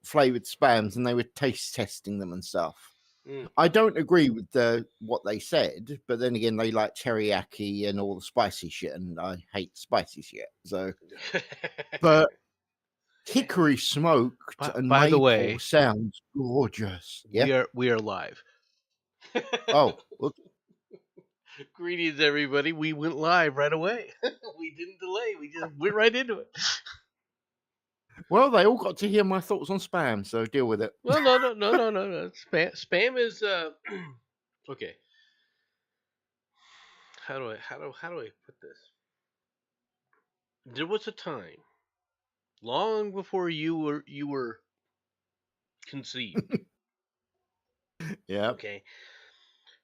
flavored spams, and they were taste testing them and stuff. Mm. I don't agree with what they said, but then again, they like teriyaki and all the spicy shit, and I hate spicy shit. So, but hickory smoked and By the maple way, sounds gorgeous. Yeah. we are live. Oh, well, Greetings, everybody. We went live right away. We didn't delay. We just went right into it. well, they all got to hear my thoughts on spam, so deal with it. Well, no. Spam is okay. How do I put this? There was a time long before you were conceived. Yeah. Okay,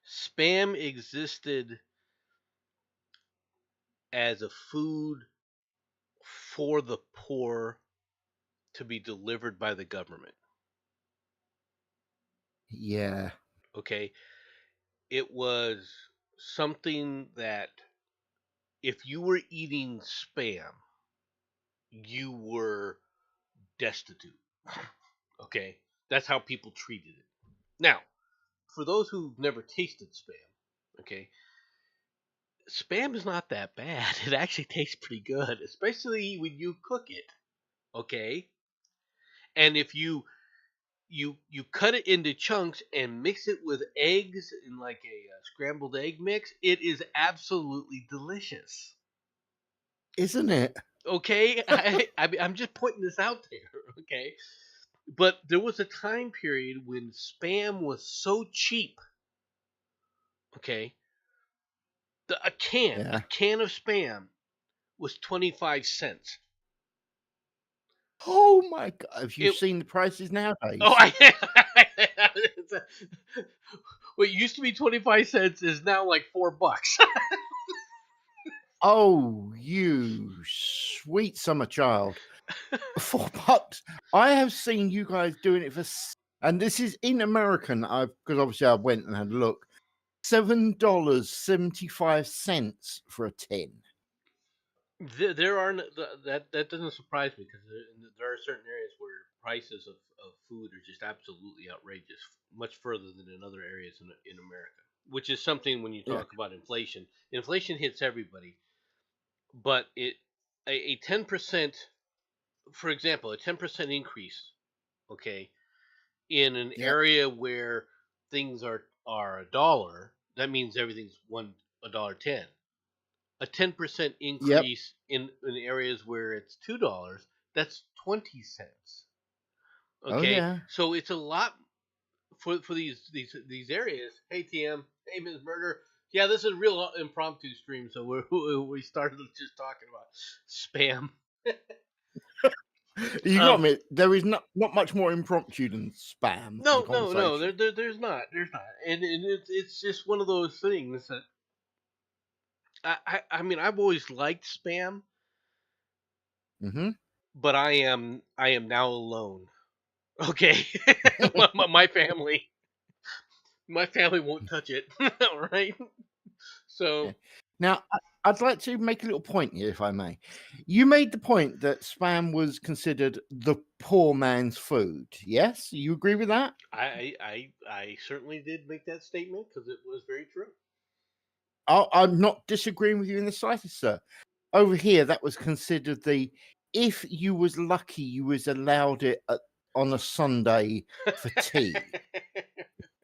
spam existed as a food for the poor to be delivered by the government. Yeah. Okay, it was something that if you were eating spam, you were destitute. Okay, that's how people treated it. Now, for those who've never tasted spam, okay, spam is not that bad. It actually tastes pretty good, especially when you cook it. Okay, and if you cut it into chunks and mix it with eggs in like a scrambled egg mix, it is absolutely delicious. Isn't it? Okay, I'm just pointing this out there. Okay, but there was a time period when spam was so cheap. Okay, a Yeah. can of spam was 25 cents. Oh my God. Have you It seen the prices nowadays? oh what used to be 25 cents is now like $4. Oh, you sweet summer child. $4. I have seen you guys doing it for, and this is in American. Because obviously I went and had a look. $7.75 for a tin. There are that doesn't surprise me because there are certain areas where prices of food are just absolutely outrageous, much further than in other areas in America. Which is something when you Yeah. talk about inflation. Inflation hits everybody, but a 10%, for example, a 10% increase, okay, in an Yeah. area where things are a dollar, that means everything's $1.10. A 10% Yep. increase in areas where it's $2, that's 20 cents. Oh Okay, yeah. so it's a lot for these areas. Hey TM, hey Ms. Murder. Yeah, this is a real impromptu stream, so we started just talking about spam. You got Um, me. There is not much more impromptu than spam as a no. conversation. There's not, and it's just one of those things that I mean I've always liked spam, Mm-hmm. but I am now alone. Okay, my family won't touch it. Right? Yeah. So Now, I'd like to make a little point here, if I may. You made the point that spam was considered the poor man's food. Yes, you agree with that? I certainly did make that statement because it was very true. I'm not disagreeing with you in the slightest, sir. Over here, that was considered if you was lucky, you was allowed it on a Sunday for tea.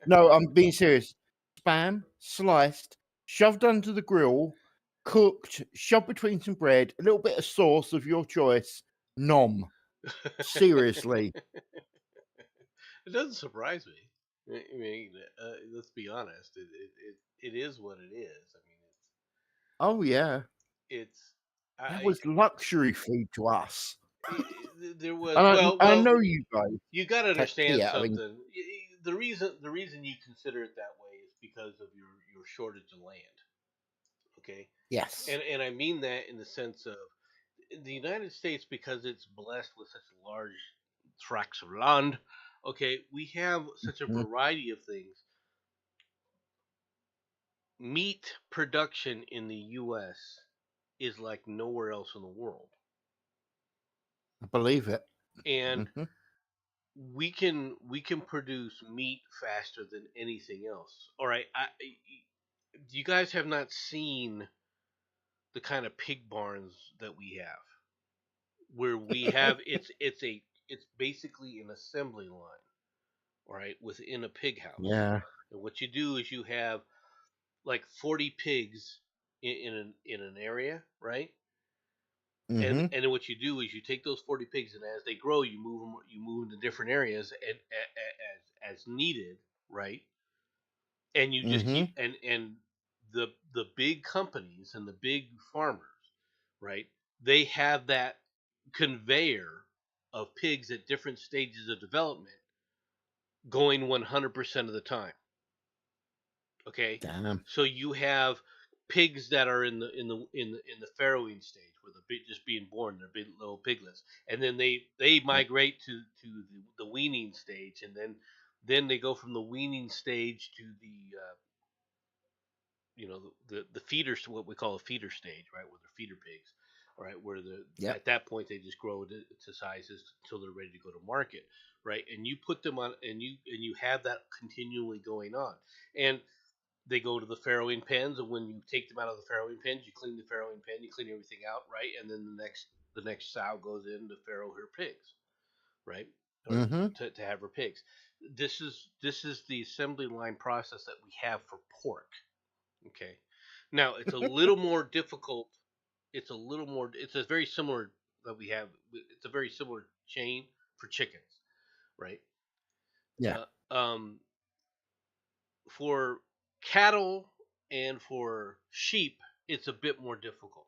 No, I'm being serious. Spam, sliced, shoved under the grill, cooked, shoved between some bread, a little bit of sauce of your choice. Nom. Seriously. It doesn't surprise me. I mean, let's be honest. It is what it is. I mean, Oh, yeah. it's That I was luxury food to us. there was And I know you guys you got to take understand tea out of it. something. The reason you consider it that way is because of your shortage of land. Okay, Yes. and I mean that in the sense of the United States, because it's blessed with such large tracts of land. Okay, we have such a Mhm. variety of things. Meat production in the U.S. is like nowhere else in the world, I believe it. and Mhm. we can produce meat faster than anything else. All right, you guys have not seen the kind of pig barns that we have, where we have it's basically an assembly line, all right, within a pig house. Yeah. And what you do is you have like 40 pigs in an area, right? And Mm-hmm. and then what you do is you take those 40 pigs, and as they grow, you move into different areas, and as needed, right? And you just Mm-hmm. keep, and the big companies and the big farmers, right? They have that conveyor of pigs at different stages of development going 100% of the time. Okay, Damn. so you have pigs that are in the farrowing stage, where they're just being born, they're big little piglets, and then they Yeah. migrate to the weaning stage, and then they go from the weaning stage to the feeders, what we call a feeder stage, right, where they're feeder pigs, all right, where Yep. at that point they just grow to sizes until they're ready to go to market, right? And you put them on, and you have that continually going on, and they go to the farrowing pens, and when you take them out of the farrowing pens, you clean the farrowing pen, you clean everything out, right? And then the next sow goes in to farrow her pigs, right? Or Mm-hmm. to have her pigs. This is the assembly line process that we have for pork. Okay. Now it's a little more difficult. It's a little more. It's a very similar that we have. It's a very similar chain for chickens, right? Yeah. Uh, um, for cattle and for sheep, it's a bit more difficult.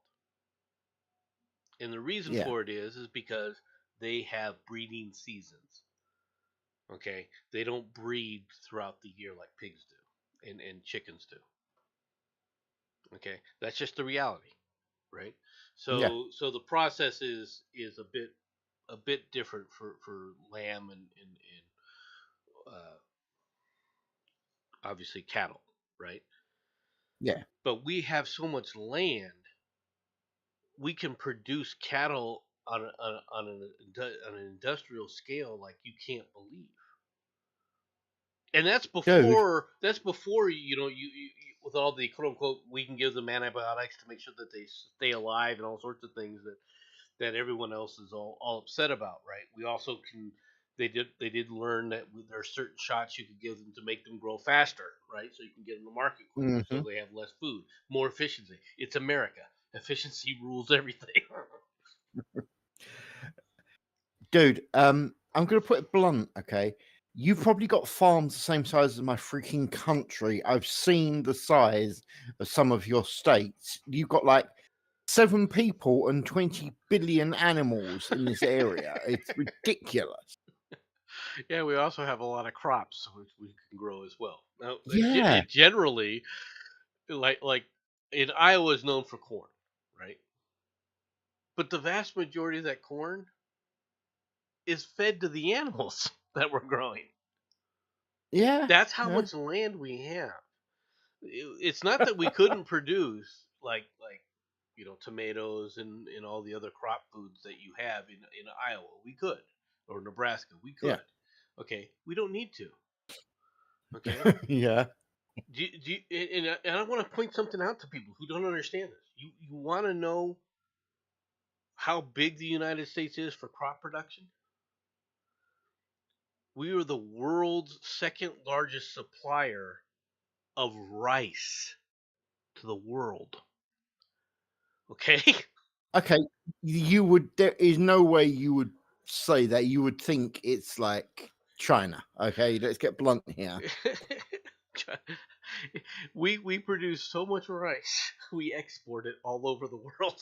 And the reason Yeah. for it is because they have breeding seasons. Okay, they don't breed throughout the year like pigs do, and chickens do. Okay, that's just the reality, right? Yeah. So the process is a bit different for lamb and obviously cattle, right? Yeah. But we have so much land, we can produce cattle on an industrial scale like you can't believe. And Dude. that's before with all the quote unquote, we can give them antibiotics to make sure that they stay alive, and all sorts of things that everyone else is all upset about, right? We also can they did learn that there are certain shots you could give them to make them grow faster, right? So you can get them to market quicker, so Mm-hmm. they have less food, more efficiency. It's America. Efficiency rules everything. Dude, I'm gonna put it blunt, okay? You've probably got farms the same size as my freaking country. I've seen the size of some of your states. You've got like 7 people and 20 billion animals in this area. It's ridiculous. Yeah, we also have a lot of crops which we can grow as well. Now, Yeah. generally, like in Iowa is known for corn, right? But the vast majority of that corn is fed to the animals that we're growing. Yeah. That's how Yeah. much land we have. It's not that we couldn't produce like tomatoes and all the other crop foods that you have in Iowa. We could, or Nebraska. We Yeah. could. Okay, we don't need to. Okay. Yeah. And I want to point something out to people who don't understand this. You want to know how big the United States is for crop production? We are the world's second largest supplier of rice to the world. Okay? Okay. You would there is no way you would say that. You would think it's like China. Okay, let's get blunt here. we produce so much rice, we export it all over the world.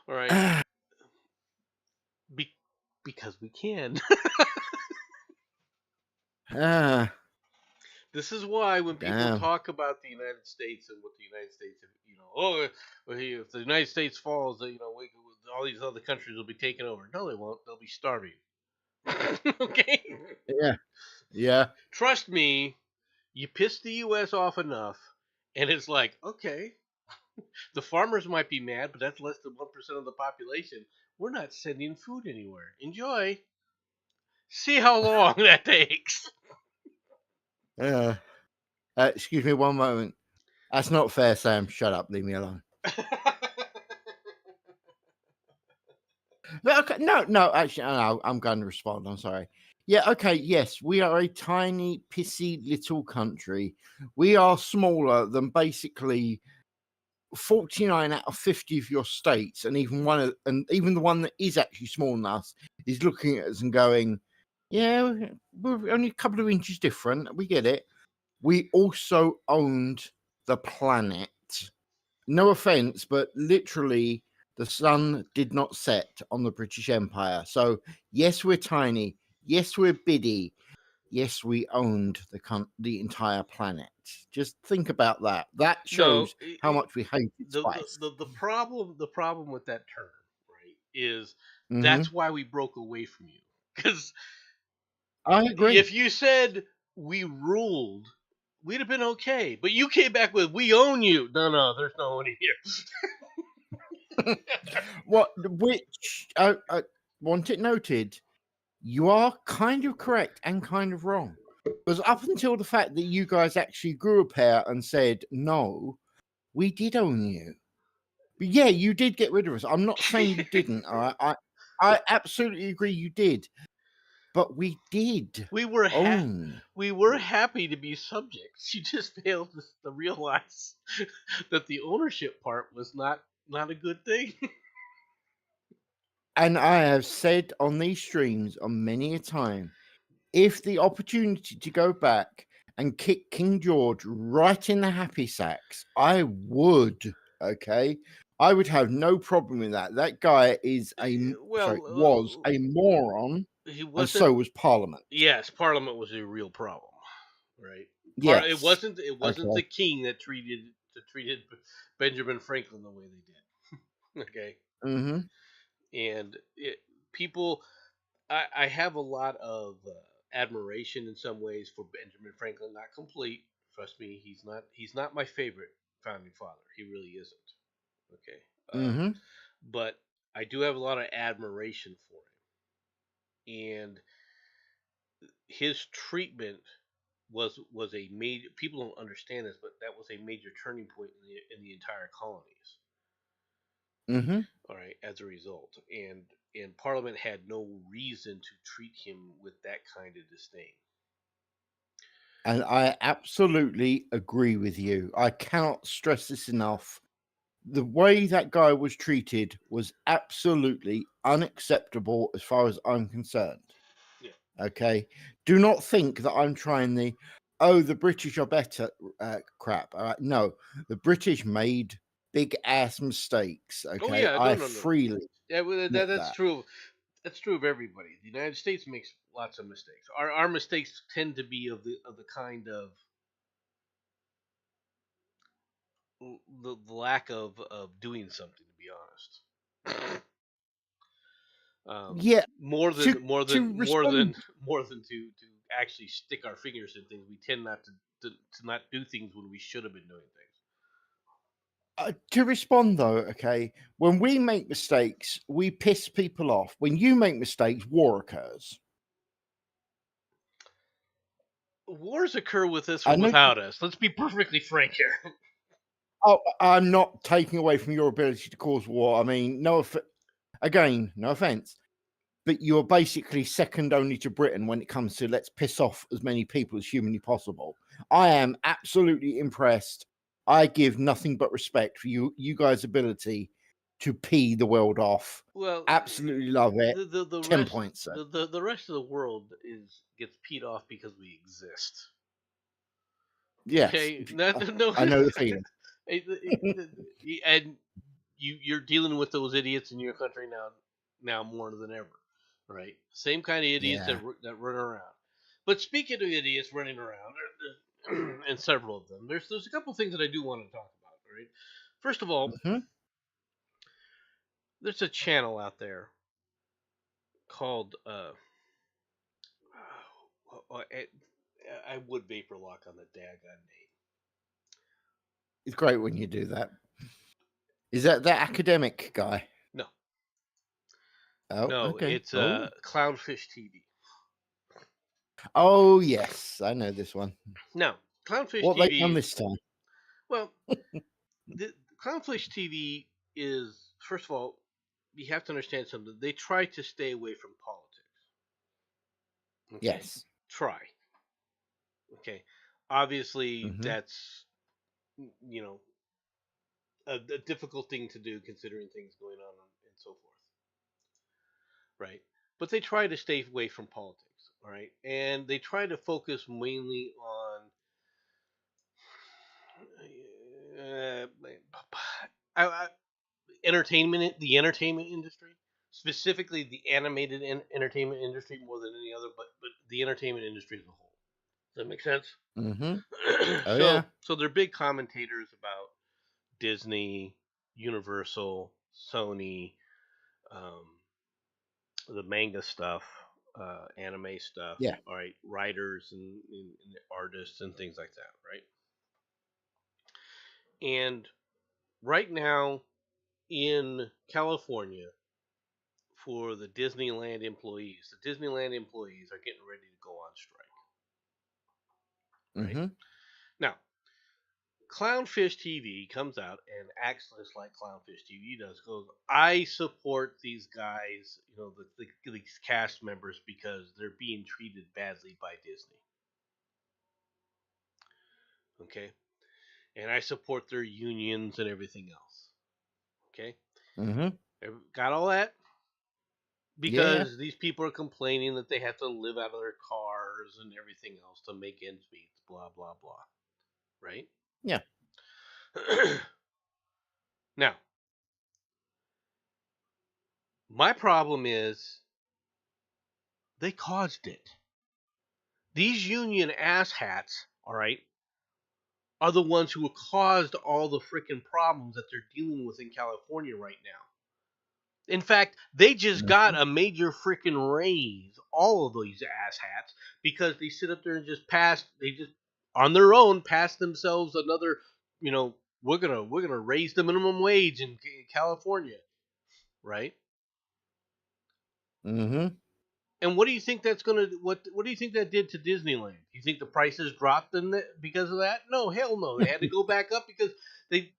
All right? Be- because we can. Ah, This is why when people damn. talk about the United States and what the United States, oh, well, if the United States falls, all these other countries will be taken over. No, they won't. They'll be starving. Okay? Yeah. Yeah. Trust me, you piss the U.S. off enough, and it's like, okay, the farmers might be mad, but that's less than 1% of the population. we're not sending food anywhere. Enjoy. See how long that takes. Uh, excuse me one moment. That's not fair, Sam. Shut up. Leave me alone. No, okay, no. Actually, no, I'm going to respond. I'm sorry. Yeah, okay. Yes, we are a tiny, pissy little country. We are smaller than basically 49 out of 50 of your states, and even the one that is actually small enough is looking at us and going, "Yeah, we're only a couple of inches different. We get it." We also owned the planet. No offense, but literally the sun did not set on the British Empire. So, yes, we're tiny. Yes, we're biddy. Yes, we owned the entire planet. Just think about that. That No, shows how much we hated spice. the problem with that term, right, is Hmm. that's why we broke away from you. Because I agree. if you said we ruled, we'd have been okay. But you came back with we own you. No, there's no owning here. Which I want it noted, you are kind of correct and kind of wrong. Because up until the fact that you guys actually grew a pair and said, no, we did own you. But yeah, you did get rid of us. I'm not saying you didn't. All right. I absolutely agree you did. But we did we were own. we were happy to be subjects. You just failed to realize that the ownership part was not a good thing. And I have said on these streams on many a time, if the opportunity to go back and kick King George right in the happy sacks, I would. Okay, I would have no problem with that. That guy was Well, a moron, he and wasn't. so was Parliament. Yes, Parliament was a real problem, right? It Yes. wasn't. It wasn't the Okay. king that treated Benjamin Franklin the way they did. Okay, Mm-hmm. and people, I have a lot of admiration in some ways for Benjamin Franklin. Not complete. Trust me, he's not my favorite founding father. He really isn't. Okay, Mm-hmm. but I do have a lot of admiration for him, and his treatment was a major. People don't understand this, but that was a major turning point in the entire colonies. Mm-hmm. All right, as a result, and Parliament had no reason to treat him with that kind of disdain. And I absolutely agree with you. I cannot stress this enough. The way that guy was treated was absolutely unacceptable as far as I'm concerned. Yeah. Okay. Do not think that I'm trying the British are better crap. All right. No, the British made big ass mistakes. Oh Okay. yeah, I no. freely Yeah, well, admit that's that. true. That's true of everybody. The United States makes lots of mistakes. Our mistakes tend to be of the kind of the lack of doing something. To be honest, Yeah. more To than more to than more than respond more than to actually stick our fingers in things. We tend not to not do things when we should have been doing things. to respond though, okay, when we make mistakes, we piss people off. When you make mistakes, war occurs. Wars occur with us or I know. without us. Let's be perfectly frank here. Oh, I'm not taking away from your ability to cause war. I mean, again, no offense, but you're basically second only to Britain when it comes to let's piss off as many people as humanly possible. I am absolutely impressed. I give nothing but respect for you guys' ability to pee the world off. Well, Absolutely love it. the 10 rest points, sir. the rest of the world is gets peed off because we exist. Yes, Okay, no, I know the feeling. and you're dealing with those idiots in your country now more than ever, right? Same kind of idiots Yeah. that run around. But speaking of idiots running around, and several of them, there's a couple things that I do want to talk about. Right, first of all, Hmm. there's a channel out there called I, I would vapor lock on the daggone name. It's great when you do that. Is that academic guy? No, Oh, No, okay. it's Oh, Clownfish TV. oh yes, I know this one. Now, Clownfish What they done TV. this time? Well, the Clownfish TV is, first of all, you have to understand something. They try to stay away from politics. Okay, Yes. try. Okay, obviously Mm-hmm. that's you know a difficult thing to do considering things going on and so forth, right? But they try to stay away from politics, all right, and they try to focus mainly on uh, I, entertainment, the entertainment industry, specifically the animated entertainment industry more than any other, but the entertainment industry as a whole. Does that make sense? Mm-hmm. Oh so yeah. so they're big commentators about Disney, Universal, Sony, um, the manga stuff, anime stuff. Yeah. All right, writers and artists and things like that, right? And right now in California, for the Disneyland employees are getting ready to go on strike, right? Mm-hmm. Now, Clownfish TV comes out and acts just like Clownfish TV does. Goes, I support these guys, these cast members because they're being treated badly by Disney. Okay, and I support their unions and everything else. Okay, Mm-hmm. got all that Yeah. because these people are complaining that they have to live out of their cars and everything else to make ends meet. Blah blah blah. Right. Yeah. Now, my problem is they caused it. These union asshats, all right, are the ones who caused all the freaking problems that they're dealing with in California right now. In fact, they just got Mm-hmm. a major freaking raise, all of these asshats, because they sit up there and they just on their own passed themselves another, we're gonna raise the minimum wage in California, right? Mm-hmm. And what do you think that's gonna what do you think that did to Disneyland? You think the prices dropped because of that? No, hell no. They had to go back up because they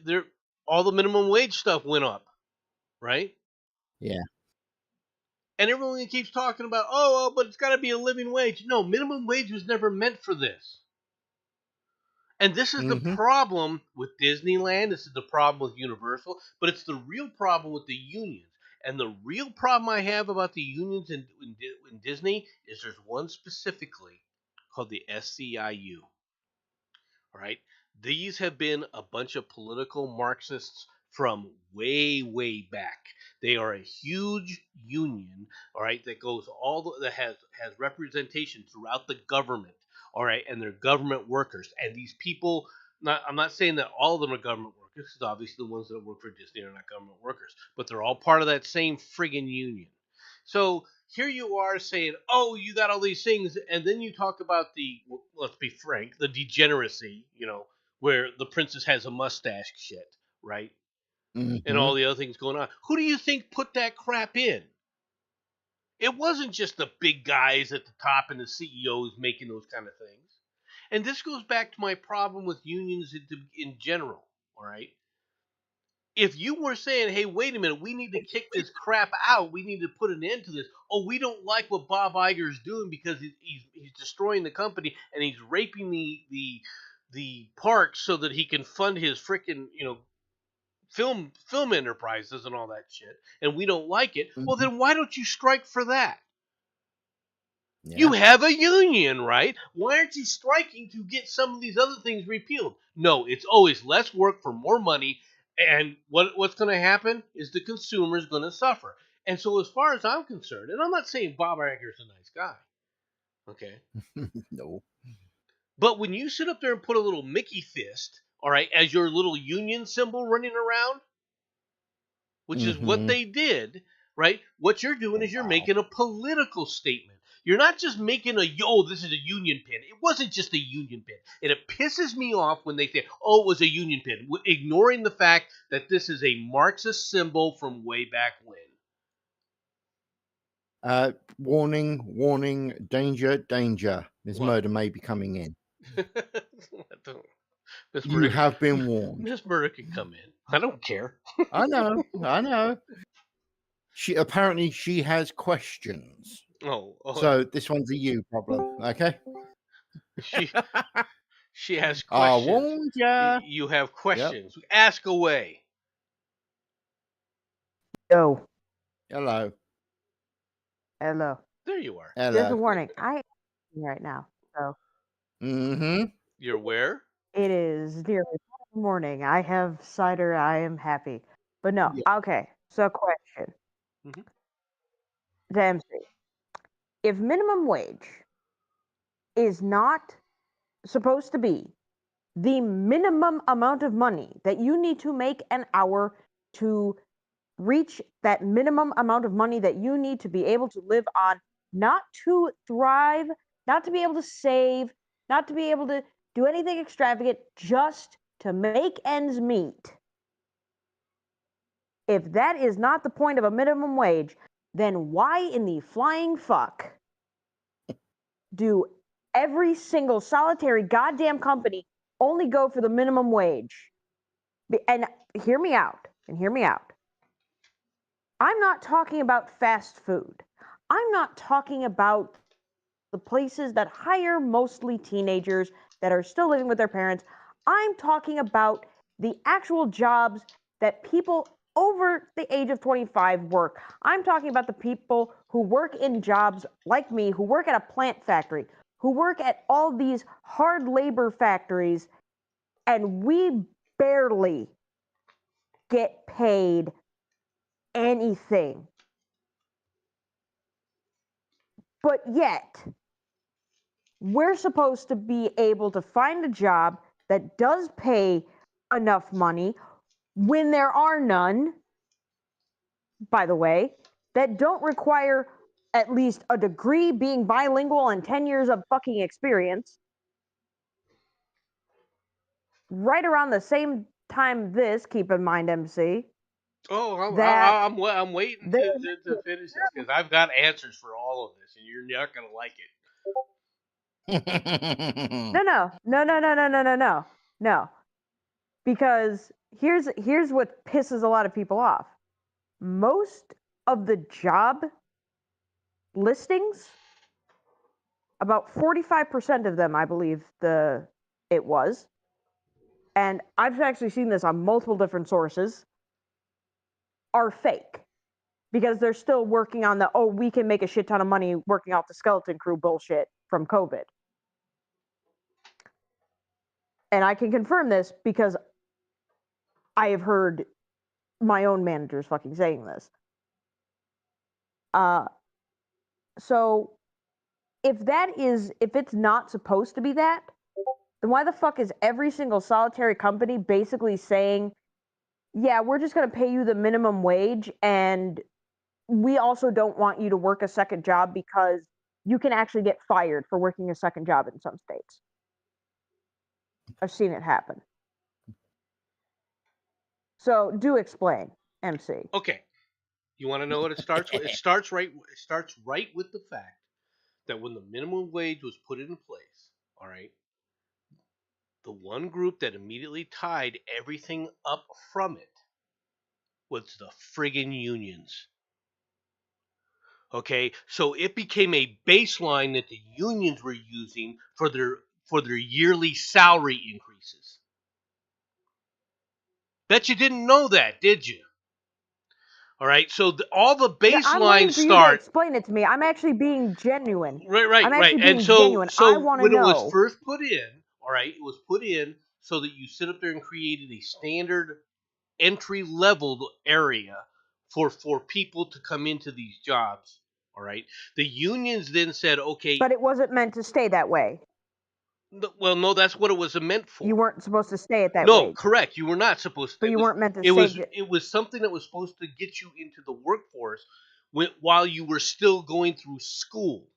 they're all the minimum wage stuff went up, right? Yeah. And everyone keeps talking about, oh, but it's got to be a living wage. No, minimum wage was never meant for this. And this is the Mm-hmm. problem with Disneyland. This is the problem with Universal. But it's the real problem with the unions. And the real problem I have about the unions in Disney is there's one specifically called the SCIU. All right. These have been a bunch of political Marxists from way, way back. They are a huge union, all right, that goes that has representation throughout the government, all right, and they're government workers. And these people, I'm not saying that all of them are government workers, because obviously the ones that work for Disney are not government workers, but they're all part of that same friggin' union. So here you are saying, "Oh, you got all these things," and then you talk about let's be frank, the degeneracy, where the princess has a mustache shit, right? And Mm-hmm. all the other things going on. Who do you think put that crap in? It wasn't just the big guys at the top and the CEOs making those kind of things. And this goes back to my problem with unions in general, all right? If you were saying, hey, wait a minute, we need to kick this crap out, we need to put an end to this. Oh, we don't like what Bob Iger's doing because he's destroying the company and he's raping the parks so that he can fund his freaking film enterprises and all that shit, and we don't like it. Well, Mm-hmm. then why don't you strike for that? You Yeah. have a union, right? Why aren't you striking to get some of these other things repealed? No, it's always less work for more money, and what's going to happen is the consumer is going to suffer. And so, as far as I'm concerned, and I'm not saying Bob Iger's a nice guy, okay, No. but when you sit up there and put a little Mickey fist, all right, as your little union symbol running around, which is what Mm-hmm. they did, right? What you're doing Oh, is you're wow. making a political statement. You're not just making this is a union pin. It wasn't just a union pin. And it pisses me off when they say, oh, it was a union pin, ignoring the fact that this is a Marxist symbol from way back when. Warning, warning, danger, danger. There's What? murder may be coming in. Miss You Murder, have been warned. Miss Murder can come in. I don't care. I know, I know. She has questions. Oh, So this one's a you problem, okay? she has I questions. warned ya. You have Yep. questions. Ask away. Yo. Hello. Hello. There you are. Hello. Just a warning. I am right now. So Mm-hmm. You're where? it is nearly 4 in the morning. I have cider. I am happy. But no. Yeah. Okay. So question. Mhm. To MC. If minimum wage is not supposed to be the minimum amount of money that you need to make an hour to reach that minimum amount of money that you need to be able to live on, not to thrive, not to be able to save, not to be able to do anything extravagant, just to make ends meet. If that is not the point of a minimum wage, then why in the flying fuck do every single solitary goddamn company only go for the minimum wage? And hear me out, I'm not talking about fast food. I'm not talking about the places that hire mostly teenagers that are still living with their parents. I'm talking about the actual jobs that people over the age of 25 work. I'm talking about the people who work in jobs like me, who work at a plant factory, who work at all these hard labor factories, and we barely get paid anything. But yet, we're supposed to be able to find a job that does pay enough money when there are none, by the way, that don't require at least a degree, being bilingual, and 10 years of fucking experience. Right around the same time keep in mind, MC. Oh, That I'm waiting to finish this because I've got answers for all of this, and you're not gonna like it. No. Because here's what pisses a lot of people off. Most of the job listings, about 45% of them, I believe it was, and I've actually seen this on multiple different sources, are fake. Because they're still working on we can make a shit ton of money working off the skeleton crew bullshit from COVID. And I can confirm this because I have heard my own managers fucking saying this. So if it's not supposed to be that, then why the fuck is every single solitary company basically saying, yeah, we're just going to pay you the minimum wage, and we also don't want you to work a second job because you can actually get fired for working a second job in some states. I've seen it happen. So do explain, MC. Okay, you want to know what it starts with? It starts right with the fact that when the minimum wage was put into place, all right, the one group that immediately tied everything up from it was the friggin' unions. Okay, so it became a baseline that the unions were using for their yearly salary increases. Bet you didn't know that, did you? All right, so all the baselines I'm waiting for start. You to explain it to me. I'm actually being genuine. Right. I'm actually being And so, genuine. I want to when it was know. first put in, all right, it was put in so that you sit up there and created a standard entry level area for people to come into these jobs. All right, the unions then said, okay, But it wasn't meant to stay that way. well, no, that's what it was meant for. You weren't supposed to stay at that No, wage. correct. You were not supposed to. But you weren't meant to It was. stay. It was something that was supposed to get you into the workforce while you were still going through school.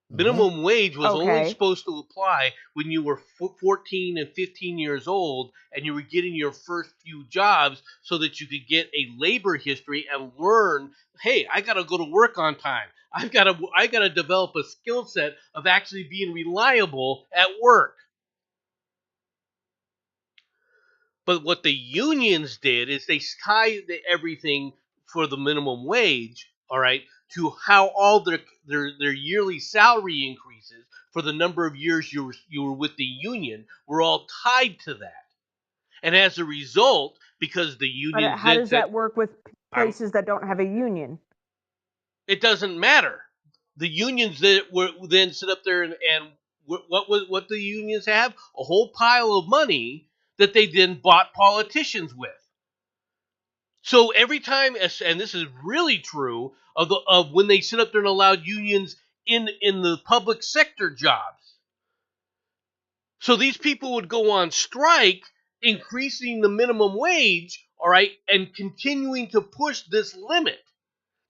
Minimum wage was only Okay. supposed to apply when you were 14 and 15 years old and you were getting your first few jobs so that you could get a labor history and learn, hey, I got to go to work on time. I got to develop a skill set of actually being reliable at work. But what the unions did is they tied everything for the minimum wage, all right, to how all their yearly salary increases for the number of years you were with the union were all tied to that. And as a result, because the But unions how does said, that work with places that don't have a union? it doesn't matter. The unions that were then sit up there and what the unions have? A whole pile of money that they then bought politicians with. So every time, and this is really true of when they sit up there and allow unions in the public sector jobs. So these people would go on strike, increasing the minimum wage, all right, and continuing to push this limit.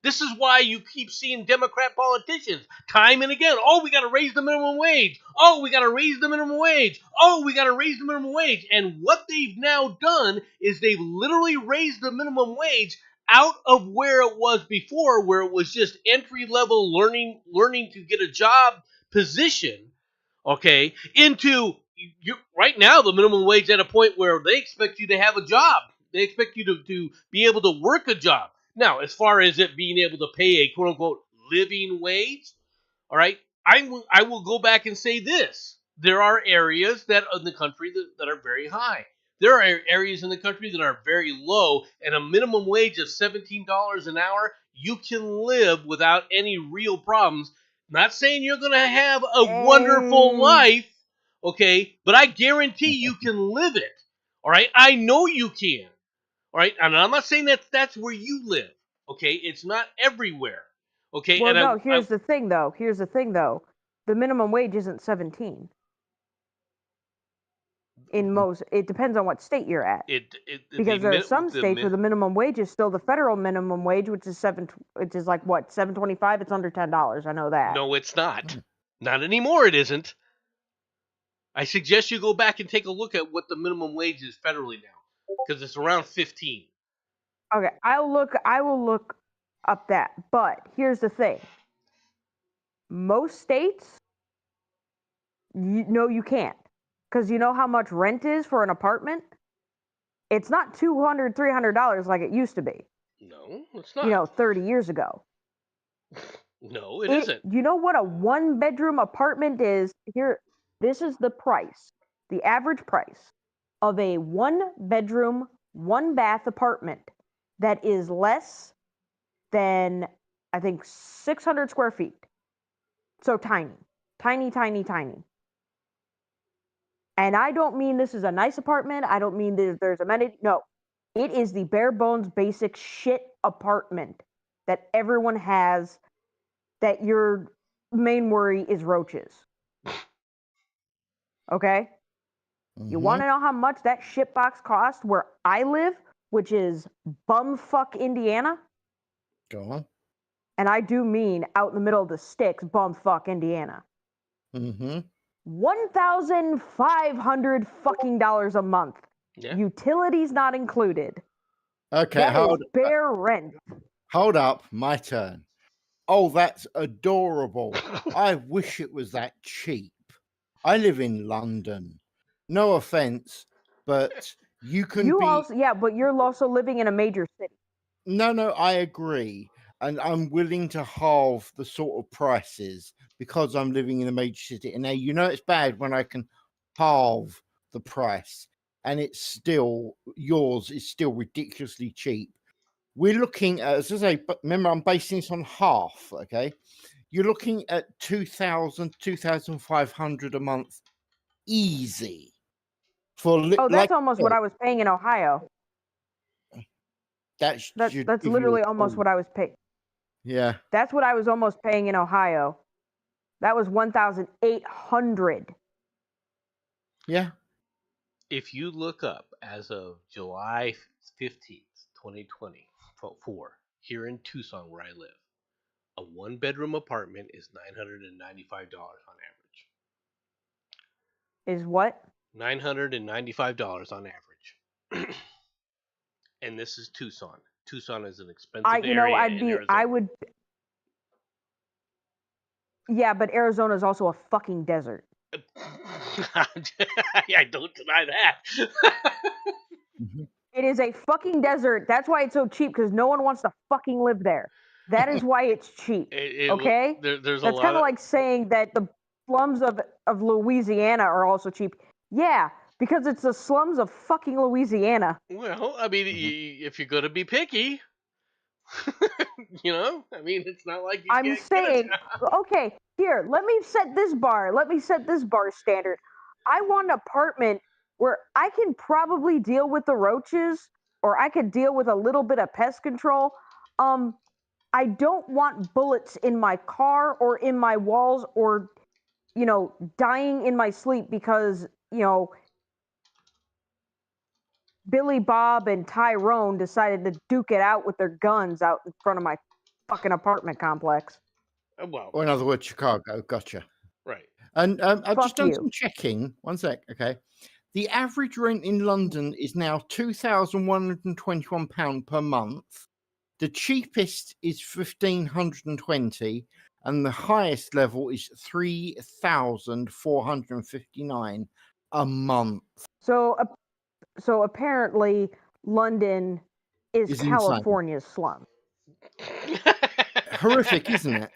This is why you keep seeing Democrat politicians time and again. Oh, we got to raise the minimum wage. Oh, we got to raise the minimum wage. Oh, we got to raise the minimum wage. And what they've now done is they've literally raised the minimum wage out of where it was before, where it was just entry level learning to get a job position, okay, into right now the minimum wage at a point where they expect you to have a job. They expect you to be able to work a job. Now, as far as it being able to pay a quote unquote living wage, all right, I will go back and say this. There are areas that in the country that are very high. There are areas in the country that are very low, and a minimum wage of $17 an hour, you can live without any real problems. Not saying you're going to have a wonderful life, okay, but I guarantee you can live it. All right, I know you can. All right, and I'm not saying that that's where you live. Okay, it's not everywhere. Okay, Well, and no, here's the thing, though. The minimum wage isn't 17. In most, it depends on what state you're at. Because there are some states where the minimum wage is still the federal minimum wage, which is like what, $7.25. It's under $10. I know that. No, it's not. Not anymore. It isn't. I suggest you go back and take a look at what the minimum wage is federally now, because it's around 15. Okay, I will look up that. But here's the thing. Most states, you can't. Because you know how much rent is for an apartment? It's not $200, $300 like it used to be. No, it's not. 30 years ago. No, it isn't. You know what a one-bedroom apartment is? Here, this is the price. The average price of a one-bedroom, one-bath apartment that is less than, I think, 600 square feet. So tiny. Tiny, tiny, tiny. And I don't mean this is a nice apartment. I don't mean there's amenity. No, it is the bare bones basic shit apartment that everyone has, that your main worry is roaches. Okay? You want to know how much that shitbox costs where I live, which is bumfuck Indiana? Go on. And I do mean out in the middle of the sticks, bumfuck Indiana. Mm-hmm. $1,500 fucking dollars a month. Yeah. Utilities not included. Okay, That is bare rent. Hold up, my turn. Oh, that's adorable. I wish it was that cheap. I live in London. No offense, but you can but you're also living in a major city. No, I agree. And I'm willing to halve the sort of prices because I'm living in a major city. And now, it's bad when I can halve the price and it's still, yours is still ridiculously cheap. We're looking at, as I say, but remember, I'm basing this on half, okay? You're looking at 2,000, 2,500 a month, easy. That's almost what I was paying in Ohio. That's literally almost what I was paying. Yeah. That's what I was almost paying in Ohio. That was $1,800. Yeah. If you look up as of July 15th, 2024, here in Tucson where I live, A 1-bedroom apartment is $995 on average. Is what? $995 on average. And this is Tucson. Tucson is an expensive You know, area in Arizona. Yeah, but Arizona is also a fucking desert. I don't deny that. Mhm. It is a fucking desert. That's why it's so cheap, because no one wants to fucking live there. That is why it's cheap. Okay? There's a That's lot kind of of like saying that the slums of Louisiana are also cheap. Yeah, because it's the slums of fucking Louisiana. well, I mean, if you're gonna be picky, I mean, it's not like you I'm can't get a saying, job. okay, here, let me set this bar. Let me set this bar standard. I want an apartment where I can probably deal with the roaches, or I could deal with a little bit of pest control. I don't want bullets in my car or in my walls, or dying in my sleep because Billy Bob and Tyrone decided to duke it out with their guns out in front of my fucking apartment complex. Well, Or in other words, Chicago. Gotcha. right. And I've just Fuck done you. some checking. One sec. Okay. The average rent in London is now £2,121 per month. The cheapest is 1,520, and the highest level is 3,459 a month. So apparently London is Is insane. California's slum. Horrific, isn't it?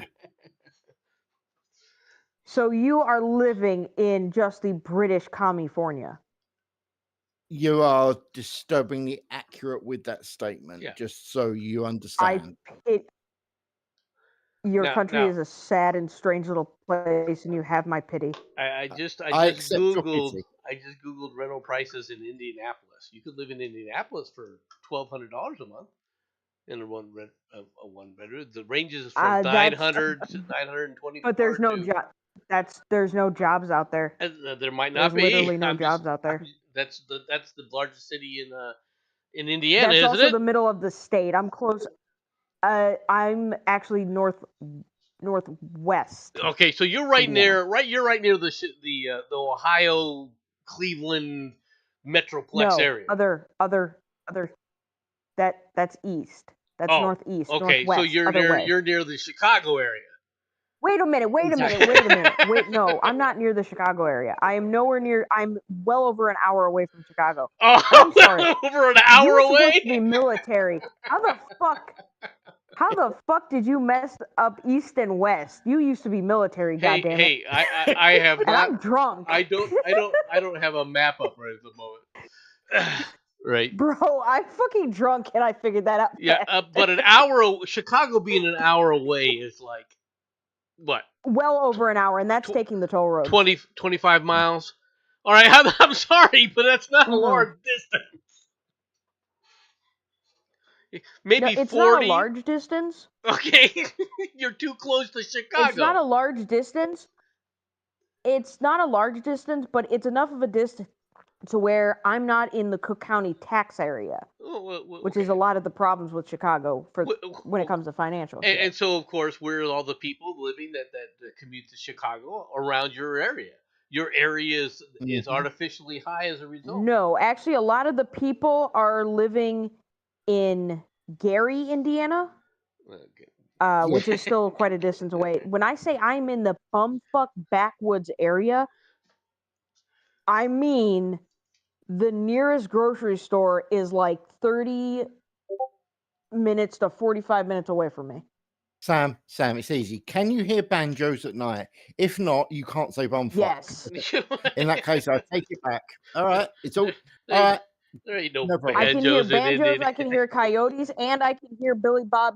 So you are living in just the British California. You are disturbingly accurate with that statement, Yeah. just so you understand. Your country now- is a sad and strange little place, and you have my pity. I just accept your googled pity. rental prices in Indianapolis. You could live in Indianapolis for $1,200 a month in a one bedroom. The ranges from 900 to 924. But there's no job. There's no jobs out there. There might not There's be. literally no jobs out there. That's the largest city in Indiana, That's isn't also it? the middle of the state. I'm close. I'm actually northwest. Okay, so you're right near You're right near the Ohio Cleveland Metroplex area. Other. That's east. That's northeast. Okay, northwest, so you're near the Chicago area. Wait a minute. Wait, no, I'm not near the Chicago area. I am nowhere near. I'm well over an hour away from Chicago. Oh, I'm sorry. over an hour You're away. supposed to be military. How the fuck did you mess up east and west? You used to be military. Goddamn it. Hey, I have And not. I'm drunk. I don't have a map up right at the moment. Right. Bro, I'm fucking drunk and I figured that out. Yeah, but Chicago being an hour away is like what? Well over an hour, and that's taking the toll road. 25 miles. All right, I'm sorry, but that's not a large distance. Maybe no, it's 40. Not a large distance. Okay, you're too close to Chicago. It's not a large distance. It's not a large distance, but it's enough of a distance to where I'm not in the Cook County tax area, which is a lot of the problems with Chicago when it comes to financial. And so, of course, where are all the people living that commute to Chicago around your area? Your area is artificially high as a result. No, actually, a lot of the people are living in Gary, Indiana, which is still quite a distance away. When I say I'm in the bumfuck backwoods area, I mean the nearest grocery store is like 30 minutes to 45 minutes away from me. Sam, it's easy. Can you hear banjos at night? If not, you can't say bumfuck. Yes. In that case, I take it back. All right. It's all right. There ain't no problem. I can hear banjos banjos, I can hear coyotes, and I can hear Billy Bob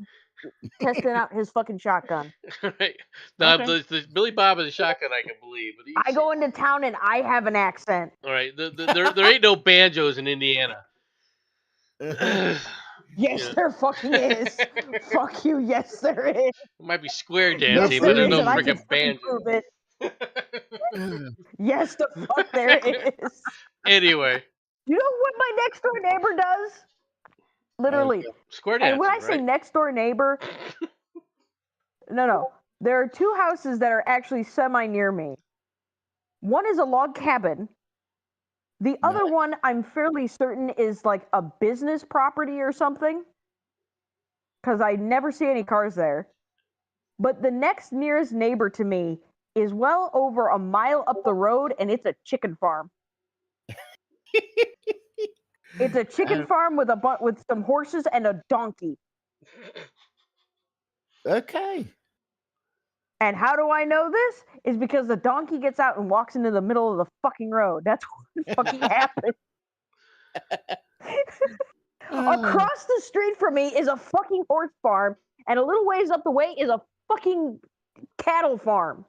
testing out his fucking shotgun. Right. Now, the Billy Bob and the shotgun, I can believe. But I go into town and I have an accent. All right. There ain't no banjos in Indiana. Yes, there fucking is. Fuck you. Yes, there is. It might be square dancing, but there's no freaking banjo. Yes, the fuck there is. Anyway. You know what my next door neighbor does? Literally. Square dancing, And when I say next door neighbor, No. There are two houses that are actually semi near me. One is a log cabin. The other one, I'm fairly certain, is like a business property or something. Because I never see any cars there. But the next nearest neighbor to me is well over a mile up the road, and it's a chicken farm. It's a chicken farm with some horses and a donkey. Okay. And how do I know this? Is because the donkey gets out and walks into the middle of the fucking road. That's what fucking happened. Across the street from me is a fucking horse farm, and a little ways up the way is a fucking cattle farm.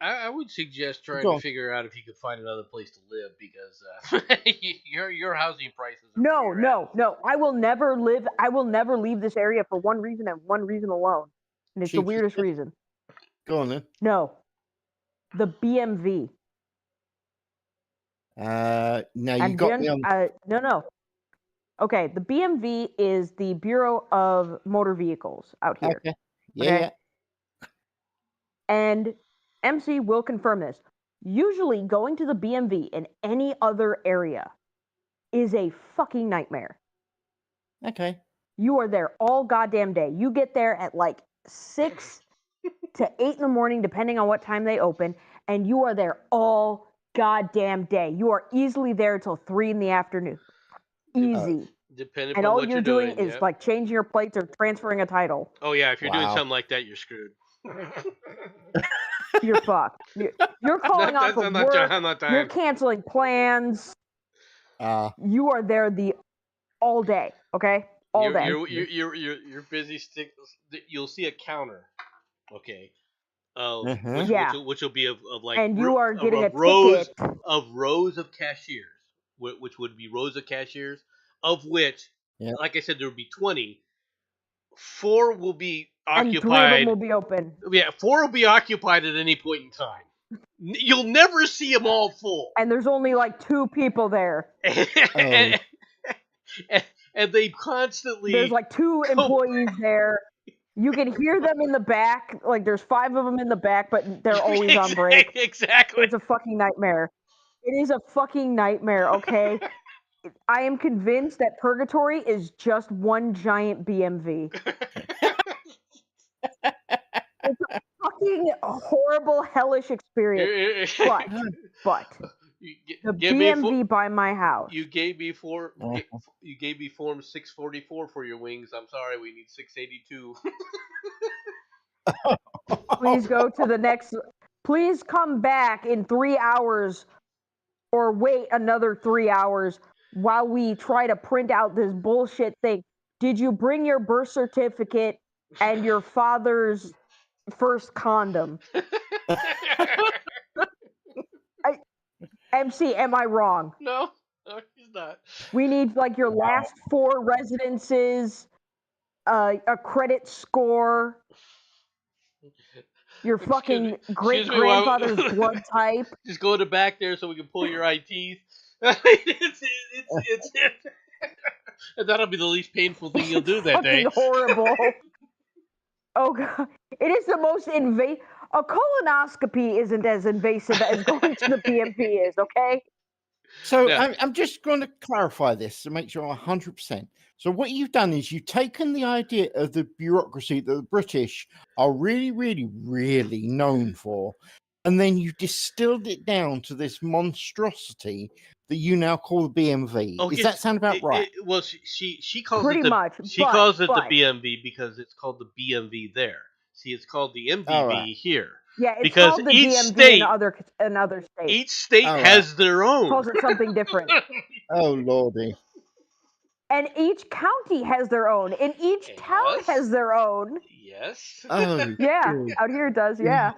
I would suggest trying to figure out if you could find another place to live because your housing prices. No. I will never leave this area for one reason and one reason alone. And it's the weirdest reason. Go on then. No. The BMV. No, you got me on. No. Okay, the BMV is the Bureau of Motor Vehicles out here. Okay. Yeah. And MC will confirm this. Usually going to the BMV in any other area is a fucking nightmare. Okay. You are there all goddamn day. You get there at like 6 to 8 in the morning, depending on what time they open, and you are there all goddamn day. You are easily there till 3 in the afternoon. Easy. Depending and on all what you're doing is like changing your plates or transferring a title. Oh yeah, if you're doing something like that, you're screwed. You're fucked. You're calling off of work. You're canceling plans. You are there all day. Okay, all day. You're busy. You'll see a counter. Okay. Which will be of like. And you are getting a rows ticket. of rows of cashiers, which would be rows of cashiers, of which, like I said, there would be 20. 4 will be occupied. And 3 of them will be open. Yeah, 4 will be occupied at any point in time. You'll never see them all full. And there's only like 2 people there. And they constantly. There's like 2 employees there. You can hear them in the back. Like there's 5 of them in the back, but they're always on break. Exactly. It's a fucking nightmare. It is a fucking nightmare, okay? I am convinced that Purgatory is just one giant BMV. It's a fucking horrible, hellish experience. But the BMV by my house. You gave me form 644 for your wings. I'm sorry, we need 682. Please go to the next. Please come back in 3 hours, or wait another 3 hours while we try to print out this bullshit thing. Did you bring your birth certificate and your father's first condom? MC, am I wrong? No, he's not. We need like your last 4 residences, a credit score, your fucking great-grandfather's blood type. Just go to the back there so we can pull your IDs. And that'll be the least painful thing you'll do that day. Horrible. Oh god, it is the most invasive. A colonoscopy isn't as invasive as going to the BMV is. Okay. So I'm just going to clarify this to make sure I'm 100%. So what you've done is you've taken the idea of the bureaucracy that the British are really, really, really known for, and then you distilled it down to this monstrosity that you now call the BMV. Does that sound about right? Well, she calls pretty it much. She calls it the BMV because it's called the BMV there. See, it's called the MVV here. Yeah, it's because called the each DMV state, in other states. Each state has their own. Calls it something different. Oh lordy. And each county has their own, and each town has their own. Yes. Oh. Yeah, out here it does. Yeah.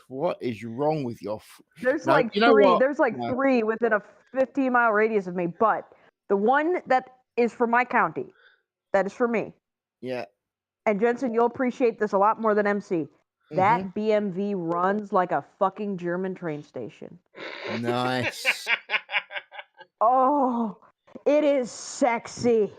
What is wrong with your? There's like 3. There's like 3 within a 15-mile radius of me, but the one that is for my county, that is for me. Yeah. And Jensen, you'll appreciate this a lot more than MC. That BMV runs like a fucking German train station. Nice. Oh, it is sexy.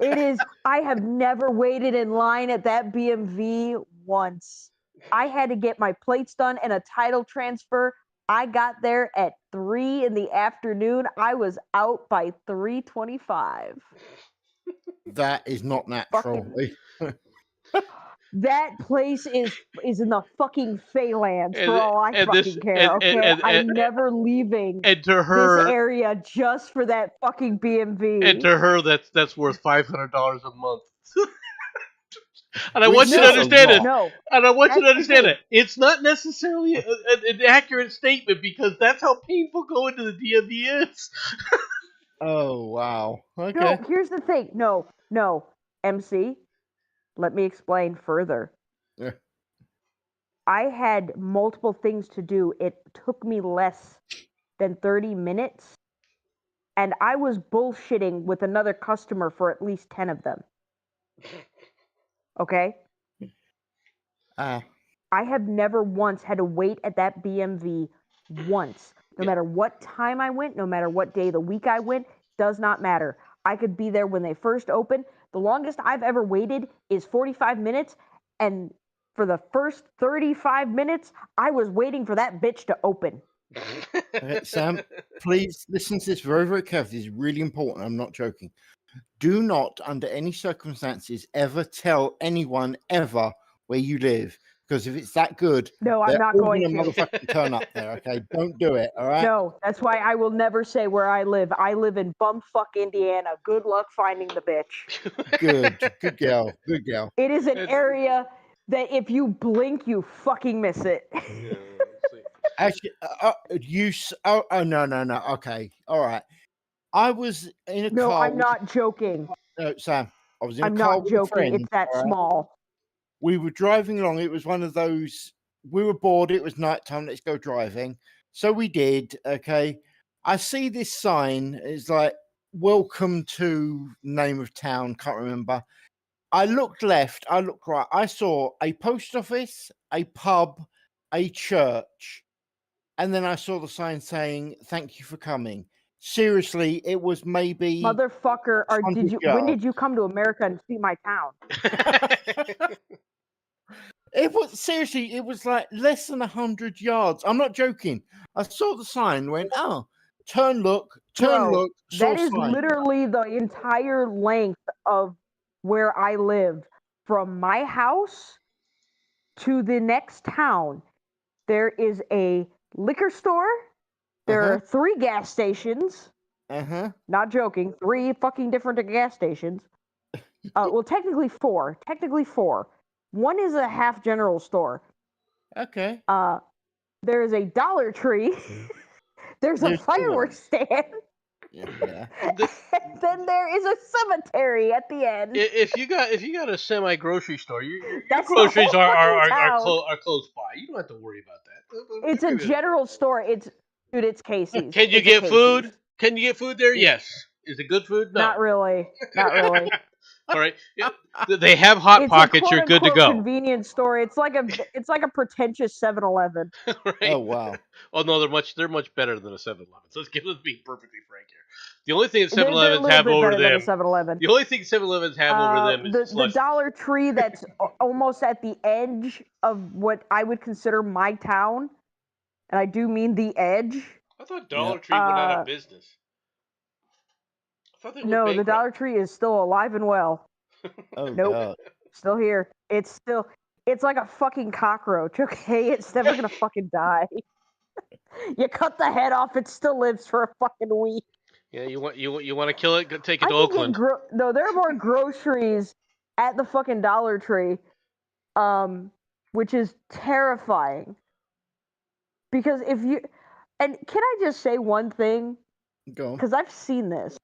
It is. I have never waited in line at that BMV once. I had to get my plates done and a title transfer. I got there at 3 in the afternoon. I was out by 3:25. That is not natural. That place is in the fucking Phalanx for all I and this fucking care. Okay, I'm never leaving and to this her area just for that fucking BMV. and to her that's worth $500 a month. And I Which want you to is a understand it. lot. No, And I want you to that's the understand thing. it. It's not necessarily an accurate statement because that's how painful going to the DMV is. Oh wow. Okay. No, here's the thing. No, MC, let me explain further. Yeah. I had multiple things to do. It took me less than 30 minutes, and I was bullshitting with another customer for at least 10 of them. Okay? Ah. I have never once had to wait at that BMV once. No matter what time I went, no matter what day of the week I went, does not matter. I could be there when they first opened. The longest I've ever waited is 45 minutes, and for the first 35 minutes, I was waiting for that bitch to open. Okay, Sam, please listen to this very, very carefully. This is really important. I'm not joking. Do not, under any circumstances, ever tell anyone ever where you live. Because if it's that good, No, I'm they're not all going gonna to. motherfucking turn up there. Okay, don't do it. All right. No, that's why I will never say where I live. I live in bumfuck Indiana. Good luck finding the bitch. Good girl. Good girl. It is an area that if you blink, you fucking miss it. Actually, no. Okay, all right. I was in a No, car. I'm not joking. No, Sam. I was in a I'm car not with a joking. friend. It's that all right? small. We were driving along. It was one of those. We were bored. It was nighttime. Let's go driving. So we did. Okay. I see this sign. It's like "Welcome to name of town." Can't remember. I looked left. I looked right. I saw a post office, a pub, a church, and then I saw the sign saying "Thank you for coming." Seriously, it was maybe Motherfucker, 100 when yards. did you come to America and see my town? It was seriously, it was like less than 100 yards. I'm not joking. I saw the sign, went, oh, turn, look, Bro, saw that is sign. literally the entire length of where I live. From my house to the next town, there is a liquor store. There are 3 gas stations. Not joking. 3 fucking different gas stations. Well, technically 4. One is a half general store. Okay. There is a Dollar Tree. There's a fireworks stand. Yeah. And then there is a cemetery at the end. If you got a semi grocery store, your That's the groceries whole are fucking close by. You don't have to worry about that. It's a general store. It's Casey's. Can you It's a get food? Casey's. Can you get food there? Yes. Is it good food? No. Not really. Not really. All right. They have hot It's pockets. a You're good to go. convenience store. It's like a pretentious 7-Eleven. Right? Oh wow. Oh no, they're much better than a 7-Eleven. So let's be perfectly frank here. The only thing that They're a 7-Elevens little have bit over better than them, a 7-Eleven. the only thing 7-Elevens have over them is the slushies. Dollar Tree that's almost at the edge of what I would consider my town, and I do mean the edge. I thought Dollar Tree went out of business. I thought they went No, bankrupt. the Dollar Tree is still alive and well. Oh Nope. God. Still here. It's like a fucking cockroach, okay? It's never gonna fucking die. You cut the head off, it still lives for a fucking week. Yeah, you want to kill it? Go take it I to can Oakland. No, there are more groceries at the fucking Dollar Tree, which is terrifying. Because can I just say one thing? Go on. Because I've seen this,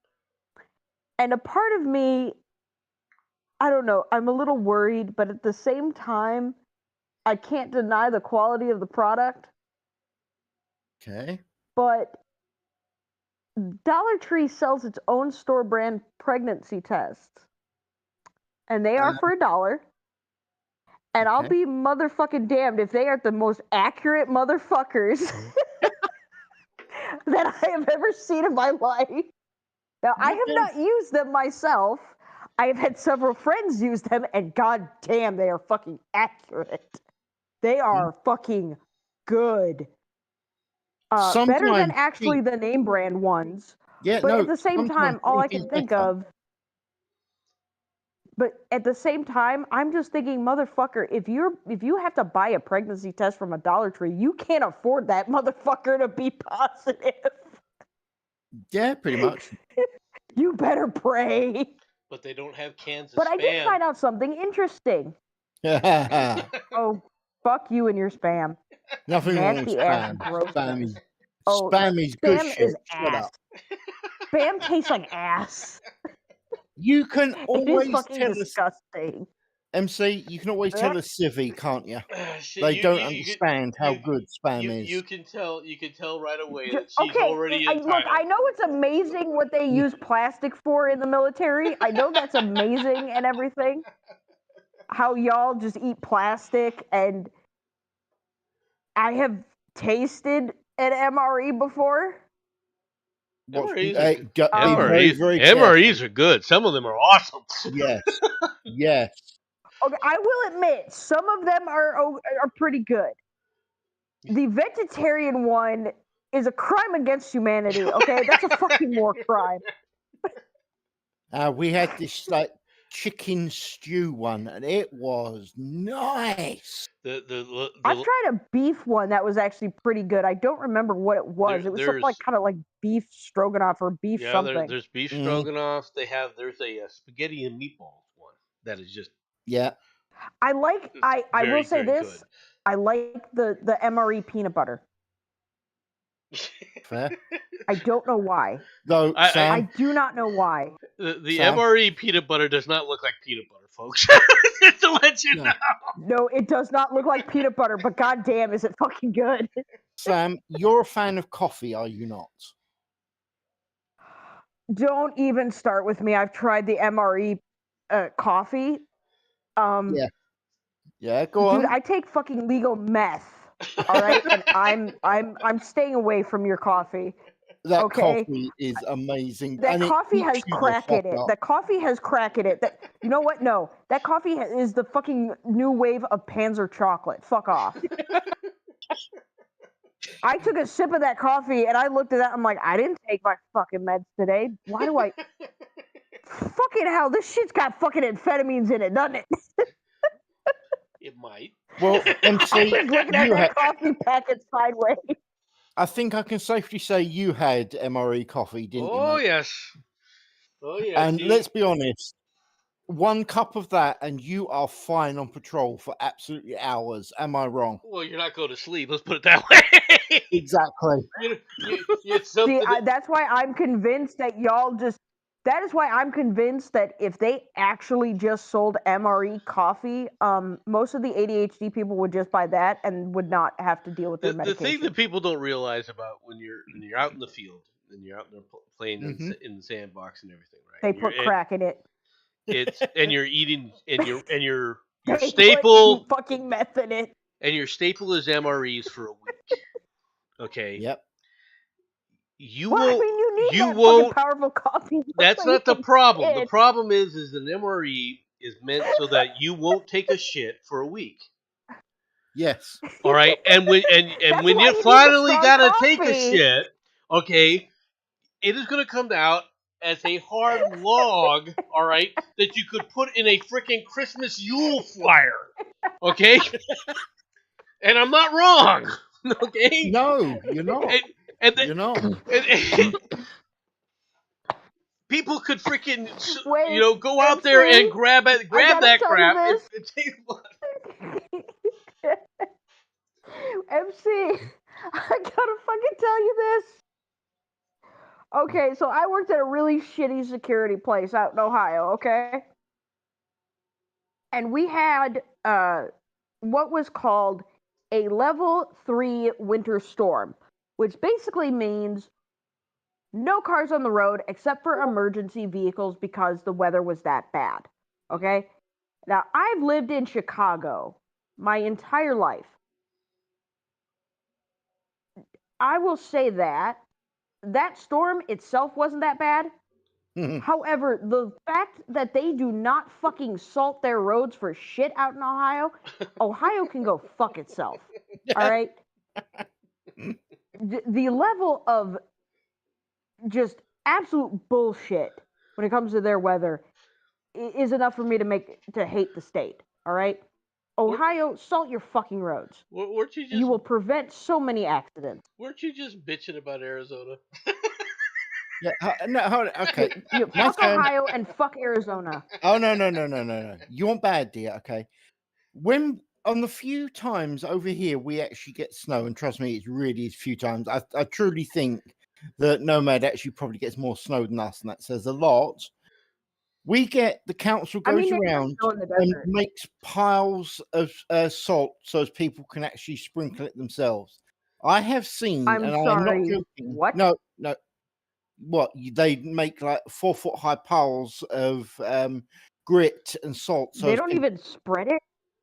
and a part of me, I don't know, I'm a little worried, but at the same time, I can't deny the quality of the product. Okay. But Dollar Tree sells its own store brand pregnancy tests. And they are for $1. And I'll be motherfucking damned if they are the most accurate motherfuckers that I have ever seen in my life. Now, I have not used them myself. I've had several friends use them, and god damn, they are fucking accurate. They are fucking good. Better than Sometimes actually cheap. the name brand ones. Yeah, But no. at the same Sometimes time, all I cheap can is think better. of. But at the same time, I'm just thinking, motherfucker, if you have to buy a pregnancy test from a Dollar Tree, you can't afford that motherfucker to be positive. Yeah, pretty much. You better pray. But they don't have cans of But I did Spam. find out something interesting. Nothing Oh, fuck you and your Spam. wrong with Nasty ass spam. gross. Oh, spam is good Spam shit. is Shut ass. up. Spam tastes like ass. You can It is always fucking tell us, disgusting. MC. You can always tell a civvy, can't you? Shit, They don't you understand how good spam is. you can tell right away that she's Okay, already look, entitled. I know it's amazing what they use plastic for in the military. I know that's amazing and everything. How y'all just eat plastic, and I have tasted an MRE before. MREs Be very, MREs very MREs careful. are good. Some of them are awesome. Yes, yes. Okay, I will admit some of them are pretty good. The vegetarian one is a crime against humanity. Okay, that's a fucking war crime. We had this like chicken stew one, and it was nice. I've tried a beef one that was actually pretty good. I don't remember what it was. It was something like kind of like beef stroganoff or beef something. There's beef stroganoff. There's a spaghetti and meatballs one that is just I will say this. Good. I like the MRE peanut butter. Fair. I don't know why. Though, Sam, I do not know why. The Sam? MRE peanut butter does not look like peanut butter, folks. Just to let you know. No, it does not look like peanut butter, but goddamn, is it fucking good? Sam, you're a fan of coffee, are you not? Don't even start with me. I've tried the MRE coffee. Yeah, go on. Dude, I take fucking legal meth. All right, and I'm staying away from your coffee. That okay? coffee is amazing. That and coffee it has keeps you crack hot in it. up. That coffee has crack in it. That you know what? No, that coffee is the fucking new wave of Panzer chocolate. Fuck off. I took a sip of that coffee and I looked at that. I'm like, I didn't take my fucking meds today. Why do I? Fucking hell, this shit's got fucking amphetamines in it, doesn't it? It might. Well, MC, I was looking at that coffee packet sideways. I think I can safely say you had MRE coffee, didn't you, mate? Yes. Oh, yes. And let's be honest, one cup of that and you are fine on patrol for absolutely hours. Am I wrong? Well, you're not going to sleep. Let's put it that way. Exactly. See, that's why I'm convinced that y'all just... That is why I'm convinced that if they actually just sold MRE coffee, most of the ADHD people would just buy that and would not have to deal with their medication. The thing that people don't realize about when you're out in the field and you're out there playing in the sandbox and everything, right? They put crack in it. And you're eating and your They staple put fucking meth in it. And your staple is MREs for a week. Okay. Yep. You need that fucking powerful coffee. That's not the problem. The problem is an MRE is meant so that you won't take a shit for a week. Yes. All right. And when you finally gotta take a shit, okay, it is gonna come out as a hard log, all right, that you could put in a freaking Christmas Yule flyer. Okay? And I'm not wrong. Okay? No, you're not. You're not. People could freaking go MC, out there and grab that crap. MC, I gotta fucking tell you this. Okay, so I worked at a really shitty security place out in Ohio, okay? And we had what was called a level 3 winter storm, which basically means no cars on the road except for emergency vehicles because the weather was that bad, okay? Now, I've lived in Chicago my entire life. I will say that storm itself wasn't that bad, However, the fact that they do not fucking salt their roads for shit out in Ohio can go fuck itself. All right? The level of just absolute bullshit when it comes to their weather is enough for me to hate the state. All right? Ohio, salt your fucking roads. Weren't you just? You will prevent so many accidents. Weren't you just bitching about Arizona? Yeah, no, hold it. Okay. Fuck Ohio and fuck Arizona. Oh no. You want bad, dear? Okay. When on the few times over here we actually get snow, and trust me, it's really a few times. I truly think that Nomad actually probably gets more snow than us, and that says a lot. We get the council goes around and makes piles of salt so as people can actually sprinkle it themselves. I have seen, I'm and sorry. I'm not joking. What? No. What they make like 4-foot high piles of grit and salt. So they don't even spread it.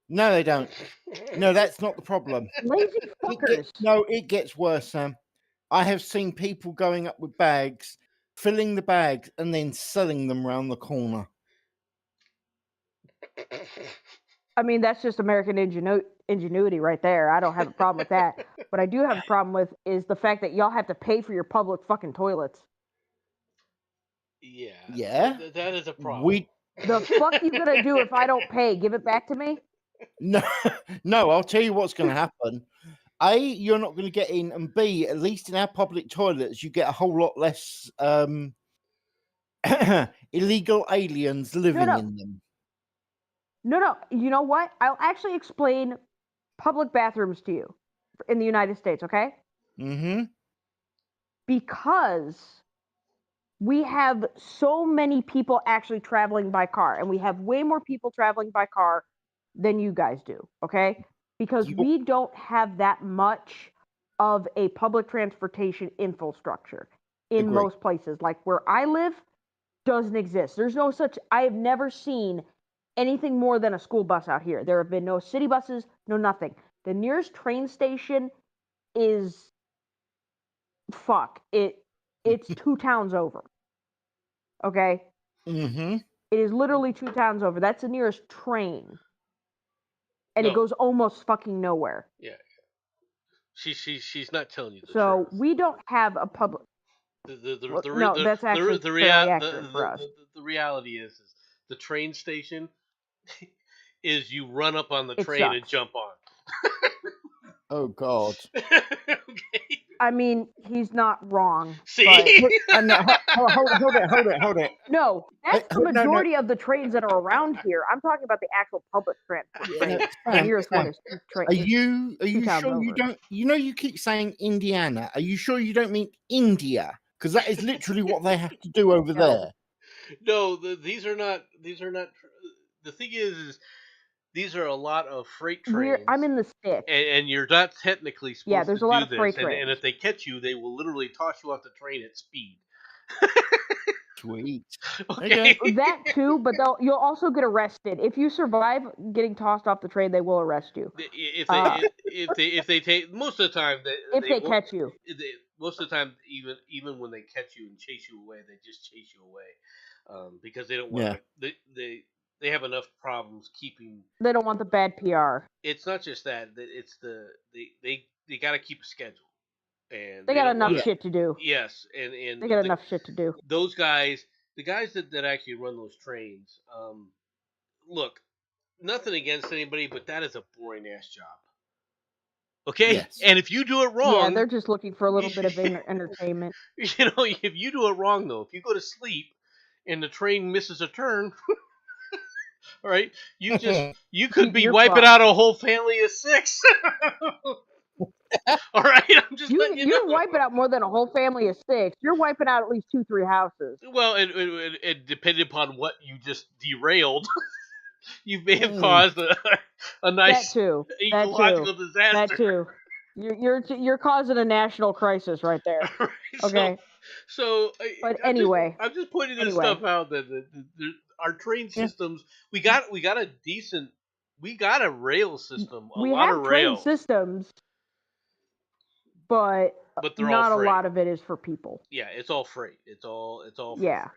No, they don't. No, that's not the problem. Lazy fuckers. It gets worse, Sam. I have seen people going up with bags, filling the bags, and then selling them round the corner. I mean, that's just American ingenuity right there. I don't have a problem with that. What I do have a problem with is the fact that y'all have to pay for your public fucking toilets. Yeah. That is a problem. The fuck you gonna do if I don't pay? Give it back to me? No, I'll tell you what's going to happen. A, you're not going to get in, and B, at least in our public toilets, you get a whole lot less illegal aliens living in them. No. You know what? I'll actually explain public bathrooms to you in the United States, okay? Mm-hmm. Because we have so many people actually traveling by car, and we have way more people traveling by car than you guys do, okay? Because we don't have that much of a public transportation infrastructure in most places. Like where I live, doesn't exist. There's no such, I have never seen anything more than a school bus out here. There have been no city buses, no nothing. The nearest train station is, it's 2 towns over. Okay? Mm-hmm. It is literally 2 towns over. That's the nearest train. And it goes almost fucking nowhere. Yeah. She's not telling you the truth. So we don't have a public. That's actually very accurate for us. The reality is the train station is you run up on the train and jump on. Oh God. Okay. I mean, he's not wrong. See? But, no, hold it. No, that's the majority of the trains that are around here. I'm talking about the actual public transport train. The nearest one is train. Are you sure you don't? You know, you keep saying Indiana. Are you sure you don't mean India? Because that is literally what they have to do over there. No, these are not. The thing is these are a lot of freight trains. I'm in the stick. And you're not technically supposed to do this. Yeah, there's a lot of freight trains. And if they catch you, they will literally toss you off the train at speed. Sweet. Okay. That too, but you'll also get arrested. If you survive getting tossed off the train, they will arrest you. If they take, most of the time they catch you. Most of the time, even when they catch you and chase you away, they just chase you away, because they don't want they have enough problems keeping. They don't want the bad PR. It's not just that. It's they got to keep a schedule, and they got enough shit to do. Yes, and they got enough shit to do. Those guys, the guys that actually run those trains, look, nothing against anybody, but that is a boring ass job. Okay, yes. And if you do it wrong, they're just looking for a little bit of entertainment. You know, if you do it wrong though, if you go to sleep and the train misses a turn. All right, you could be wiping out a whole family of 6. All right, I'm just letting you know. You're wiping out more than a whole family of 6. You're wiping out at least 2-3 houses. Well, it depended upon what you just derailed. You may have caused a nice ecological disaster. That too. You're causing a national crisis right there. Right, okay. So anyway, I'm just pointing this stuff out that our train systems, we got a rail system, a lot of rail. Train systems, but they're not all a lot of it is for people. Yeah, it's all freight. It's all yeah. freight.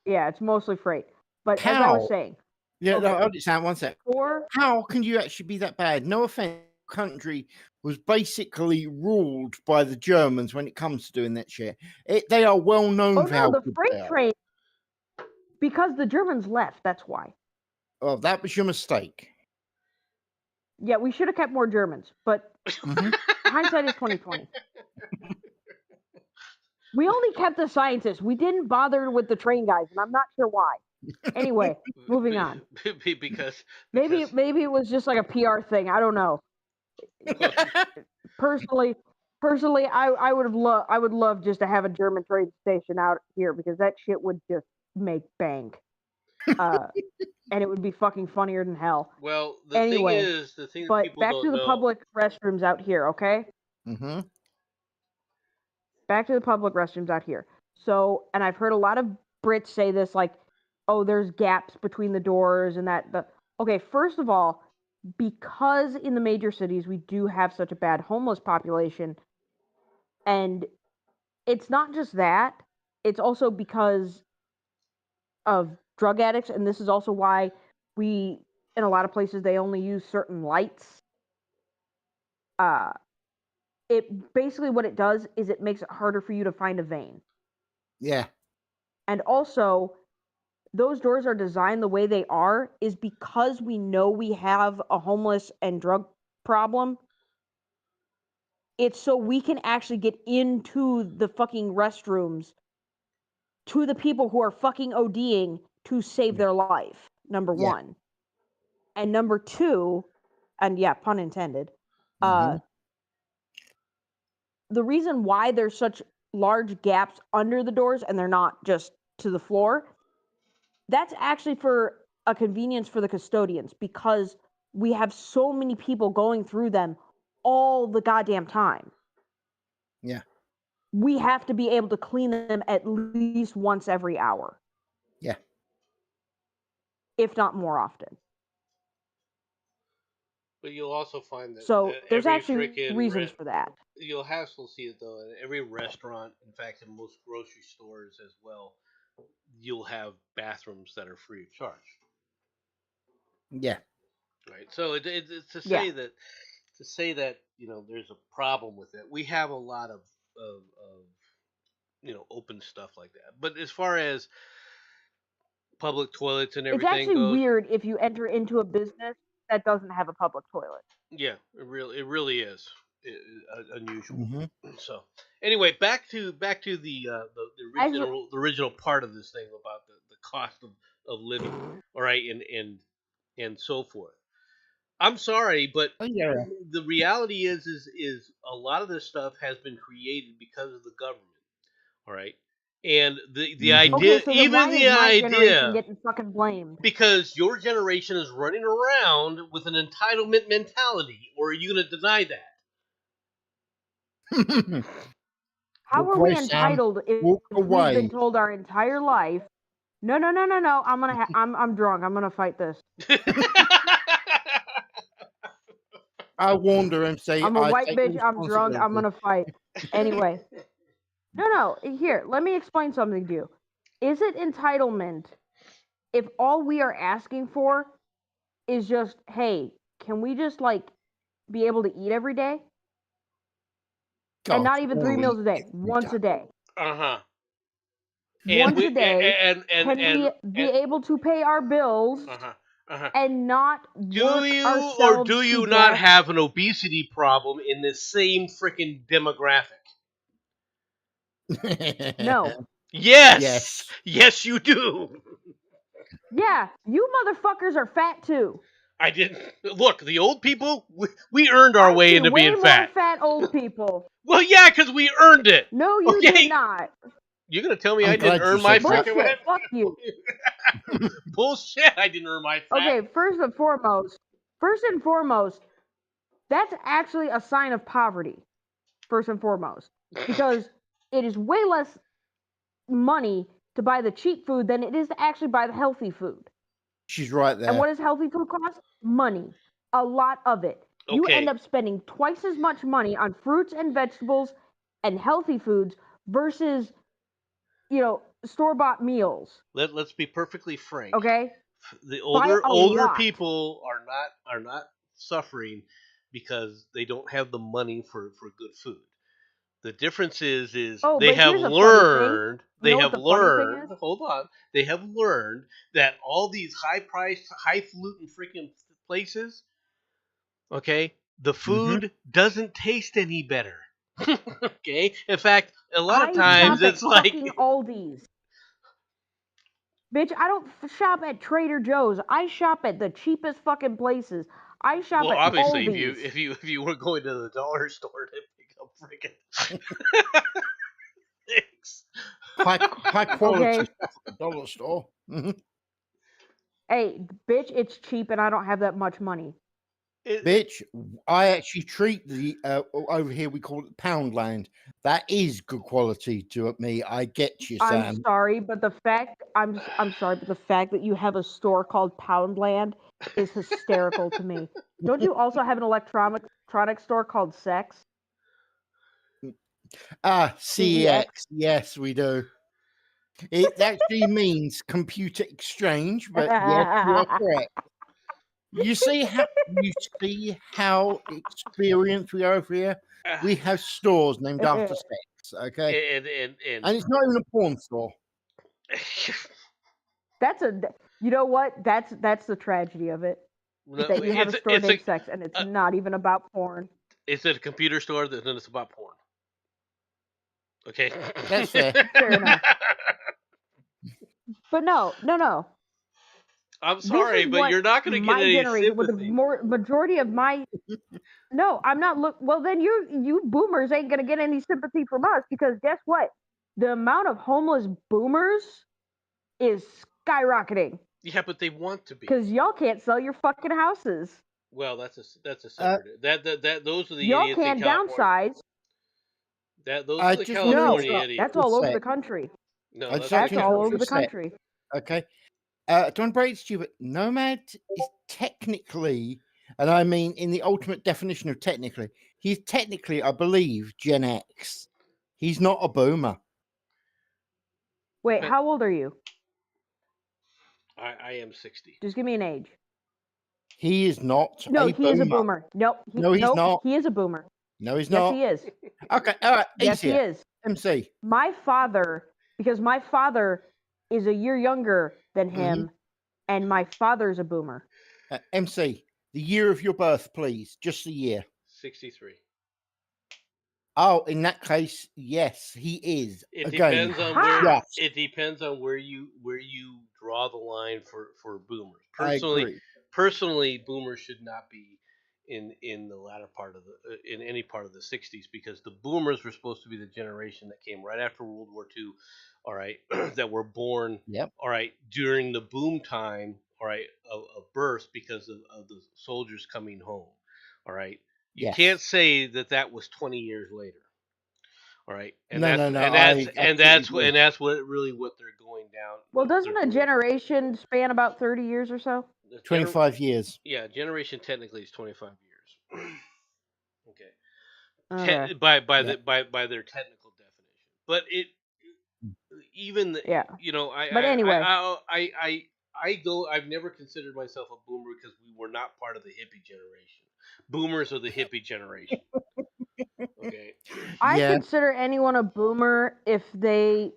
Yeah, it's mostly freight. But as I was How? saying, Yeah, no, okay, hold it, Sam, one sec. for How can you actually be that bad? No offense, country was basically ruled by the Germans when it comes to doing that shit. They are well known for how the good freight they are. train, because the Germans left, that's why. Oh, that was your mistake. Yeah, we should have kept more Germans, but Mhm. hindsight is 2020. We only kept the scientists. We didn't bother with the train guys, and I'm not sure why. Anyway, moving on. because Maybe it was just like a PR thing. I don't know. well, Personally, I would love just to have a German train station out here because that shit would just make bank. And it would be fucking funnier than hell. well, the Anyway, thing that but people back don't to the know. public restrooms out here, okay? Mm-hmm. Back to the public restrooms out here. So, and I've heard a lot of Brits say this, like, oh, there's gaps between the doors and that. Okay, first of all, because in the major cities we do have such a bad homeless population, and it's not just that, it's also because of drug addicts, and this is also why in a lot of places they only use certain lights. It basically, what it does is it makes it harder for you to find a vein. Yeah. And also, those doors are designed the way they are is because we know we have a homeless and drug problem. It's so we can actually get into the fucking restrooms to the people who are fucking ODing to save their life, number Yeah. one. And number two, and yeah, pun intended, Mhm. the reason why there's such large gaps under the doors and they're not just to the floor, that's actually for a convenience for the custodians because we have so many people going through them all the goddamn time. Yeah. We have to be able to clean them at least once every hour. Yeah. If not more often. But you'll also find that So there's every actually freaking reasons for that. you'll have to see it though. In every restaurant, in fact, in most grocery stores as well, you'll have bathrooms that are free of charge. Yeah. Right. So it's Yeah. to say that there's a problem with it. We have a lot of open stuff like that. But as far as public toilets and It's everything actually goes, weird if you enter into a business that doesn't have a public toilet. yeah, it really is unusual. Mhm. So anyway, back to the As you, original part of this thing about the cost of living, all right, and so forth. I'm sorry, but Oh yeah. the reality is a lot of this stuff has been created because of the government, all right, and the Mhm. okay, idea, so then even why the is my generation idea, getting fucking blamed? because your generation is running around with an entitlement mentality, or are you going to deny that? How Walk are we away, Sam. entitled if Walk we've been away. told our entire life, no, I'm drunk. I'm gonna fight this. I warned her and say I'm a I white take bitch. I'm drunk. I'm responsibility. gonna fight. Anyway, no. Here, let me explain something to you. Is it entitlement if all we are asking for is just, hey, can we just like be able to eat every day? And God, not even 3 surely meals a day, every once day. a day. Uh-huh. And Once we a day, can we and be able to pay our bills uh-huh. Uh-huh. and not Do work you or ourselves do to you not death? have an obesity problem in this same freaking demographic? No. Yes. Yes. Yes, you do. Yeah, you motherfuckers are fat too. I didn't look. The old people, we earned our I've way seen into way being more fat. fat old people. Well, yeah, because we earned it. No, you did Okay, not. you're gonna tell me I'm I didn't glad you earn my said that. freaking Bullshit. Fuck you. bullshit? I didn't earn my fat. Okay, first and foremost, that's actually a sign of poverty. First and foremost, because it is way less money to buy the cheap food than it is to actually buy the healthy food. She's right And there. what does healthy food cost? Money. A lot of it. You end Okay, up spending twice as much money on fruits and vegetables and healthy foods versus store-bought meals. Let's be perfectly frank. Okay, The buy a older lot. people are not suffering because they don't have the money for good food. The difference is Oh, they but have here's a funny thing. You know what the funny thing learned, is? hold on, they have learned that all these high priced, highfalutin freaking places, okay, the Mm-hmm. food doesn't taste any better. Okay? In fact, a lot of I times shop at it's like, fucking Aldi's. Bitch, I don't shop at Trader Joe's. I shop at the cheapest fucking places. I shop well, at obviously Aldi's. if you were going to the dollar store to pick up freaking things. High quality Okay? stuff at the dollar store. Mhm. Hey, bitch, it's cheap and I don't have that much money. Bitch, I actually treat the over here we call it Poundland. That is good quality to me. I get you, I'm Sam. sorry, but the fact I'm sorry, but the fact that you have a store called Poundland is hysterical to me. Don't you also have an electronic store called Sex? CEX. Yes, we do. It actually means computer exchange, but yes, you are correct. You see how experienced we are over here. We have stores named after sex, okay, and it's not even a porn store. That's you know what? That's the tragedy of it. Is that you have a store named Sex and it's not even about porn. It's at a computer store, then it's about porn. Okay, That's fair. Fair enough. But no. I'm This sorry, is but what you're not going to get my any generation, with the sympathy. majority of my. No, I'm not. Well, then you boomers ain't gonna get any sympathy from us because guess what? The amount of homeless boomers is skyrocketing Yeah, but they want to be. because y'all can't sell your fucking houses. Well, that's a separate. That those are the Y'all idiots in can't California. downsize. Those I are the just want to No, California interrupt idiots. that's all over sec. the country. No, I just that's like the to That's all interrupt over for a the sec. country. Okay. Don't break stupid. Nomad is technically, and I mean in the ultimate definition of technically, he's technically, I believe, Gen X. He's not a boomer. Wait, how old are you? I am 60. Just give me an age. He is not No, a he is a boomer. boomer. No, he's not. He is a boomer. No, he's Yes, not. he is. Okay, all right. Yes, he easier. is. MC. Because my father is a year younger than him, and my father's a boomer. MC, the year of your birth, please. Just the year. 63. Oh, in that case, yes, he is. It Again, depends on Ha! where just. it depends on where you draw the line for boomers. I agree. Personally, boomers should not be in the latter part of the in any part of the 60s because the boomers were supposed to be the generation that came right after World War II, all right, that were born, Yep. all right, during the boom time, all right, of birth because of the soldiers coming home, all right. You Yes. can't say that was 20 years later. All right, and No. that's what really what they're going down. Well, doesn't a generation span about 30 years or so? 25 years. Yeah, generation technically is 25 years. Okay. Okay. By their technical definition, but it even Yeah. you know But anyway. I've never considered myself a boomer because we were not part of the hippie generation. Boomers are the hippie generation. Okay. I Yeah. consider anyone a boomer if they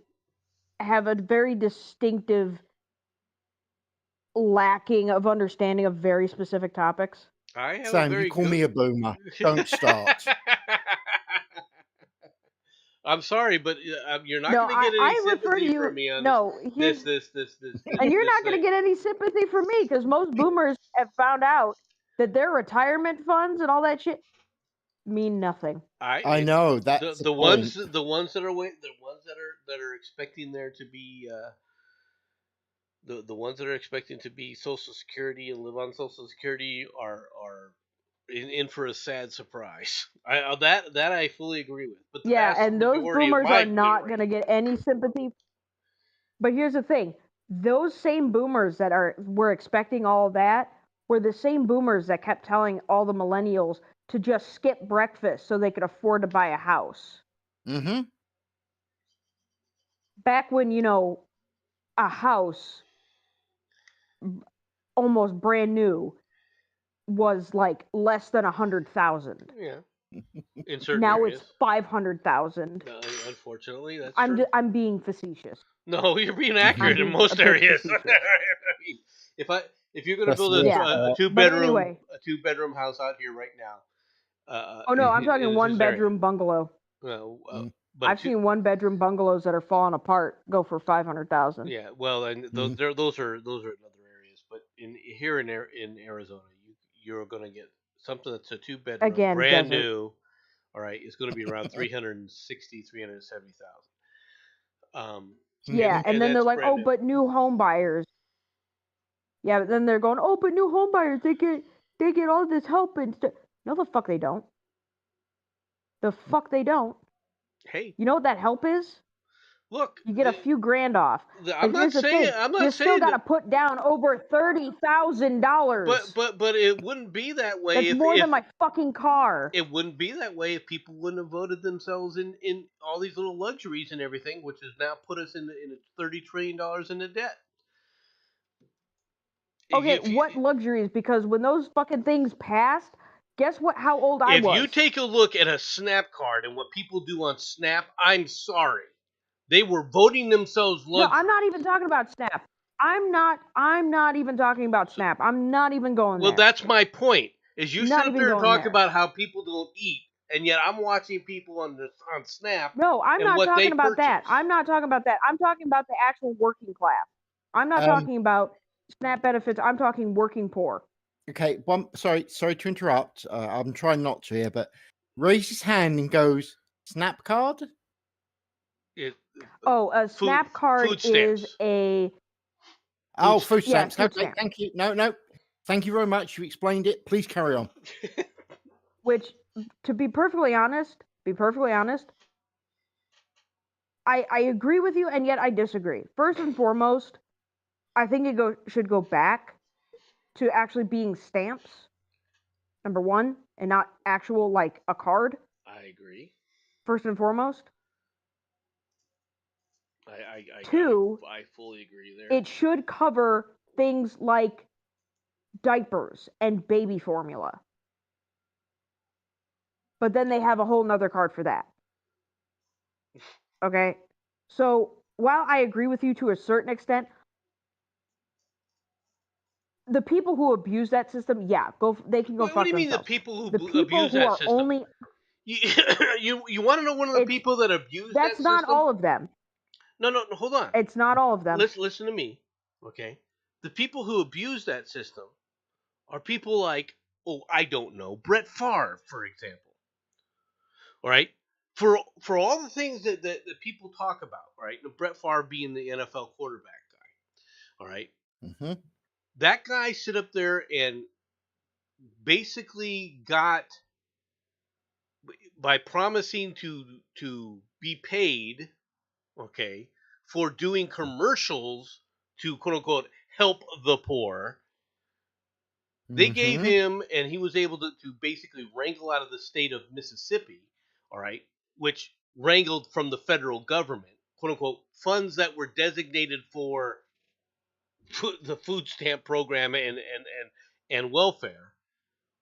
have a very distinctive lacking of understanding of very specific topics. I have Sam, you call me a boomer. Don't start. I'm sorry, but you're not No, going to get I any refer to sympathy you. from me on No, this. and you're not going to get any sympathy from me because most boomers have found out that their retirement funds and all that shit mean nothing. I know that's the ones that are expecting there to be the ones that are expecting to be Social Security and live on Social Security are in for a sad surprise. That I fully agree with. But and those boomers are not going to get any sympathy. But here's the thing: those same boomers that were expecting all that were the same boomers that kept telling all the millennials to just skip breakfast so they could afford to buy a house. Mm-hmm. back when, a house almost brand new was like less than 100,000. Yeah, in certain Now areas. it's 500,000. No, unfortunately, that's true. I'm being facetious. No, you're being I'm accurate in being a most bit areas. I facetious. mean, if you're gonna That's build the worst Yeah. a part. two But bedroom anyway. a 2-bedroom house out here right now, Oh no, I'm in talking this one area, bedroom bungalow. but I've seen one bedroom bungalows that are falling apart go for 500,000. yeah, well, and those Mhm. those are in other areas, but here in Arizona, you're gonna get something that's a 2-bedroom, Again, brand desert. new. All right, it's going to be around 370,000. Yeah, and then they're That's like, brand "Oh, new. but new home buyers." Yeah, but then they're going, "Oh, but new home buyers, they get all this help and stuff." No, the fuck they don't. The fuck they don't. Hey, You know what that help is? look, You get a few grand off. I'm But not here's the saying thing: you still got to that, put down over $30,000. but it wouldn't be that way That's more than my fucking car. it wouldn't be that way if people wouldn't have voted themselves in all these little luxuries and everything, which has now put us in $30 trillion in the debt. Okay, If you what luxuries? Because when those fucking things passed, guess what? How old I if you was. take a look at a Snap card and what people do on Snap, I'm sorry. They were voting themselves No, luxury. I'm not even talking about Snap. I'm not even talking about Snap. I'm not even going Well, there. that's my point. Is you Not sit up even there and going talk there. about how people don't eat, and yet I'm watching people on Snap. No, I'm and not what they talking about that. purchase. I'm not talking about that. I'm talking about the actual working class. I'm not talking about SNAP benefits. I'm talking working poor. Okay, sorry to interrupt. I'm trying not to here, but raise his hand and goes, Snap card? A SNAP card food is stamps. a Oh, food yeah, stamps. food Okay, stamp. thank you. No. Thank you very much. You explained it. Please carry on. Which, to be perfectly honest, I agree with you, and yet I disagree. First and foremost, I think it should go back to actually being stamps, number one, and not actual like a card. I agree. First and foremost. Two, I fully agree there. it should cover things like diapers and baby formula. But then they have a whole nother card for that. Okay? So while I agree with you to a certain extent, the people who abuse that system, yeah, they can go fuck themselves. What do you mean the people who abuse who that are system? only you want to know one of the people that abuse that system? That's not all of them. No, hold on. It's not all of them. Listen to me, okay? The people who abuse that system are people like, I don't know, Brett Favre, for example. All right, for all the things that people talk about, right? Brett Favre being the NFL quarterback guy, all right? Mm-hmm. That guy sit up there and basically got, by promising to be paid, okay, for doing commercials to quote unquote help the poor. They gave him, and he was able to basically wrangle out of the state of Mississippi, all right, which wrangled from the federal government, quote unquote, funds that were designated for the food stamp program and welfare,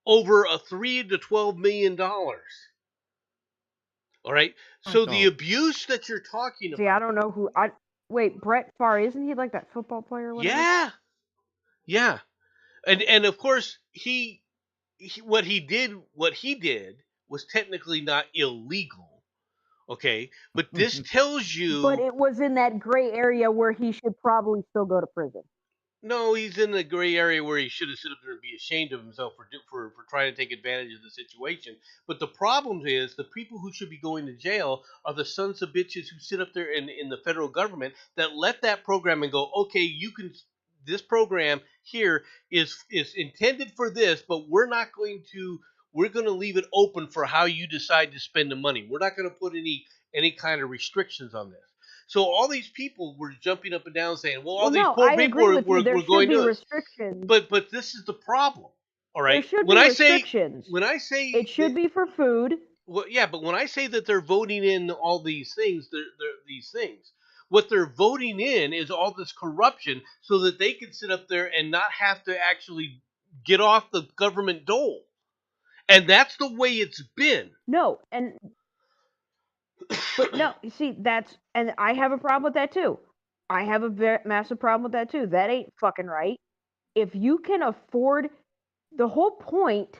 over a $3 to $12 million. All right, so the abuse that you're talking about. I don't know who. Wait, Brett Favre, isn't he like that football player? Or whatever? Yeah, and of course what he did was technically not illegal, okay, but this tells you. But it was in that gray area where he should probably still go to prison. No, he's in the gray area where he should have stood up there and be ashamed of himself for trying to take advantage of the situation. But the problem is the people who should be going to jail are the sons of bitches who sit up there in the federal government that let that program and go, okay, you can. This program here is intended for this, but we're going to leave it open for how you decide to spend the money. We're not going to put any kind of restrictions on this. So all these people were jumping up and down saying, "Well, all these poor people were going to restrictions." But this is the problem. All right. There should be restrictions. When I say it should be for food. Well, yeah, but when I say that they're voting in all these things, these things. What they're voting in is all this corruption so that they can sit up there and not have to actually get off the government dole. And that's the way it's been. No, but no, you see, and I have a problem with that too. I have a massive problem with that too. That ain't fucking right. If you can afford, the whole point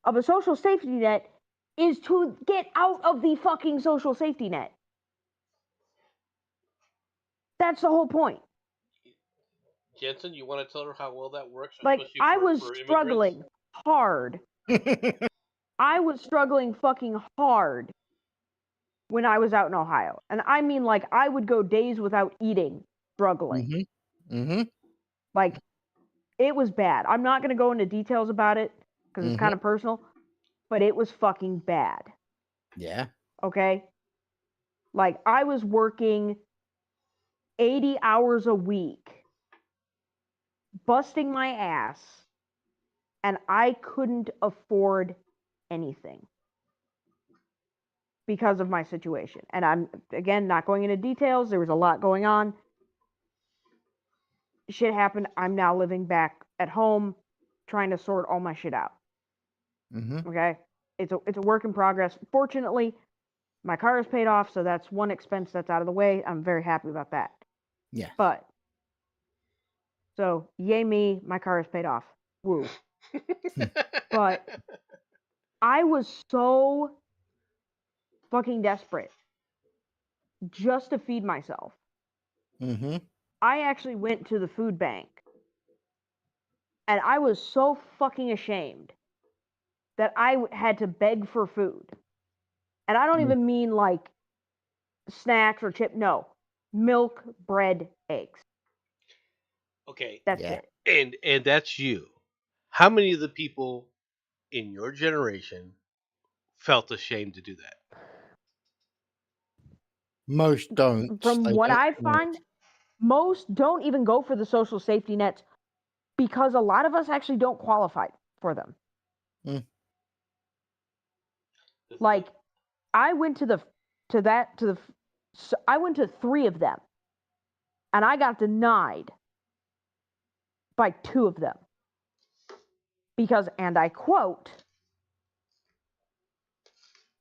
of a social safety net is to get out of the fucking social safety net. That's the whole point. Jensen, you want to tell her how well that works? Like, I was for struggling hard. I was struggling fucking hard when I was out in Ohio. And I mean, like, I would go days without eating, struggling. Like, it was bad. I'm not going to go into details about it because it's kind of personal, but it was fucking bad. Yeah. Okay? Like, I was working 80 hours a week, busting my ass, and I couldn't afford anything because of my situation. And I'm, again, not going into details. There was a lot going on. Shit happened. I'm now living back at home, trying to sort all my shit out. Okay? It's a work in progress. Fortunately, my car is paid off, so that's one expense that's out of the way. I'm very happy about that. Yeah. But, so, yay me, my car is paid off. Woo. But I was so fucking desperate just to feed myself. I actually went to the food bank, and I was so fucking ashamed that I had to beg for food. And I don't even mean like snacks or no, milk, bread, eggs. Okay. That's it. And that's you. How many of the people in your generation felt ashamed to do that? Most don't. From what I find, most don't even go for the social safety nets because a lot of us actually don't qualify for them. Like, I went I went to 3 of them, and I got denied by 2 of them because, and I quote,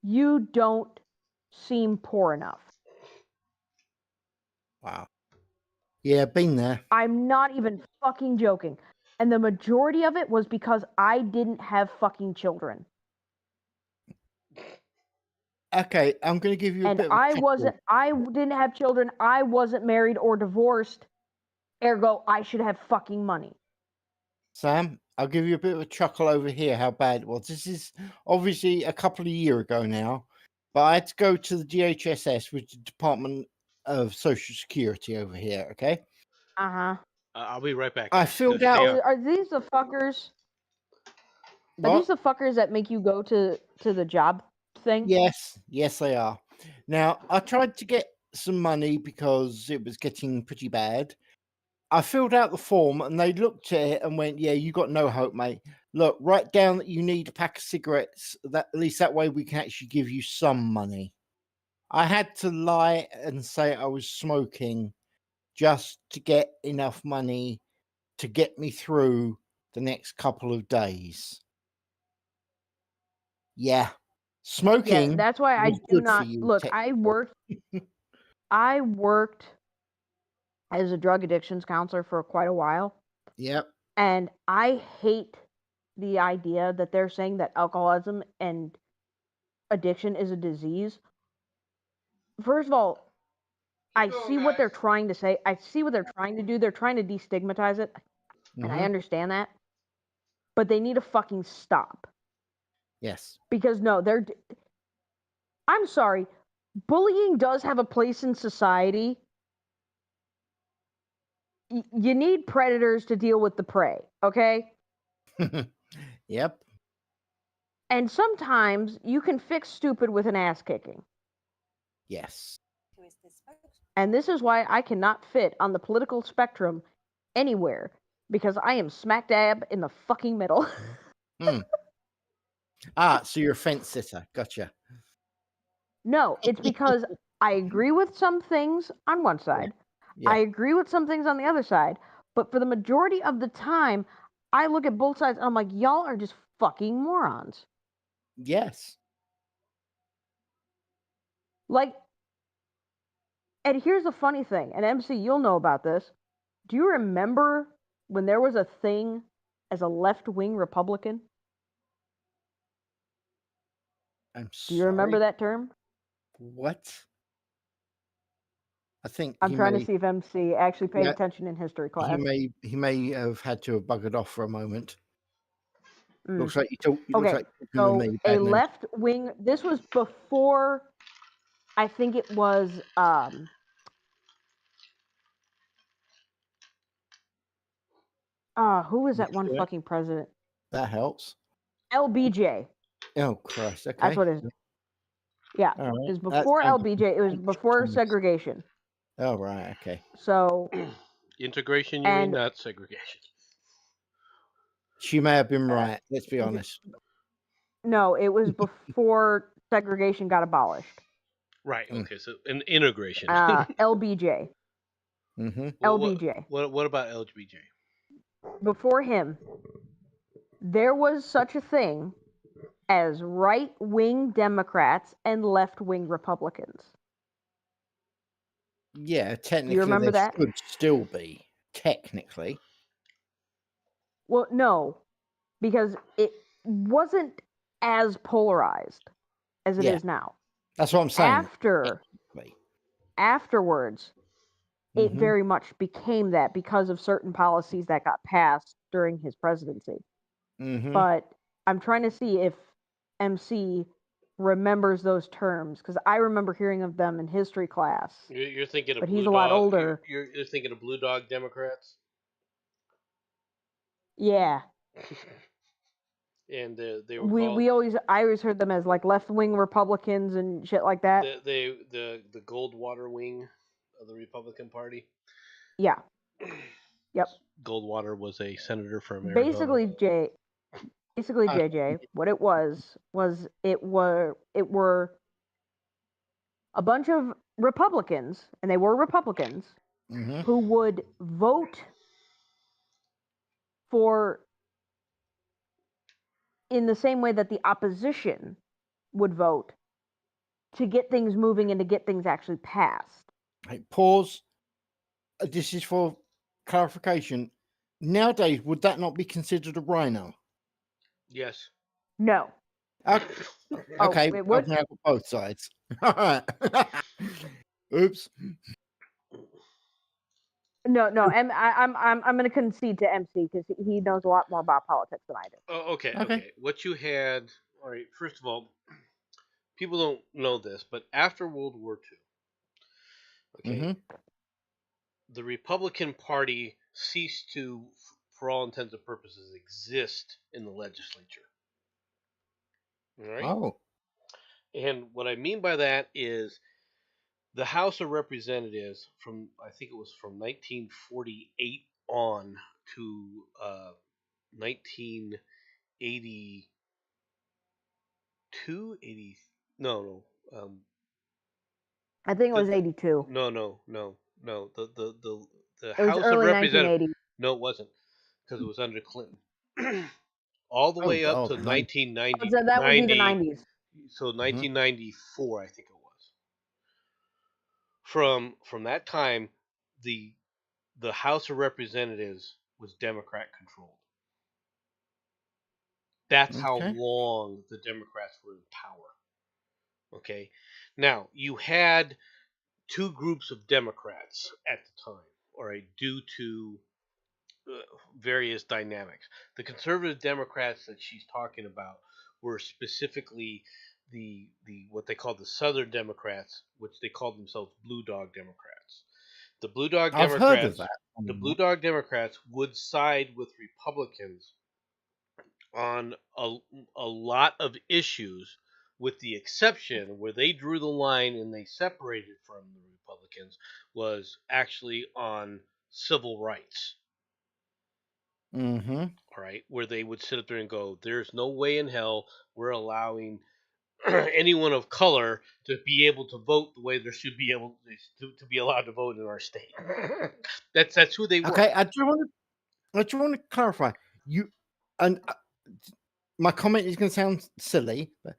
"You don't seem poor enough." Wow. Yeah, been there. I'm not even fucking joking. And the majority of it was because I didn't have fucking children. Okay, I'm going to give you a bit of a I didn't have children. I wasn't married or divorced. Ergo, I should have fucking money. Sam, I'll give you a bit of a chuckle over here how bad it was. This is obviously a couple of years ago now, but I had to go to the DHSS, which is the Department of Social Security over here, okay? I'll be right back. I filled out... Are these the fuckers? What? Are these the fuckers that make you go to the job thing? Yes, they are. Now, I tried to get some money because it was getting pretty bad. I filled out the form and they looked at it and went, "Yeah, you got no hope, mate. Look, write down that you need a pack of cigarettes. That at least that way we can actually give you some money." I had to lie and say I was smoking just to get enough money to get me through the next couple of days. Yeah. Smoking. Yeah, that's why I do not look. I worked as a drug addictions counselor for quite a while. Yep. And I hate the idea that they're saying that alcoholism and addiction is a disease. First of all, I see what they're trying to say. I see what they're trying to do. They're trying to destigmatize it. And I understand that. But they need to fucking stop. Yes. Because no, I'm sorry. Bullying does have a place in society. You need predators to deal with the prey, okay? Yep. And sometimes you can fix stupid with an ass kicking. Yes. And this is why I cannot fit on the political spectrum anywhere, because I am smack dab in the fucking middle. So you're a fence sitter. Gotcha. No, it's because I agree with some things on one side. I Yeah. agree with some things on the other side. But for the majority of the time, I look at both sides and I'm like, y'all are just fucking morons. Yes. Like, and here's the funny thing, and MC, you'll know about this. Do you remember when there was a thing as a left-wing Republican? I'm Do you remember sorry. that term? What? I think I'm he trying to may see if MC actually paid yeah, attention in history he class. may have had to have buggered off for a moment. Mm. Looks like looks Okay, like you're talking with so me. a Bad memory. left-wing, this was before, I think it was, who was that one Nixon. fucking president? That helps. LBJ. Oh Christ. Okay. That's what it is. Yeah, All it right. was That before sounds LBJ. It was before Thomas. segregation. Oh right. Okay. So, Integration, you mean, and not segregation. She may have been right. Let's be honest. no, it was before segregation got abolished. Right. Mm. Okay. So an integration. LBJ. Mm-hmm. LBJ. What about LBJ? Before him, there was such a thing as right-wing Democrats and left-wing Republicans. Yeah, Do technically you remember there that? should still be. Technically. Well, no, because it wasn't as polarized as it Yeah. is now. That's what I'm saying. Afterwards, it very much became that because of certain policies that got passed during his presidency. Mm-hmm. But I'm trying to see if MC remembers those terms because I remember hearing of them in history class. You're thinking of But blue he's a lot dog. older. You're thinking of blue dog Democrats. Yeah. And they were called I always heard them as like left-wing Republicans and shit like that. the Goldwater wing of the Republican Party. Yeah. Yep. Goldwater was a senator from Arizona. Basically, JJ, what it was it were a bunch of Republicans, and they were Republicans, who would vote for in the same way that the opposition would vote to get things moving and to get things actually passed. Hey, pause. This is for clarification. Nowadays, would that not be considered a rhino? Yes. No. Okay, it would? I've got both sides. All right. Oops. No. I'm going to concede to MC because he knows a lot more about politics than I do. Oh, okay. What you had, all right. First of all, people don't know this, but after World War II, okay, the Republican Party ceased to, for all intents and purposes, exist in the legislature. All right. Oh. And what I mean by that is the House of Representatives from, I think it was from 1948 on to 1982, 80, no, I think it was 82. No. The It was House of early Representatives. 1980. No, it wasn't, because it was under Clinton. All the way up to 1990. So that would be the 90s. So 1994, I think it was. From that time, the House of Representatives was Democrat controlled. That's how long the Democrats were in power. Okay, now you had two groups of Democrats at the time, all right, due to various dynamics. The conservative Democrats that she's talking about were specifically the what they call the Southern Democrats, which they called themselves Blue Dog Democrats. The Blue Dog I've Democrats, heard of that. the Blue Dog Democrats would side with Republicans on a lot of issues, with the exception where they drew the line and they separated from the Republicans was actually on civil rights. Mm-hmm. All right, where they would sit up there and go, "There's no way in hell we're allowing anyone of color to be able to vote the way they should be able to be allowed to vote in our state. That's who they were. Okay, I do want to clarify. You and my comment is going to sound silly, but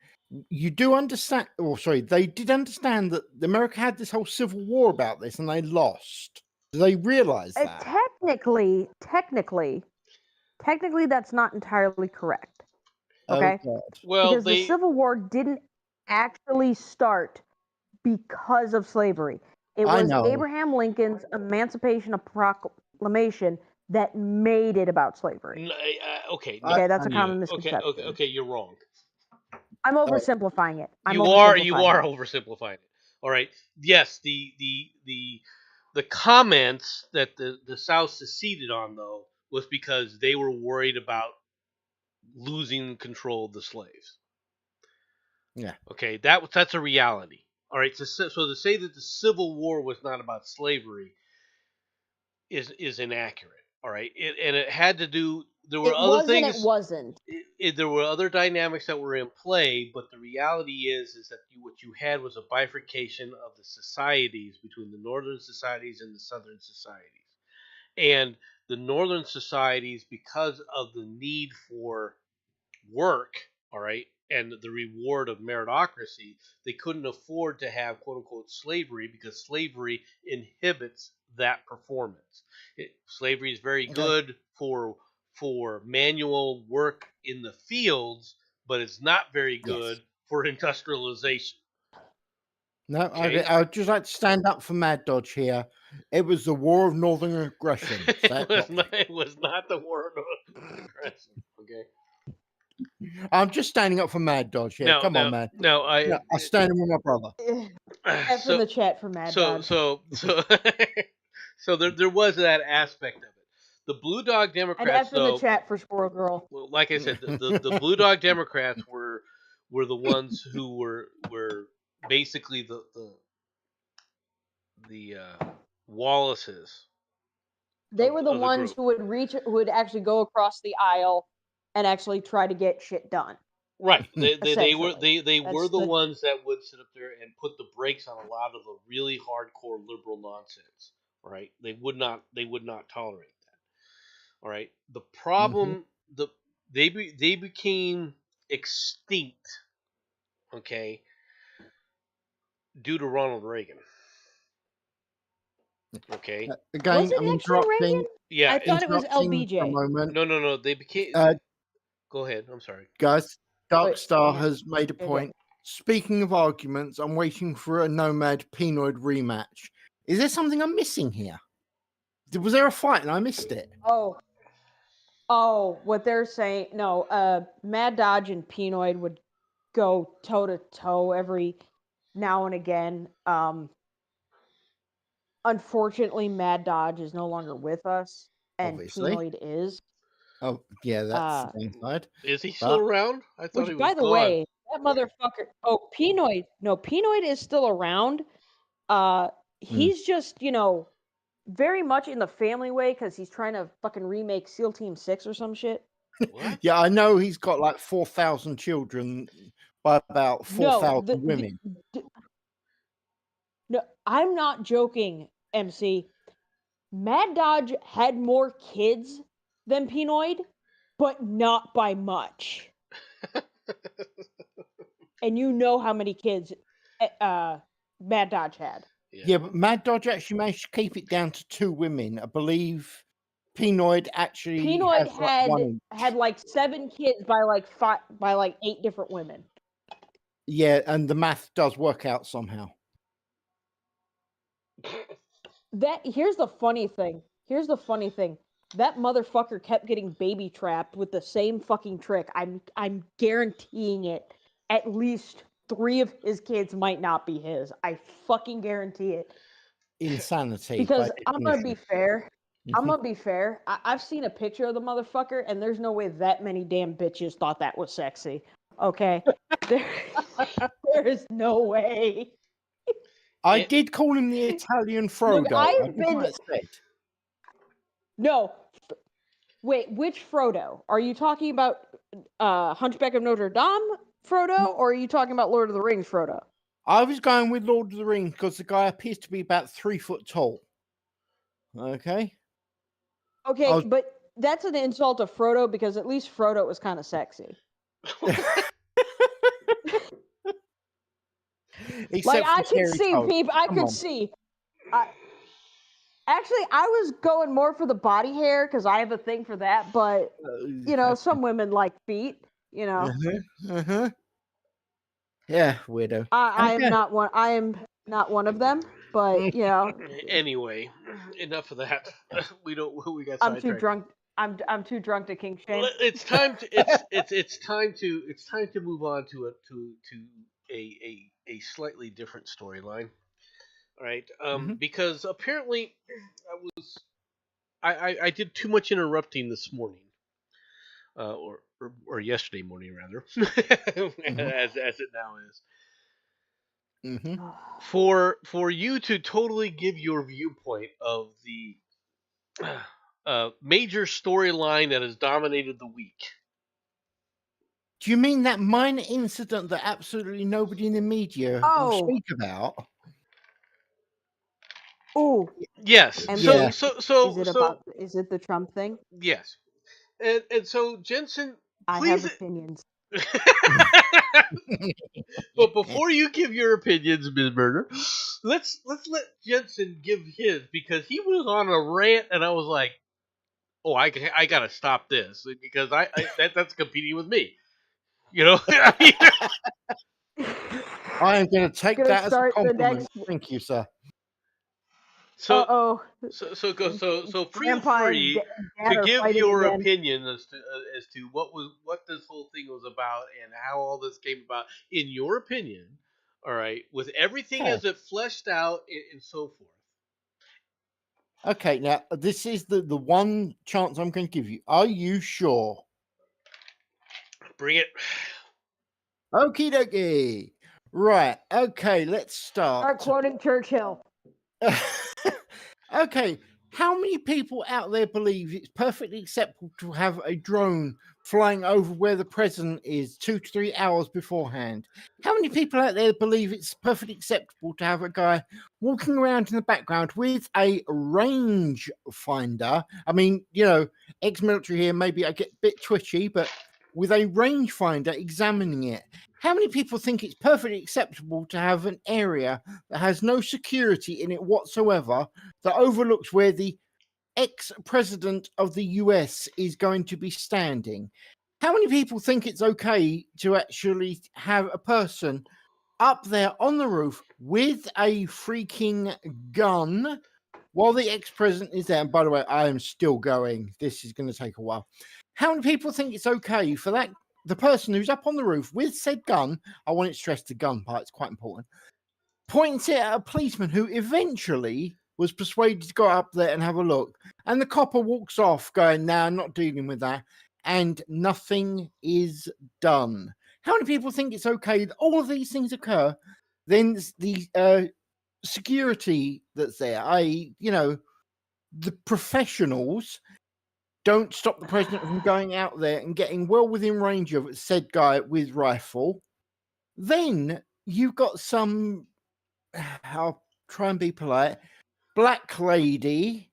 you do understand. Oh, sorry, they did understand that America had this whole civil war about this, and they lost. Do they realize that? Technically, that's not entirely correct. Okay, Oh, God. Well, because the Civil War didn't actually start because of slavery. It I was know. Abraham Lincoln's Emancipation Proclamation that made it about slavery. okay. Okay, that's a I common knew. misconception. Okay, you're wrong. I'm oversimplifying it. You are oversimplifying it. All right. Yes, the comments that the South seceded on though was because they were worried about losing control of the slaves. Yeah. Okay, that's a reality. All right. So to say that the Civil War was not about slavery is inaccurate. All right. It had to do. There were other things. It wasn't. There were other dynamics that were in play, but the reality is that what you had was a bifurcation of the societies between the northern societies and the southern societies. And the northern societies, because of the need for work, all right, and the reward of meritocracy, they couldn't afford to have quote unquote slavery because slavery inhibits that performance. Slavery is very good for manual work in the fields, but it's not very good for industrialization. No, Okay. I'd just like to stand up for Mad Dodge here. It was the War of Northern Aggression. It was not the war of Northern aggression. Okay. I'm just standing up for Mad Dodge here. Come on, man. No, I'm standing with my brother. F in the chat for Mad Dodge. So there was that aspect of it. The Blue Dog And Democrats, F in the chat for Squirrel Girl. well, like I said, the Blue Dog Democrats were the ones who were basically the Wallaces. They were the ones who would actually go across the aisle and actually try to get shit done. Right. They were the ones that would sit up there and put the brakes on a lot of the really hardcore liberal nonsense. Right. They would not tolerate that. All right. The problem they became extinct. Okay. Due to Ronald Reagan. Okay. Again, was it I'm actually interrupting. Reagan? Yeah. I thought it was LBJ. For a moment. No. They became. Go ahead. I'm sorry. Guys, Darkstar has made a point. Speaking of arguments, I'm waiting for a Nomad Penoid rematch. Is there something I'm missing here? Was there a fight and I missed it? Oh, what they're saying? No, Mad Dodge and Penoid would go toe to toe every now and again. Unfortunately, Mad Dodge is no longer with us, and Obviously. Penoid is. Oh, yeah, that's the downside. Is he still around? I thought he was by the way, that motherfucker. Oh, Penoid. No, Penoid is still around. He's just, very much in the family way because he's trying to fucking remake SEAL Team 6 or some shit. What? Yeah, I know he's got like 4,000 children by about 4,000 women. No, I'm not joking, MC. Mad Dodge had more kids than Penoid, but not by much. And you know how many kids Mad Dodge had. Yeah, but Mad Dodge actually managed to keep it down to 2 women. I believe Penoid had like 7 kids by like 8 different women. Yeah, and the math does work out somehow. Here's the funny thing. That motherfucker kept getting baby trapped with the same fucking trick. I'm guaranteeing it. At least 3 of his kids might not be his. I fucking guarantee it. Insanity. Because I'm gonna be fair. I've seen a picture of the motherfucker, and there's no way that many damn bitches thought that was sexy. Okay, there is no way. I did call him the Italian Frodo. Look, No. Wait, which Frodo? Are you talking about Hunchback of Notre Dame Frodo, or are you talking about Lord of the Rings Frodo? I was going with Lord of the Rings because the guy appears to be about 3 foot tall. Okay. Okay, was- but that's an insult to Frodo because at least Frodo was kind of sexy. Except I for could Terry see Toad. people. I Come could on. see. Actually, I was going more for the body hair because I have a thing for that. But some women like feet. Uh-huh. Yeah, weirdo. I am Okay. not one. I am not one of them. But Anyway, enough of that. We got I'm too sidetracked. drunk. I'm too drunk to king shame. It's time to move on to a slightly different storyline. All right, Mhm. because apparently I did too much interrupting this morning, or yesterday morning rather, as it now is. Mhm. For you to totally give your viewpoint of the major storyline that has dominated the week. Do you mean that minor incident that absolutely nobody in the media will Oh. speak about? Ooh. Yes. MJ, Yeah. Is it the Trump thing? Yes. And so Jensen, I please. have opinions. But before you give your opinions, Ms. Berger, let's let Jensen give his, because he was on a rant, and I was like, "Oh, I gotta stop this because that's competing with me." I mean, I am going to take Gonna that as a start the compliment. next. Thank you, sir. so Oh. so feel Grandpa and free Dad to are give fighting your again. opinion as to what this whole thing was about and how all this came about in your opinion. All right, with everything Okay. as it fleshed out and so forth. Okay, now this is the one chance I'm going to give you. Are you sure? Bring it. Okie dokie. Right. Okay, let's start. Start quoting Churchill. Okay, how many people out there believe it's perfectly acceptable to have a drone flying over where the president is 2 to 3 hours beforehand? How many people out there believe it's perfectly acceptable to have a guy walking around in the background with a range finder? I mean, ex-military here, maybe I get a bit twitchy, but with a rangefinder examining it. How many people think it's perfectly acceptable to have an area that has no security in it whatsoever, that overlooks where the ex-president of the US is going to be standing? How many people think it's okay to actually have a person up there on the roof with a freaking gun while the ex-president is there? And by the way, I am still going. This is going to take a while. How many people think it's okay for the person who's up on the roof with said gun, I want it stressed, the gun part, it's quite important, points it at a policeman who eventually was persuaded to go up there and have a look. And the copper walks off going, "Nah, I'm not dealing with that." And nothing is done. How many people think it's okay that all of these things occur? Then the security that's there, i.e., the professionals, don't stop the president from going out there and getting well within range of said guy with rifle. Then you've got some, I'll try and be polite, black lady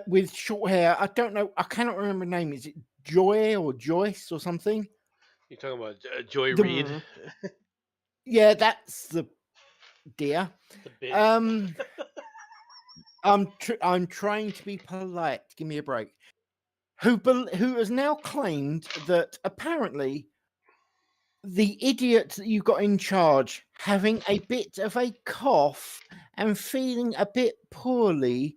with short hair. I don't know. I cannot remember her name. Is it Joy or Joyce or something? You're talking about Joy Reid. Yeah, that's the dear. The bitch. I'm trying to be polite. Give me a break. Who has now claimed that apparently the idiot that you got in charge having a bit of a cough and feeling a bit poorly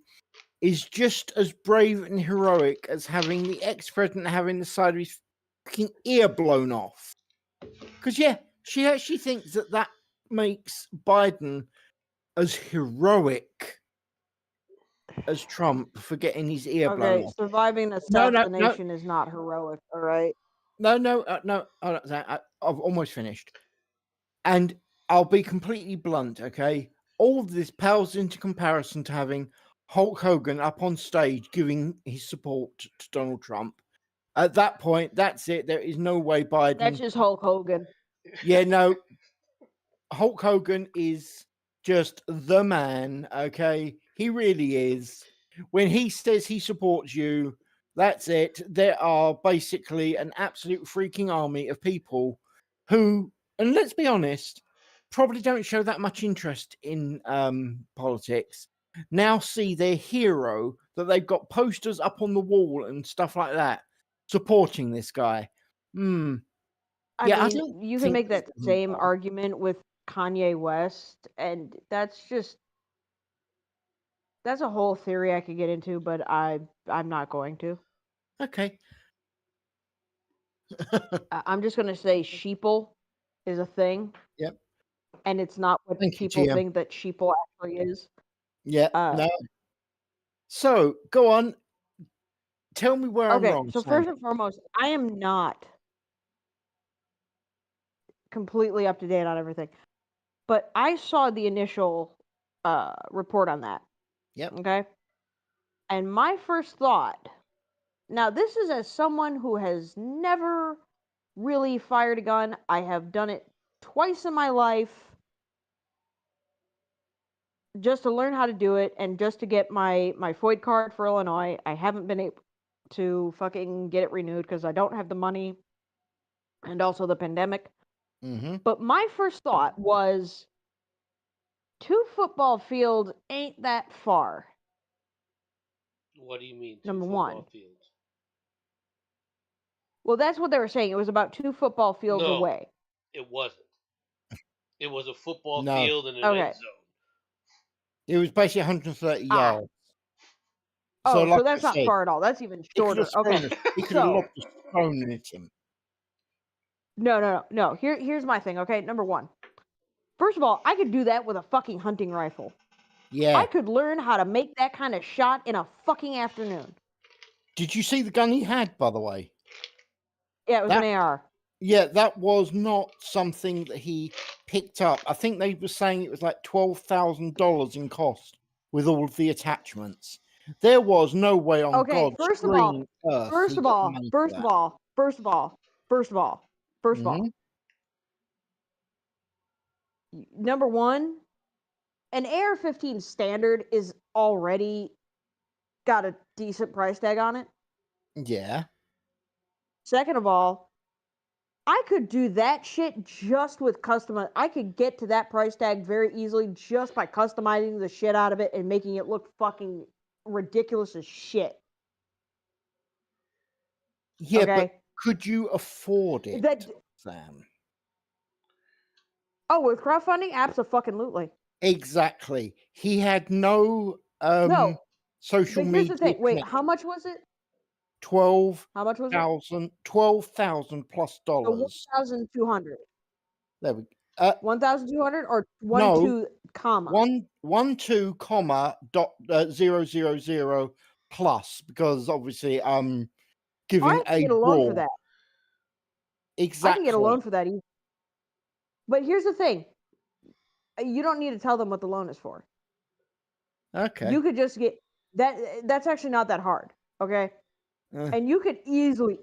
is just as brave and heroic as having the ex-president having the side of his fucking ear blown off. Because, yeah, she actually thinks that makes Biden as heroic as Trump for getting his ear blown Okay, off. surviving assassination is not heroic, all right? No. I've almost finished. And I'll be completely blunt, okay? All of this pales into comparison to having Hulk Hogan up on stage giving his support to Donald Trump. At that point, that's it. There is no way Biden. That's just Hulk Hogan. Yeah, no. Hulk Hogan is just the man. Okay, he really is. When he says he supports you, that's it. There are basically an absolute freaking army of people who, and let's be honest, probably don't show that much interest in politics. Now see their hero that they've got posters up on the wall and stuff like that supporting this guy. I Yeah, I mean, don't you can think make this that is same right. argument with Kanye West, and that's a whole theory I could get into, but I'm not going to. Okay. I'm just gonna say sheeple is a thing. Yep. And it's not what Thank you, people GM. think that sheeple actually is. Yeah. No. So go on. Tell me where I'm Okay, wrong. so Sam. first and foremost, I am not completely up to date on everything, but I saw the initial report on that. Yep. Okay. And my first thought, now this is as someone who has never really fired a gun. I have done it twice in my life just to learn how to do it and just to get my FOID card for Illinois. I haven't been able to fucking get it renewed because I don't have the money and also the pandemic. Mm-hmm. But my first thought was 2 football fields ain't that far. What do you mean? Number 2 one. football fields? Well, that's what they were saying. It was about 2 football fields No, away. it wasn't. It was a football No. field and an Okay. end zone. It was basically 130 yards. Oh, like so that's I not said, far at all. That's even he could shorter. have thrown Okay. it. He could have So, lobbed a stone at him. no. Here's my thing, okay? Number one. First of all, I could do that with a fucking hunting rifle. Yeah. I could learn how to make that kind of shot in a fucking afternoon. Did you see the gun he had, by the way? Yeah, it was an AR. Yeah, that was not something that he picked up. I think they were saying it was like $12,000 in cost with all of the attachments. There was no way on Okay, God's first of green earth. First he of got all, money first for of that. all, first of all, first of all, first of all. Number one, an AR-15 standard is already got a decent price tag on it. Yeah. Second of all, I could do that shit just with custom. I could get to that price tag very easily just by customizing the shit out of it and making it look fucking ridiculous as shit. Yeah, Okay? but could you afford it, That Sam? Oh, with crowdfunding? Absolutely. Exactly. He had no No. social But here's media. the thing. Wait, connection. how much was it? 12,000. How much was it? $12,000 plus dollars. 1,200. There we go. 1,200 or 1 No. 2 comma. 1 2 comma dot 000 plus, because obviously I'm giving I can a get a loan for draw. that. Exactly. I can get a loan for that. But here's the thing. You don't need to tell them what the loan is for. Okay. You could just get that. That's actually not that hard. Okay. And you could easily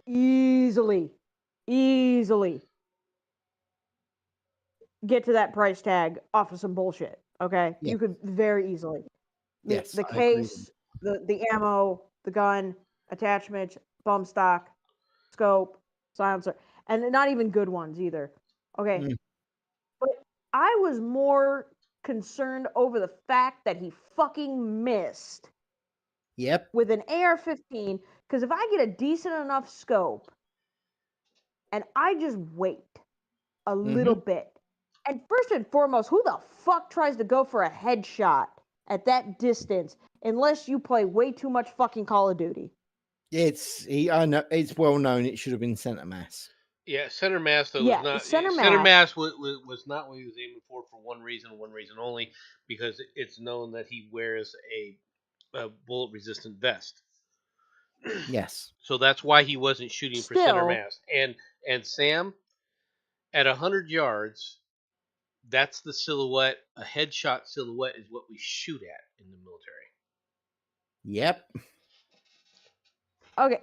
get to that price tag off of some bullshit. Okay. Yeah. You could very easily. Yes, The I agree with case, the ammo, the gun, attachments, bump stock, scope, silencer, and not even good ones either. Okay. But I was more concerned over the fact that he fucking missed. Yep. With an AR-15, because if I get a decent enough scope and I just wait a little bit, and first and foremost, who the fuck tries to go for a headshot at that distance unless you play way too much fucking Call of Duty? I know it's well known. It should have been center mass. Yeah, center mass though Yeah, was not center mass was not what he was aiming for one reason only, because it's known that he wears a bullet resistant vest. Yes. So that's why he wasn't shooting for center mass. And Sam, at 100 yards, that's the silhouette. A headshot silhouette is what we shoot at in the military. Yep. Okay.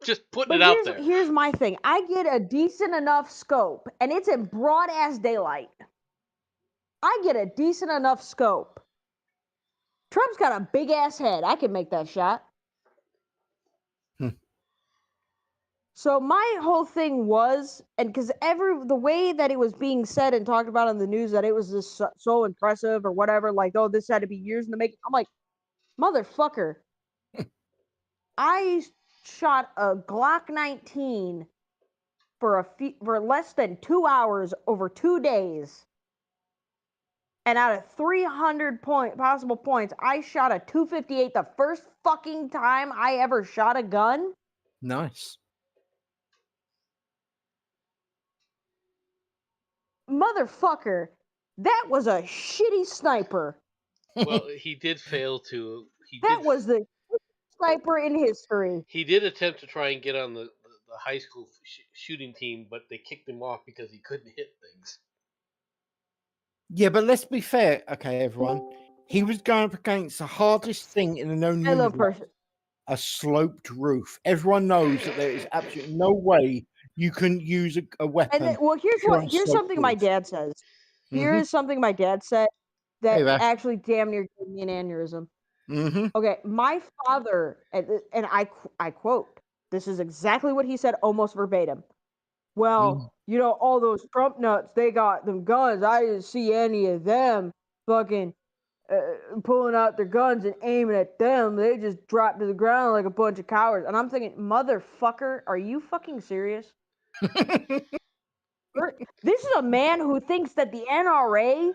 Just putting But it out there. here's my thing. I get a decent enough scope, and it's in broad ass daylight. I get a decent enough scope. Trump's got a big ass head. I can make that shot. So my whole thing was, and because the way that it was being said and talked about on the news, that it was just so impressive or whatever, like, oh, this had to be years in the making. I'm like, motherfucker. I shot a Glock 19 for less than 2 hours over 2 days. And out of 300 possible points, I shot a 258 the first fucking time I ever shot a gun. Nice. Motherfucker, that was a shitty sniper. Well, he did fail to. That was the sniper in history. He did attempt to try and get on the high school shooting team, but they kicked him off because he couldn't hit things. Yeah, but let's be fair, okay, everyone. He was going up against the hardest thing in the known universe, a sloped roof. Everyone knows that there is absolutely no way you can use a weapon. And well, here's something my dad says. Here is something my dad said that actually damn near gave me an aneurysm. Okay, my father, and I quote, this is exactly what he said, almost verbatim. Well, you know, all those Trump nuts, they got them guns. I didn't see any of them fucking pulling out their guns and aiming at them. They just dropped to the ground like a bunch of cowards. And I'm thinking, motherfucker, are you fucking serious? This is a man who thinks that the NRA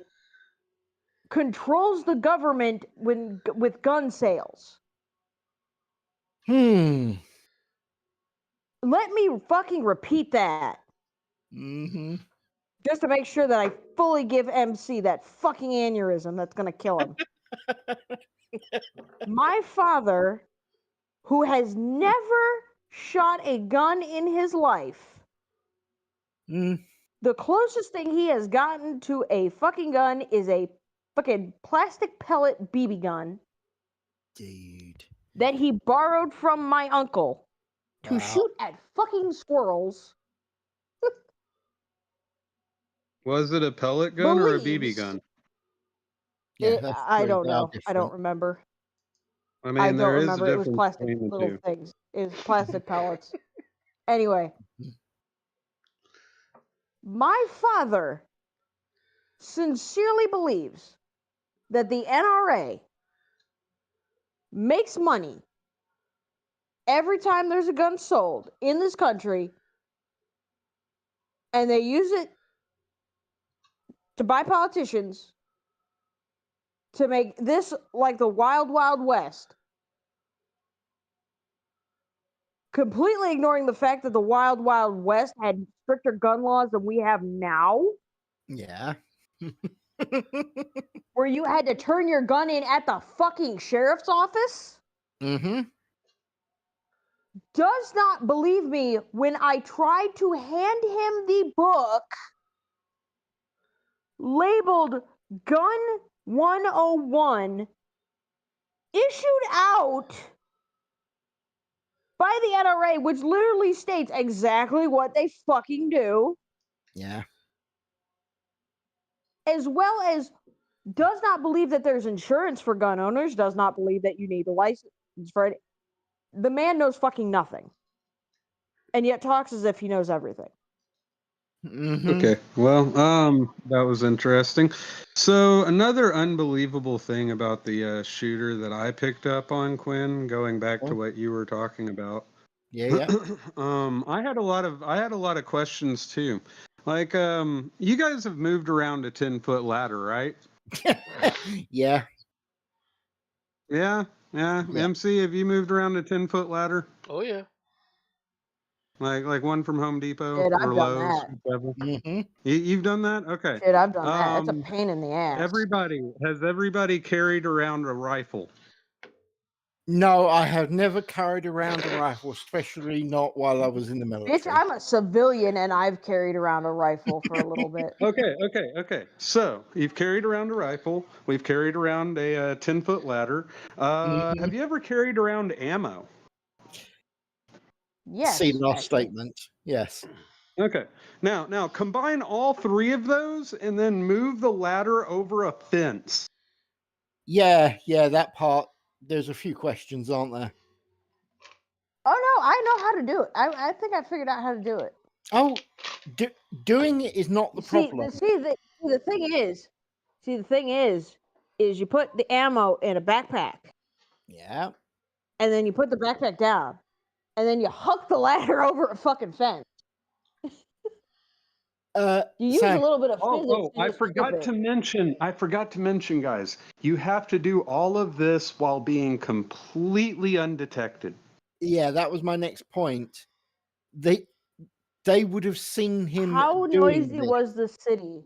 controls the government with gun sales. Let me fucking repeat that. Just to make sure that I fully give MC that fucking aneurysm that's gonna kill him. My father, who has never shot a gun in his life, the closest thing he has gotten to a fucking gun is a fucking plastic pellet BB gun. Dude. That he borrowed from my uncle to shoot at fucking squirrels. Was it a pellet gun or a BB gun? I don't know. I don't remember. I mean, there is a difference. It was plastic little things. It was plastic pellets. Anyway, my father sincerely believes that the NRA makes money every time there's a gun sold in this country, and they use it to buy politicians to make this like the wild, wild west, completely ignoring the fact that the wild, wild west had stricter gun laws than we have now. Yeah. Where you had to turn your gun in at the fucking sheriff's office. Does not believe me when I tried to hand him the book labeled Gun 101, issued out by the NRA, which literally states exactly what they fucking do. Yeah. As well as does not believe that there's insurance for gun owners, does not believe that you need a license for it. The man knows fucking nothing. And yet talks as if he knows everything. Okay, well, that was interesting. So another unbelievable thing about the shooter that I picked up on, Quinn, going back to what you were talking about. Yeah. I had a lot of questions too. Like, you guys have moved around a 10-foot ladder, right? Yeah. Yeah. MC, have you moved around a 10-foot ladder? Oh yeah. Like one from Home Depot Shit, or I've Lowe's? done that. You've done that? Okay. Shit, I've done that. It's a pain in the ass. Has everybody carried around a rifle? No, I have never carried around a rifle, especially not while I was in the military. Bitch, I'm a civilian and I've carried around a rifle for a little bit. Okay. So you've carried around a rifle. We've carried around a 10-foot ladder. Have you ever carried around ammo? Yes. See last actually. statement. Yes. Okay. Now combine all three of those and then move the ladder over a fence. Yeah, that part. There's a few questions, aren't there? Oh no, I know how to do it. I think I figured out how to do it. Oh, doing it is not the problem. The thing is you put the ammo in a backpack. Yeah. And then you put the backpack down, and then you hook the ladder over a fucking fence. You use a little bit of physics. I forgot to mention, guys. You have to do all of this while being completely undetected. Yeah, that was my next point. They would have seen him. How doing noisy this. was the city?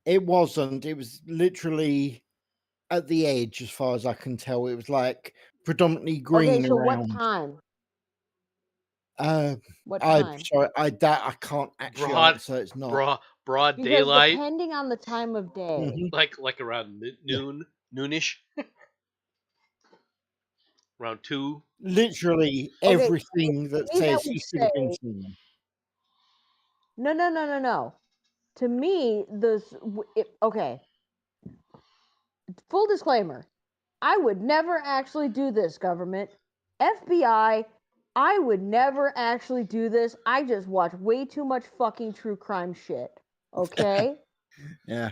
It wasn't. It was literally at the edge, as far as I can tell. It was like predominantly green Okay, so around. what time? What I'm time? sorry, I can't actually answer. It's not broad Because daylight, depending on the time of day. like around noonish, around 2. Literally Okay, everything that to me, that says he would should have been say- seen. No. To me, okay. Full disclaimer: I would never actually do this, government. FBI, I would never actually do this. I just watch way too much fucking true crime shit. Okay? Yeah.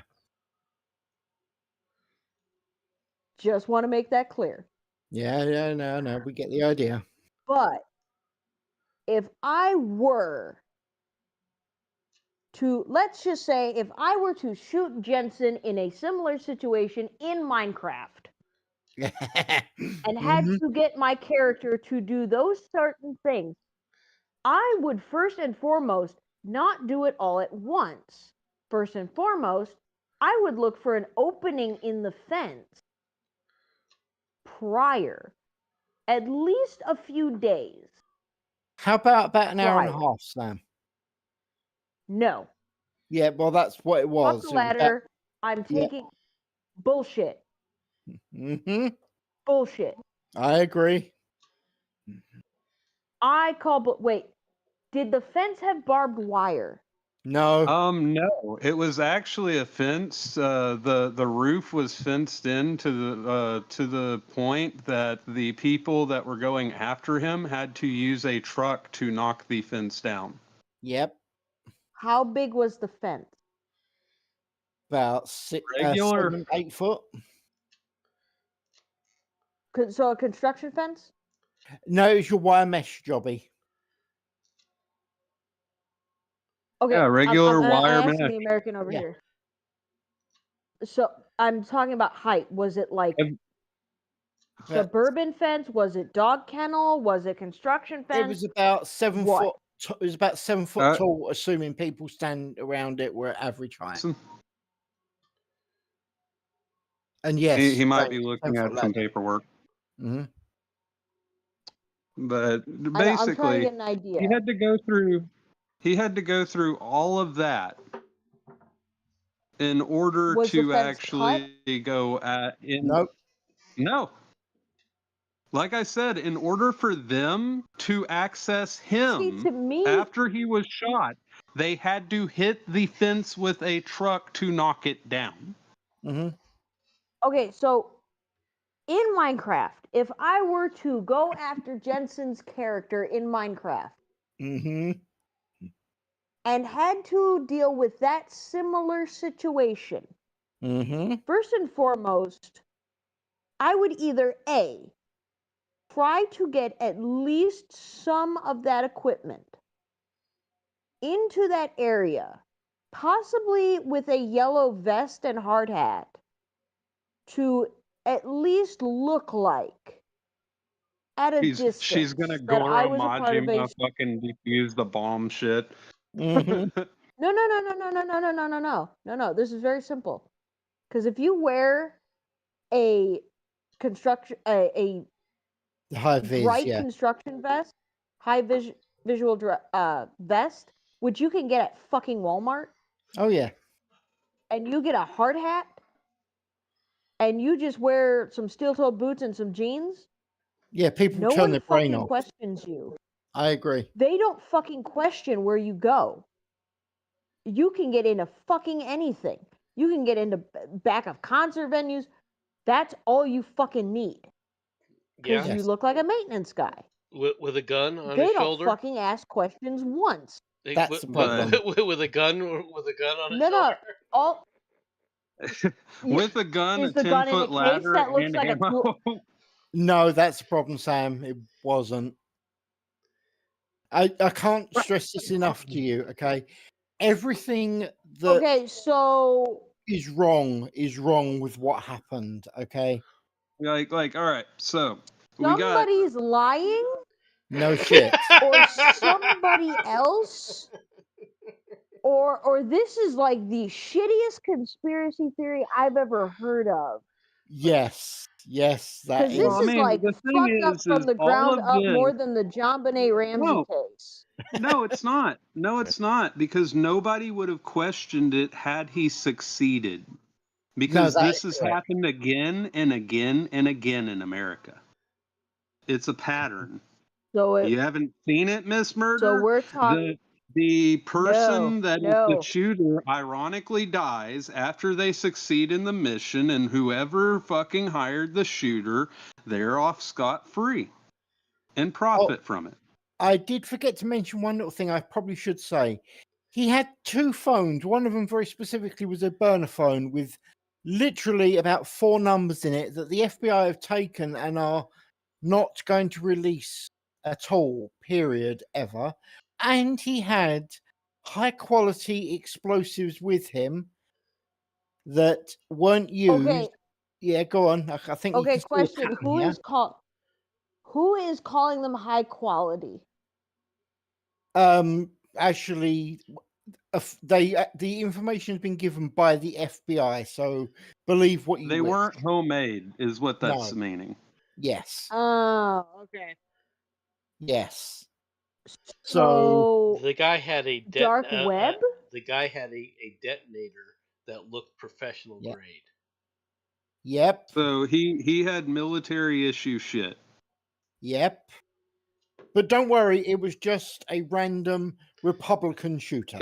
Just want to make that clear. Yeah, no, we get the idea. But if I were to, let's just say, if I were to shoot Jensen in a similar situation in Minecraft and had to get my character to do those certain things, I would first and foremost not do it all at once. First and foremost, I would look for an opening in the fence prior, at least a few days. How about an hour and a Prior. half, Sam? No. Yeah, well, that's what it was. Fuck the ladder. I'm taking bullshit. Bullshit. I agree. Wait, did the fence have barbed wire? No. No. It was actually a fence. The roof was fenced in to the point that the people that were going after him had to use a truck to knock the fence down. Yep. How big was the fence? About 6, Regular. 7, 8 foot. So a construction fence? No, it was your wire mesh jobby. Okay, Yeah, regular I'm wire asking mesh. the American over here. So I'm talking about height. Was it like suburban fence? Was it dog kennel? Was it construction fence? It was about 7 foot. It was about 7 foot tall, assuming people stand around it were at average height. And yes, he might be looking at some paperwork. Mm-hmm. But I'm basically, trying to get an idea. He had to go through all of that in order to actually go in. Nope. No. Like I said, in order for them to access him after he was shot, they had to hit the fence with a truck to knock it down. Mm-hmm. Okay, so in Minecraft, if I were to go after Jensen's character in Minecraft and had to deal with that similar situation, first and foremost, I would either A, try to get at least some of that equipment into that area, possibly with a yellow vest and hard hat, to at least look like at a distance. She's gonna Goro Majima fucking defuse the bomb shit. No. This is very simple. Because if you wear a construction a bright construction vest, high visual vest, which you can get at fucking Walmart. Oh yeah. And you get a hard hat, and you just wear some steel-toe boots and some jeans. Yeah, people turn their brain off. questions you. I agree. They don't fucking question where you go. You can get into fucking anything. You can get into back of concert venues. That's all you fucking need. Because Yeah, you look like a maintenance guy. with a gun on They his don't shoulder. fucking ask questions once. That's the problem. With a gun on his No, shoulder. all With a gun, is a the gun in a 10-foot case ladder, that looks and like a ammo. No, that's the problem, Sam. It wasn't. I can't stress this enough to you, okay? Everything that Okay, so is wrong with what happened, okay? Like, all right. So we got somebody's lying No shit. or somebody else or this is like the shittiest conspiracy theory I've ever heard of. Yes, that Because is. this Well, I is mean, like the thing fucked up is from the all ground of up this. more than the John Benet Ramsey No. case. No, it's not. No, it's not. Because nobody would have questioned it had he succeeded. Because that this is has correct. happened again and again and again in America. It's a pattern. So You haven't seen it, Miss Murder? so we're talking The person that is the no. shooter ironically dies after they succeed in the mission, and whoever fucking hired the shooter, they're off scot-free and profit from it. I did forget to mention one little thing I probably should say. He had two phones. One of them very specifically was a burner phone with literally about 4 numbers in it that the FBI have taken and are not going to release at all, period, ever. And he had high quality explosives with him that weren't used. Okay. Yeah, go on. I think you Okay, can see a question. pattern Who here. is calling them high quality? Actually, the information has been given by the FBI, so believe what you They wish. weren't homemade, is what that's No. meaning. Yes. Oh, okay. Yes. So The guy had a dark web? The guy had a detonator that looked professional Yep. grade. Yep. So he had military issue shit. Yep. But don't worry, it was just a random Republican shooter.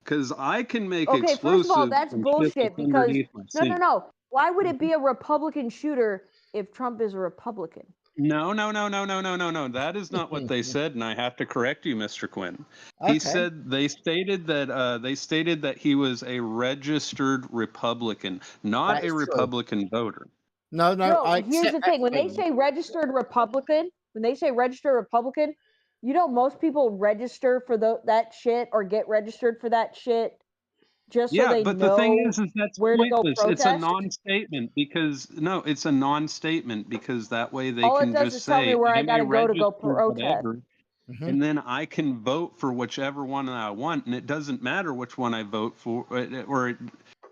Because I can make Okay, explosives. first of all, that's from shit bullshit that's because underneath my sink. no. Why would it be a Republican shooter if Trump is a Republican? No. That is not what they said, and I have to correct you, Mr. Quinn. Okay. He said they stated that he was a registered Republican, not That a is true. Republican voter. No, I here's the accept thing. that When they statement. say registered Republican, you know most people register for that shit or get registered for that shit just so they but know the thing is that's where to go pointless. protest. It's a non-statement because it's a non-statement because that way they All can it does just is tell me say where I I'm gotta a go to go registered protest. whatever, and then I can vote for whichever one I want, and it doesn't matter which one I vote for, or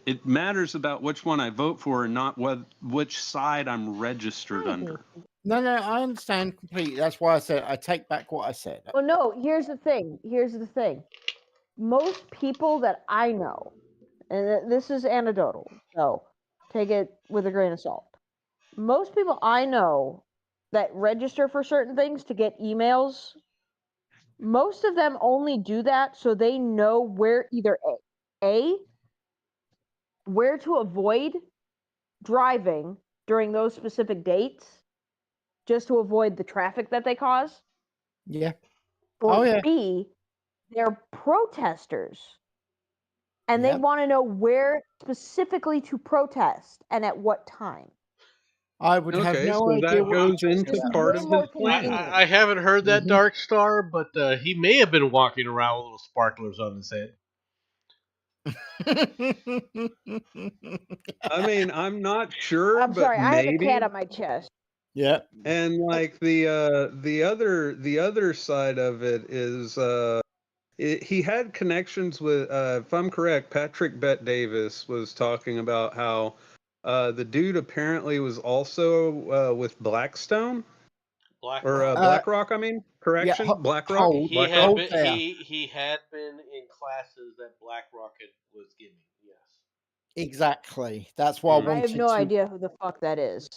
it matters about which one I vote for and not which side I'm registered under. No, I understand completely. That's why I said I take back what I said. Well, no, here's the thing. Most people that I know, and this is anecdotal, so take it with a grain of salt. Most people I know that register for certain things to get emails, most of them only do that so they know where either where to avoid driving during those specific dates, just to avoid the traffic that they cause. Yeah. Or B, they're protesters. And they want to know where specifically to protest and at what time. I would have no idea that goes into part of his plan. I haven't heard that, Dark Star, but he may have been walking around with little sparklers on his head. I mean, I'm not sure. I'm sorry, but I have a maybe. cat on my chest. Yeah. And like the other side of it is he had connections with if I'm correct, Patrick Bet Davis was talking about how the dude apparently was also with Blackstone BlackRock. I mean, correction, Yeah, BlackRock. He had been in classes that BlackRock was giving. Yes. Exactly. That's why I wanted I have no to. idea who the fuck that is.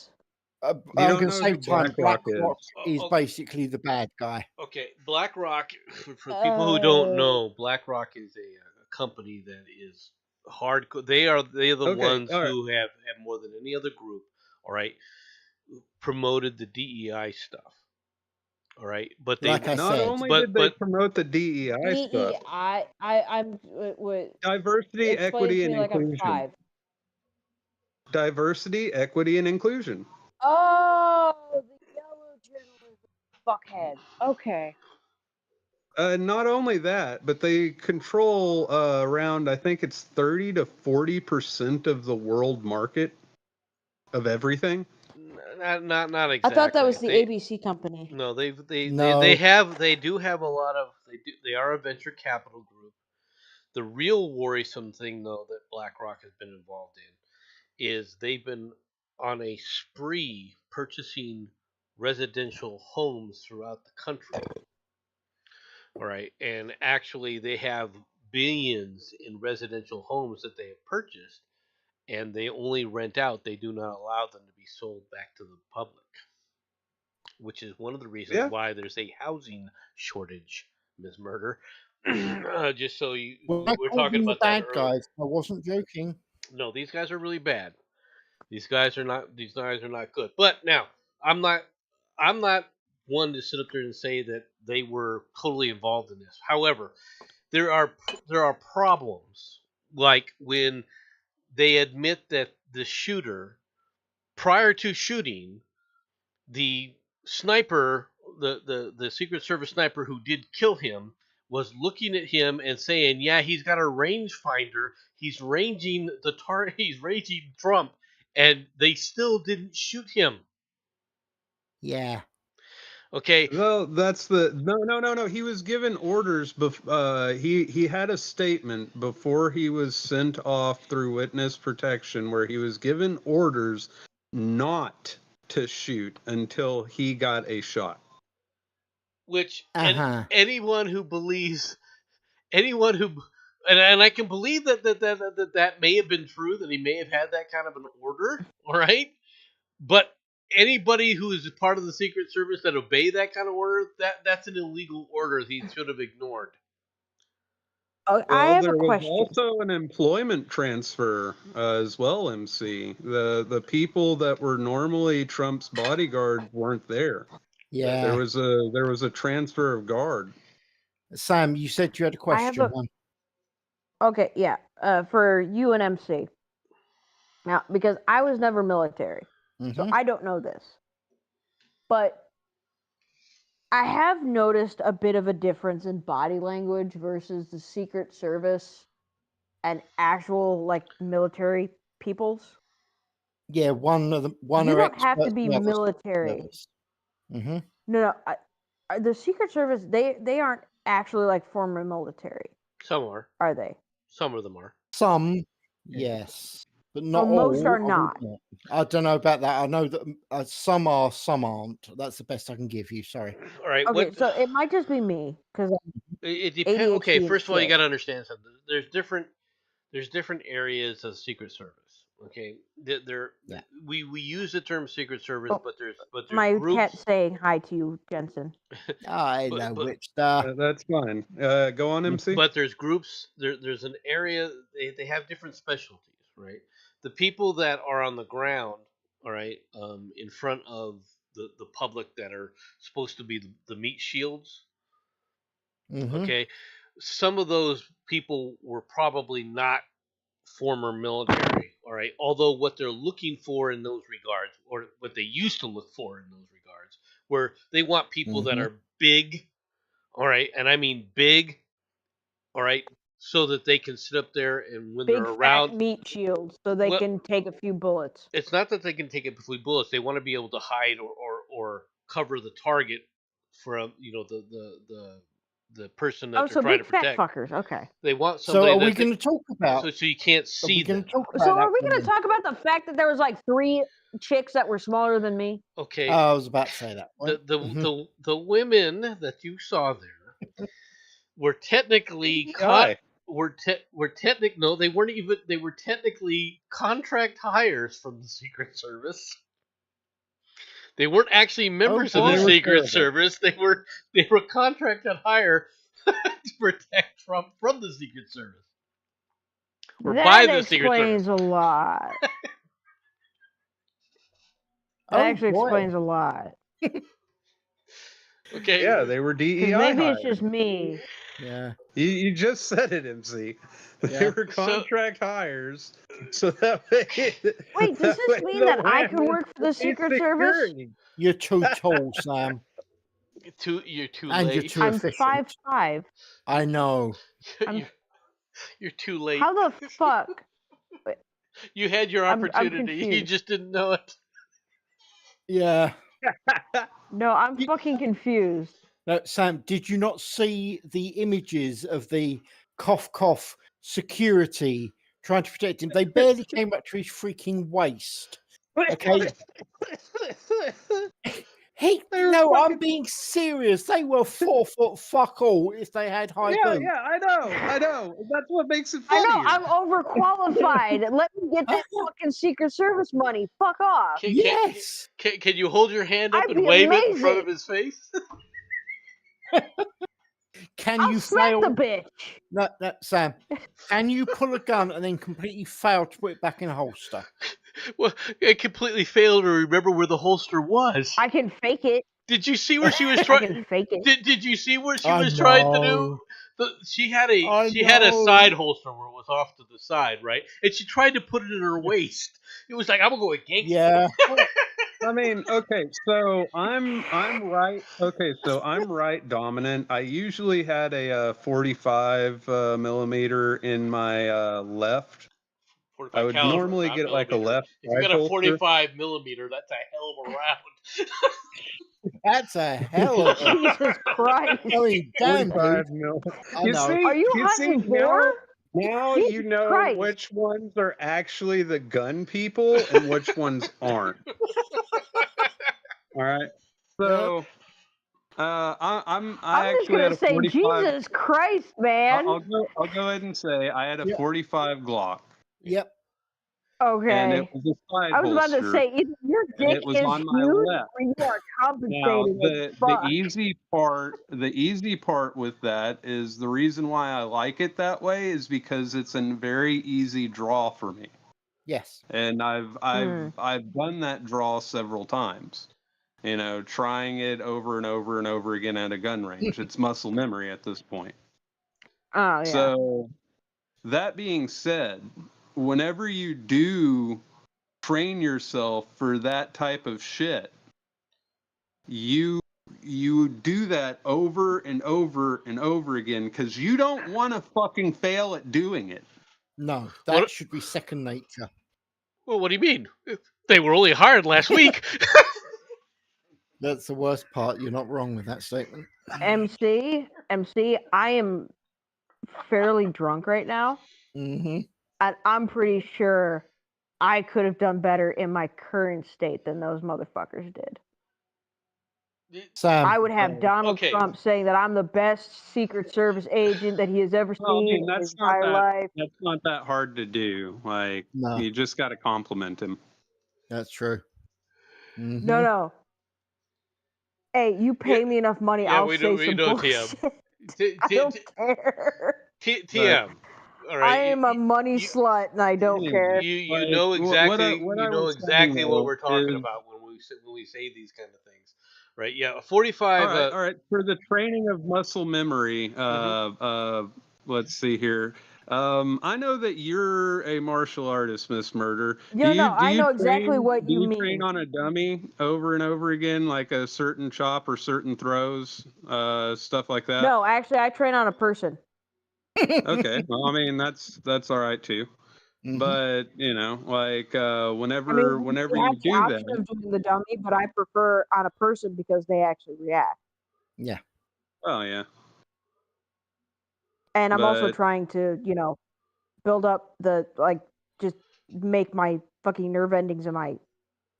I'm don't going to know save who time. BlackRock BlackRock is. is basically the bad guy. Okay, BlackRock. For people who don't know, BlackRock is a company that is hardcore. They are the Okay, ones all right. who have more than any other group. All right, promoted the DEI stuff. All right, but they Like I Not said, only did they but promote the DEI stuff, I'm wait, diversity, explain it equity, to and me like I'm inclusion. 5. Diversity, equity, and inclusion. Oh, the yellow journalism fuckhead. Okay. Not only that, but they control around, I think it's 30 to 40% of the world market of everything. not exactly. I thought that was the ABC company. No, they No. do have a lot of they are a venture capital group. The real worrisome thing though that BlackRock has been involved in is they've been on a spree purchasing residential homes throughout the country. All right, and actually they have billions in residential homes that they have purchased, and they only rent out. They do not allow them to be sold back to the public, which is one of the reasons why there's a housing shortage, Ms. Murder. Just so you, when I we're called talking them the about that bad earlier. guys, I wasn't joking. No, these guys are really bad. These guys are not. These guys are not good. But now, I'm not. I'm not one to sit up there and say that they were totally involved in this. However, there are problems like when they admit that the shooter, prior to shooting, the sniper, the Secret Service sniper who did kill him, was looking at him and saying, "Yeah, he's got a rangefinder. He's ranging the He's ranging Trump," and they still didn't shoot him. Yeah. Okay. No, that's the no. He was given orders. He had a statement before he was sent off through witness protection, where he was given orders not to shoot until he got a shot. Which Uh-huh. anyone who believes, anyone who, and I can believe that may have been true, that he may have had that kind of an order, all right? But anybody who is part of the Secret Service that obey that kind of order, that's an illegal order he should have ignored. Oh, I Well, have there a was question. also an employment transfer as well, MC. The people that were normally Trump's bodyguard weren't there. Yeah. There was a transfer of guard. Sam, you said you had a question. Okay, yeah. For UNMC. Now, because I was never military, so I don't know this. But I have noticed a bit of a difference in body language versus the Secret Service and actual like military peoples. Yeah, one of them. One you are don't have to experts, be the other's military. Mm-hmm. No, the Secret Service they aren't actually like former military. Some are they? Some of them are. Some, yes, but not So all. most are not. I don't know about that. I know that some are, some aren't. That's the best I can give you. Sorry. All right. Okay, so it might just be me because it depends. ADHD Okay, and first of all, you shit. got to understand something. There's different areas of the Secret Service. Okay, we use the term Secret Service, but there's my groups. cat saying hi to you, Jensen. I know which star. That's fine. Go on, MC. But there's groups. There's an area. They have different specialties, right? The people that are on the ground, all right, in front of the public that are supposed to be the meat shields. Mm-hmm. Okay, some of those people were probably not former military, all right, although what they're looking for in those regards, or what they used to look for in those regards, where they want people that are big, all right, and I mean big, all right, so that they can sit up there and when Big they're around fat meat shields so they can take a few bullets. It's not that they can take a few bullets. They want to be able to hide or cover the target from the person that they're trying to protect. Fat fuckers. Okay. They want somebody. So are we going to talk about? So you can't see them. So are we going to talk about the fact that there was like 3 chicks that were smaller than me? Okay. I was about to say that. The women that you saw there were technically no, they weren't even. They were technically contract hires from the Secret Service. They weren't actually members of boy. the They were Secret terrible. Service. They were contracted hire to protect Trump from the Secret Service. Or by That the Secret explains Service. a lot. That actually explains a lot. Okay. Yeah, they were DEI. Because maybe hires. it's just me. Yeah. You just said it, MC. They Yeah. were contract hires, so that way. Wait, does this mean that I can work for the Secret Service? Security. You're too tall, Sam. You're too And late. you're too I'm efficient. 5'5". I know. You're too late. How the fuck? You had your I'm opportunity. You confused. just didn't know it. Yeah. No, I'm fucking confused. No, Sam, did you not see the images of the cough security trying to protect him? They barely came up to his freaking waist. Okay. I'm being serious. They were 4 foot fuck all if they had high boots. Yeah, I know. That's what makes it I funnier. know, I'm overqualified. Let me get that fucking Secret Service money. Fuck off. Yes. Can you hold your hand up I'd and be wave it in front amazing. of his face? Can I'll you smack fail? the bitch. No, Sam. Can you pull a gun and then completely fail to put it back in a holster? Well, it completely failed to remember where the holster was. I can fake it. Did you see where she was I trying? can fake it. Did you see what she I was trying to do? know. She had a know. side holster where it was off to the side, right? And she tried to put it in her waist. It was like, I'm gonna go with gangster. Yeah. I mean, okay, so I'm right. Okay, so I'm right dominant. I usually had a 45 millimeter in my left. I would caliber, normally not get like a millimeter. left. If you got a holster. 45 millimeter, that's a hell of a round. That's a hell of a Jesus Christ. I mean, damn, 45 dude. mil. I You know. see, Are you you see hunting now, boar? now Jesus you know Christ. which ones are actually the gun people and which ones aren't. All right. So, I I'm just actually had gonna a say, 45. Jesus Christ, man. I'll go ahead and say I had a Yep. 45 Glock, Yep. and it Okay. was a side I was about to holster, say, either your and dick it was is on my huge left. or you are Now, compensating as the fuck. easy part with that is the reason why I like it that way is because it's a very easy draw for me, Yes. and I've done that draw several times. You know, trying it over and over and over again at a gun range. It's muscle memory at this point. Oh, yeah. So, that being said, whenever you do train yourself for that type of shit, you do that over and over and over again because you don't want to fucking fail at doing it. No, that should be second nature. Well, what do you mean? They were only hired last week. That's the worst part. You're not wrong with that statement. MC, I am fairly drunk right now, Mm-hmm. and I'm pretty sure I could have done better in my current state than those motherfuckers did. Sam, I would have Donald Trump saying that I'm the best Secret Service agent that he has ever seen in his entire life. That's not that hard to do. Like, No. you just got to compliment him. That's true. Mm-hmm. No. Hey, you pay me enough money, I'll say some bullshit. I don't care. TM. All right. I am a money slut, and I don't care. You know exactly what we're talking is, about when we say these kind of things, right? Yeah, a 45. All right. For the training of muscle memory, let's see here. I know that you're a martial artist, Miss Murder. I know exactly what you mean. Do you train on a dummy over and over again, like a certain chop or certain throws, stuff like that? No, actually, I train on a person. Okay, well, I mean that's all right too. Mm-hmm. But you know, like whenever you do that, of doing the dummy, but I prefer on a person because they actually react. Yeah. Oh yeah. And I'm also trying to, build up just make my fucking nerve endings in my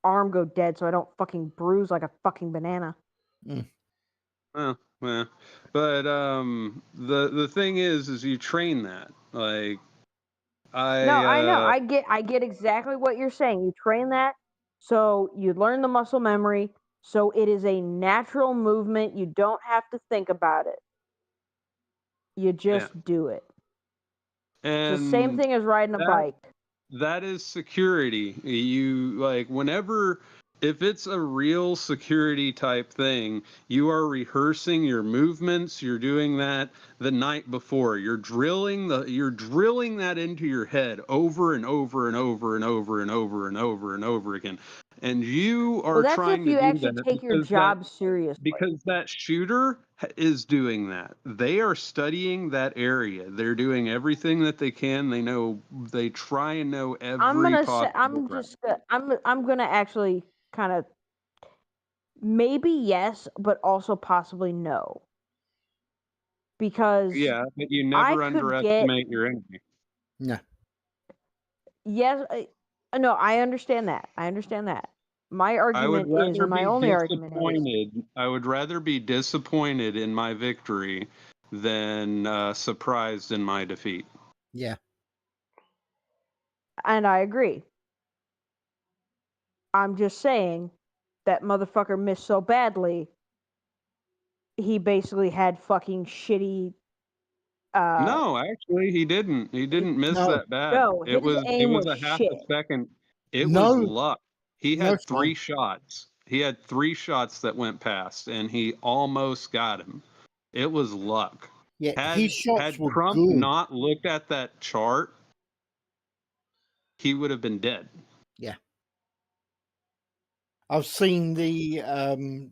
arm go dead so I don't fucking bruise like a fucking banana. Mm. Well, yeah. But the thing is you train that. Like I know. I get exactly what you're saying. You train that, so you learn the muscle memory, So it is a natural movement. You don't have to think about it. You just do it. It's the same thing as riding a bike. That is security. You like whenever if it's a real security type thing, you are rehearsing your movements, you're doing that the night before. You're drilling that into your head over and over and over and over and over and over and over again. And you are that's trying if to you do actually that take your job seriously. because that shooter is doing that. They are studying that area. They're doing everything that they can. They know. They try and know every possible. I'm gonna actually kind of maybe yes, but also possibly no. Because but you never underestimate your enemy. No. Yes, no, I understand that. My argument is, or my only argument is, I would rather be disappointed in my victory than surprised in my defeat. Yeah. And I agree. I'm just saying that motherfucker missed so badly. He basically had fucking shitty. No, actually, he didn't. He didn't miss that bad. No, his aim was a half shit. a second. It was luck. He had No, 3 shots. He had 3 shots that went past, and he almost got him. It was luck. Yeah, his shots had were Trump good. not looked at that chart, he would have been dead. Yeah. I've seen the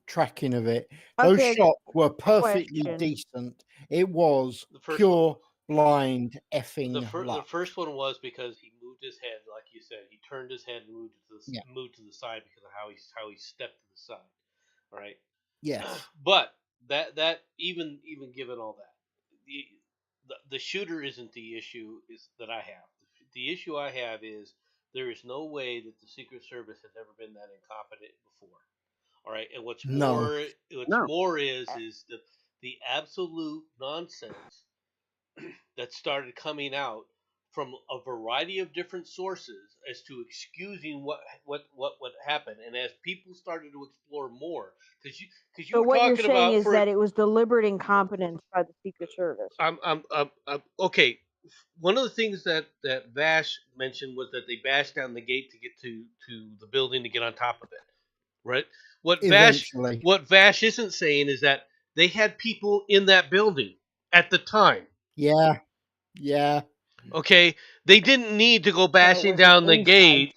tracking of it. Those shots were perfectly decent. It was pure blind effing luck. The first one was because he moved his head, like you said. He turned his head and moved to the side because of how he stepped to the side. All right. Yes. But that even given all that, the shooter isn't the issue is that I have. The issue I have is there is no way that the Secret Service has ever been that incompetent before. All right, and what's more is the absolute nonsense that started coming out from a variety of different sources as to excusing what happened, and as people started to explore more, because you were what talking you're saying is that it was deliberate incompetence by the Secret Service. Okay. One of the things that Vash mentioned was that they bashed down the gate to get to the building to get on top of it, right? What Vash isn't saying is that they had people in that building at the time. Yeah. Okay, they didn't need to go bashing down the gate.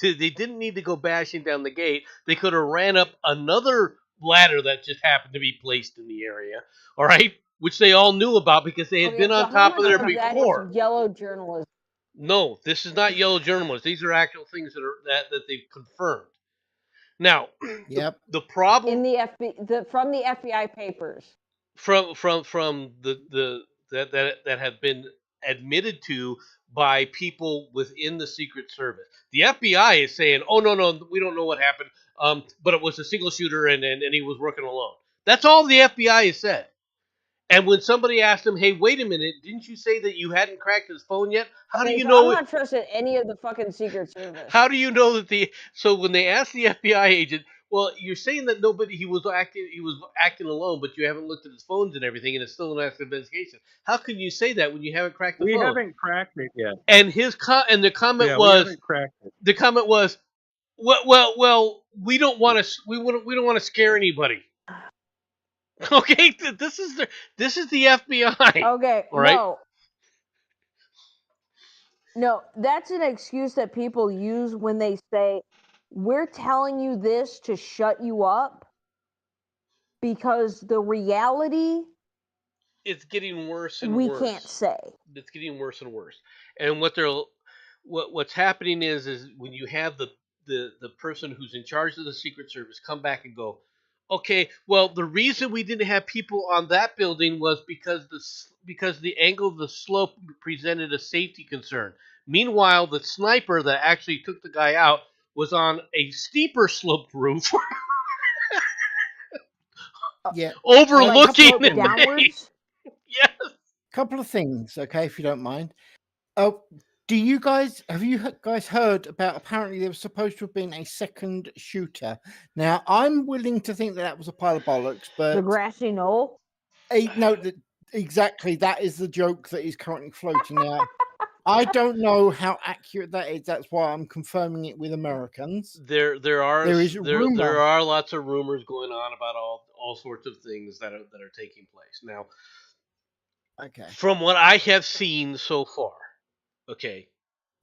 They didn't need to go bashing down the gate. They could have ran up another ladder that just happened to be placed in the area. All right, which they all knew about because they had been on top of there before. That is yellow journalism. No, this is not yellow journalism. These are actual things that they've confirmed. Now, the problem in from the FBI papers from the that have been admitted to by people within the Secret Service. The FBI is saying, "Oh no, we don't know what happened. But it was a single shooter and he was working alone." That's all the FBI has said. And when somebody asked him, "Hey, wait a minute, didn't you say that you hadn't cracked his phone yet? How do you know?" I'm not trusting any of the fucking Secret Service. How do you know that So when they asked the FBI agent, well, you're saying that he was acting alone, but you haven't looked at his phones and everything, and it's still an active investigation. How can you say that when you haven't cracked the phone? We haven't cracked it yet. And the comment was, well, we don't want to scare anybody. Okay, this is the FBI. Okay, all right. No, that's an excuse that people use when they say, "We're telling you this to shut you up," because the reality, it's getting worse and worse. We can't say. It's getting worse and worse. And what's happening is when you have the person who's in charge of the Secret Service come back and go, okay, well, the reason we didn't have people on that building was because the angle of the slope presented a safety concern. Meanwhile, the sniper that actually took the guy out was on a steeper sloped roof. Overlooking downwards. Yes. Couple of things, okay, if you don't mind. have you guys heard about, apparently there was supposed to have been a second shooter? Now, I'm willing to think that was a pile of bollocks, The but grassy knoll. no, exactly, that is the joke that is currently floating now. I don't know how accurate that is. That's why I'm confirming it with Americans. There is rumor. there are lots of rumors going on about all sorts of things that are taking place now. Okay. From what I have seen so far, okay,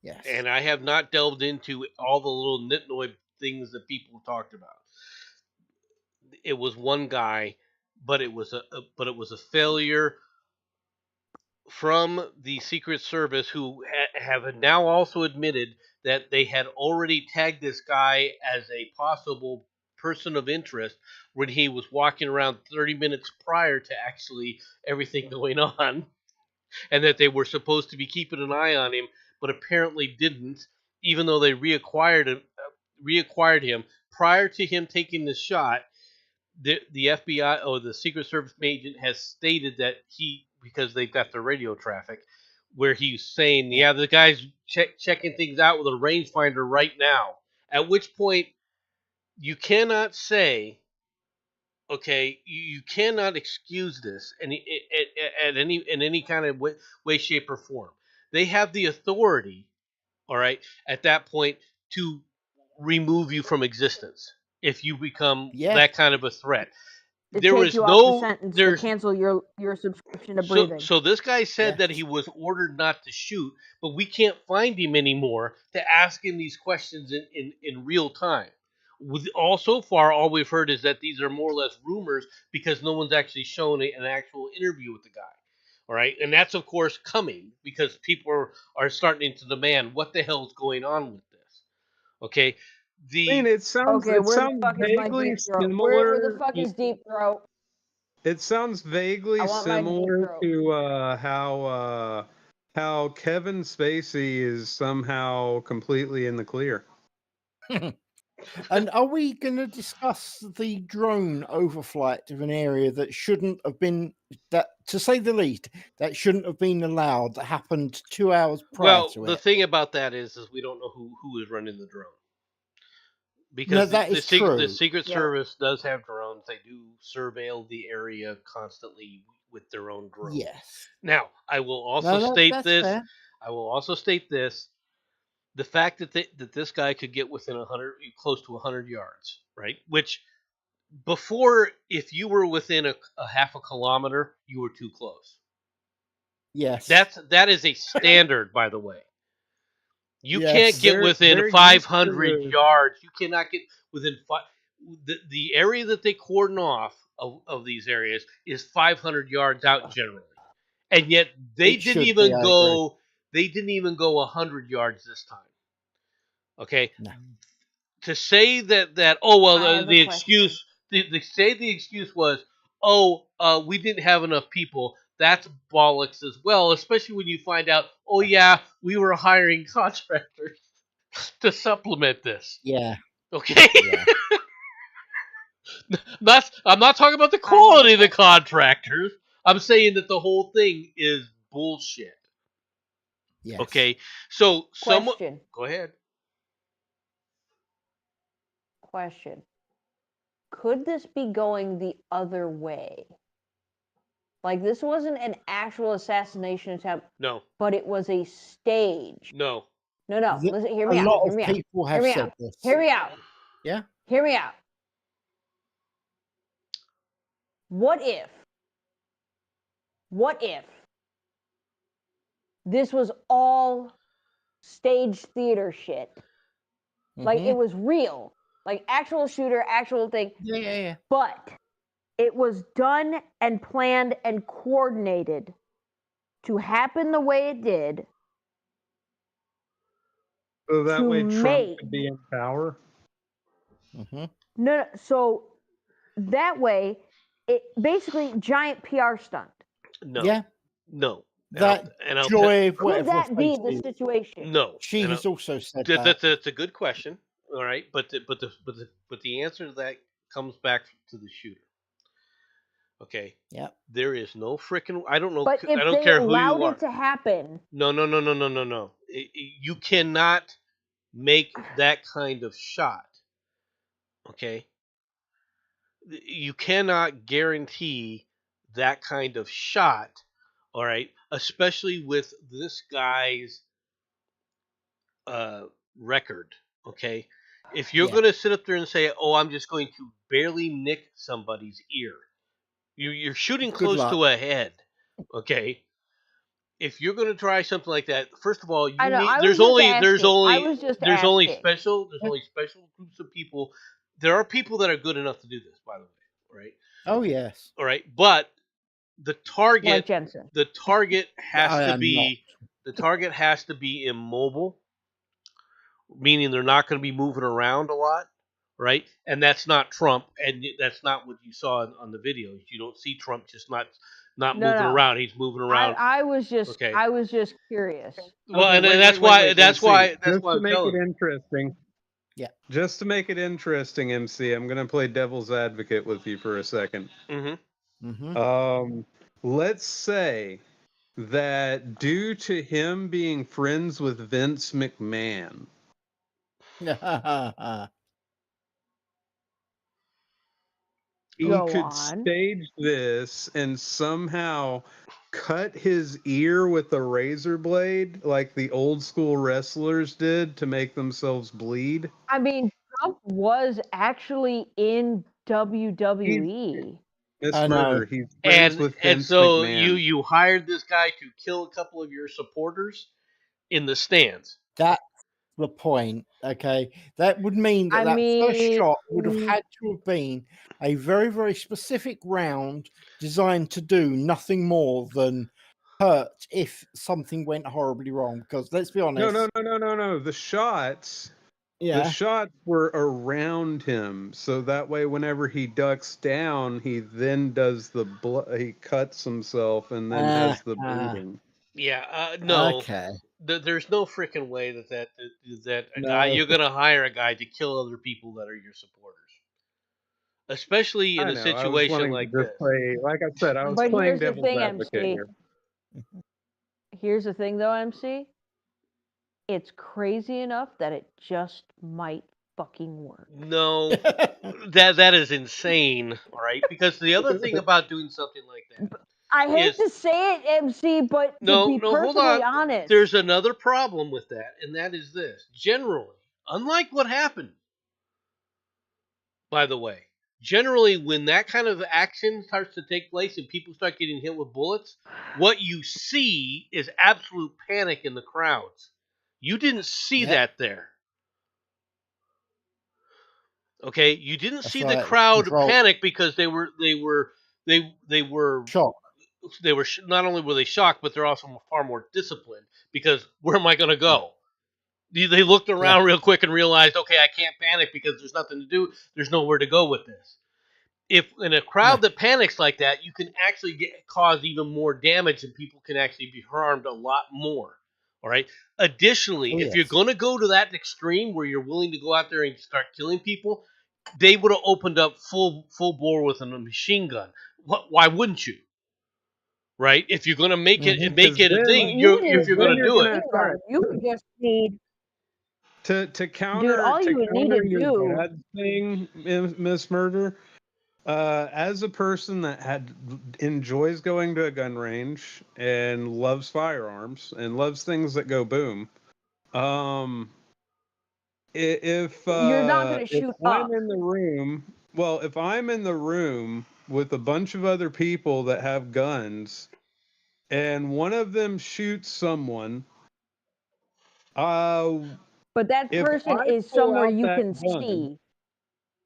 Yes. and I have not delved into all the little nitnoid things that people talked about. It was one guy, but it was a failure from the Secret Service, who have now also admitted that they had already tagged this guy as a possible person of interest when he was walking around 30 minutes prior to actually everything going on, and that they were supposed to be keeping an eye on him, but apparently didn't, even though they reacquired him prior to him taking the shot. The FBI or the Secret Service agent has stated that because they've got the radio traffic, where he's saying, yeah, the guy's checking things out with a rangefinder right now. At which point, you cannot say, okay, you cannot excuse this in any kind of way, shape, or form. They have the authority, all right, at that point to remove you from existence if you become that kind of a threat. To There take is you no off the sentence to cancel your subscription to breathing. So this guy said that he was ordered not to shoot, but we can't find him anymore to ask him these questions in real time. So far, all we've heard is that these are more or less rumors because no one's actually shown an actual interview with the guy. All right, and that's of course coming because people are starting to demand what the hell's going on with this. Okay, it sounds where sounds the fuck is my vaguely deep throat? similar. Where the fuck is deep throat? It sounds vaguely similar to how Kevin Spacey is somehow completely in the clear. And are we going to discuss the drone overflight of an area that shouldn't have been, that, to say the least, that shouldn't have been allowed, that happened 2 hours prior to it? Well, the thing about that is we don't know who is running the drone. Because the Secret Service does have drones. They do surveil the area constantly with their own drones. Yes. Now, I will also state this. Fair. I will also state this: the fact that that this guy could get within close to 100 yards, right? Which before, if you were within a half a kilometer, you were too close. Yes. That is a standard, by the way. You can't get within 500 yards. You cannot get within the area that they cordon off of these areas is 500 yards out generally, and yet they didn't even go 100 yards this time. Okay, no. To say that the excuse the excuse was we didn't have enough people. That's bollocks as well, especially when you find out, oh yeah, we were hiring contractors to supplement this. Yeah. Okay. Yeah. I'm not talking about the quality of the contractors. I'm saying that the whole thing is bullshit. Yes. Okay. So Question. Go ahead. Question. Could this be going the other way? Like, this wasn't an actual assassination attempt. No. But it was a stage. No. Listen, hear me out. A lot of people have said this. Hear me out. Yeah? Hear me out. What if this was all stage theater shit? Mm-hmm. Like, it was real. Like, actual shooter, actual thing. Yeah. But it was done and planned and coordinated to happen the way it did. So that way Trump could be in power? Mm-hmm. No, so that way, it basically giant PR stunt. No. Yeah. No. Could that be the situation? No. She has also said that. That's a good question. All right, but the answer to that comes back to the shooter. Okay. Yeah. There is no freaking. I don't know. But if I don't care who you are. allowed it to happen. No. You cannot make that kind of shot. Okay, you cannot guarantee that kind of shot. All right, especially with this guy's record. Okay, if you're going to sit up there and say, "Oh, I'm just going to barely nick somebody's ear," you're shooting Good close luck. to a head. Okay, if you're going to try something like that, first of all, I know. there's only special groups of people. There are people that are good enough to do this, by the way, right? Oh yes. All right, but the target Like Jensen. has I to am be immobile, meaning they're not going to be moving around a lot, right? And that's not Trump, and that's not what you saw on the videos. You don't see Trump just not moving around. He's moving around. I was just Okay. I was just curious. Well, Okay, and that's why just to I'm make telling it you. interesting. Yeah. Just to make it interesting, MC, I'm going to play devil's advocate with you for a second. Let's say that due to him being friends with Vince McMahon, he could stage this and somehow cut his ear with a razor blade like the old school wrestlers did to make themselves bleed. I mean, Trump was actually in WWE. Miss Murder, he's friends with Vince and so McMahon. you hired this guy to kill a couple of your supporters in the stands. That's the point. Okay, that would mean that first shot would have had to have been a very, very specific round designed to do nothing more than hurt if something went horribly wrong. Because let's be honest. No. The shots were around him, so that way, whenever he ducks down, he then does the he cuts himself and then has the bleeding. Yeah, no. Okay. There's no freaking way that guy you're gonna hire a guy to kill other people that are your supporters, especially in a situation like this. Like I said, I was playing devil's advocate here. Here's the thing, though, MC. It's crazy enough that it just might fucking work. No, that is insane. All right, because the other thing about doing something like that. I hate to say it, MC, but to be perfectly honest, there's another problem with that, and that is this. Generally, unlike what happened, by the way, generally when that kind of action starts to take place and people start getting hit with bullets, what you see is absolute panic in the crowds. You didn't see that there. Okay, you didn't see the crowd panic because they were shocked. They were not only were they shocked, but they're also far more disciplined because where am I going to go? They looked around real quick and realized, okay, I can't panic because there's nothing to do. There's nowhere to go with this. If in a crowd that panics like that, you can actually cause even more damage and people can actually be harmed a lot more. All right. Additionally, if you're going to go to that extreme where you're willing to go out there and start killing people, they would have opened up full bore with a machine gun. Why wouldn't you? Right? If you're going to make it a thing, if you're going to do it, you would just need to counter. Dude, all you would need to do. Bad thing, Miss Murder. As a person that enjoys going to a gun range and loves firearms and loves things that go boom, if you're not going to shoot I'm in the room, if I'm in the room with a bunch of other people that have guns, and one of them shoots someone, but that person is somewhere you can see.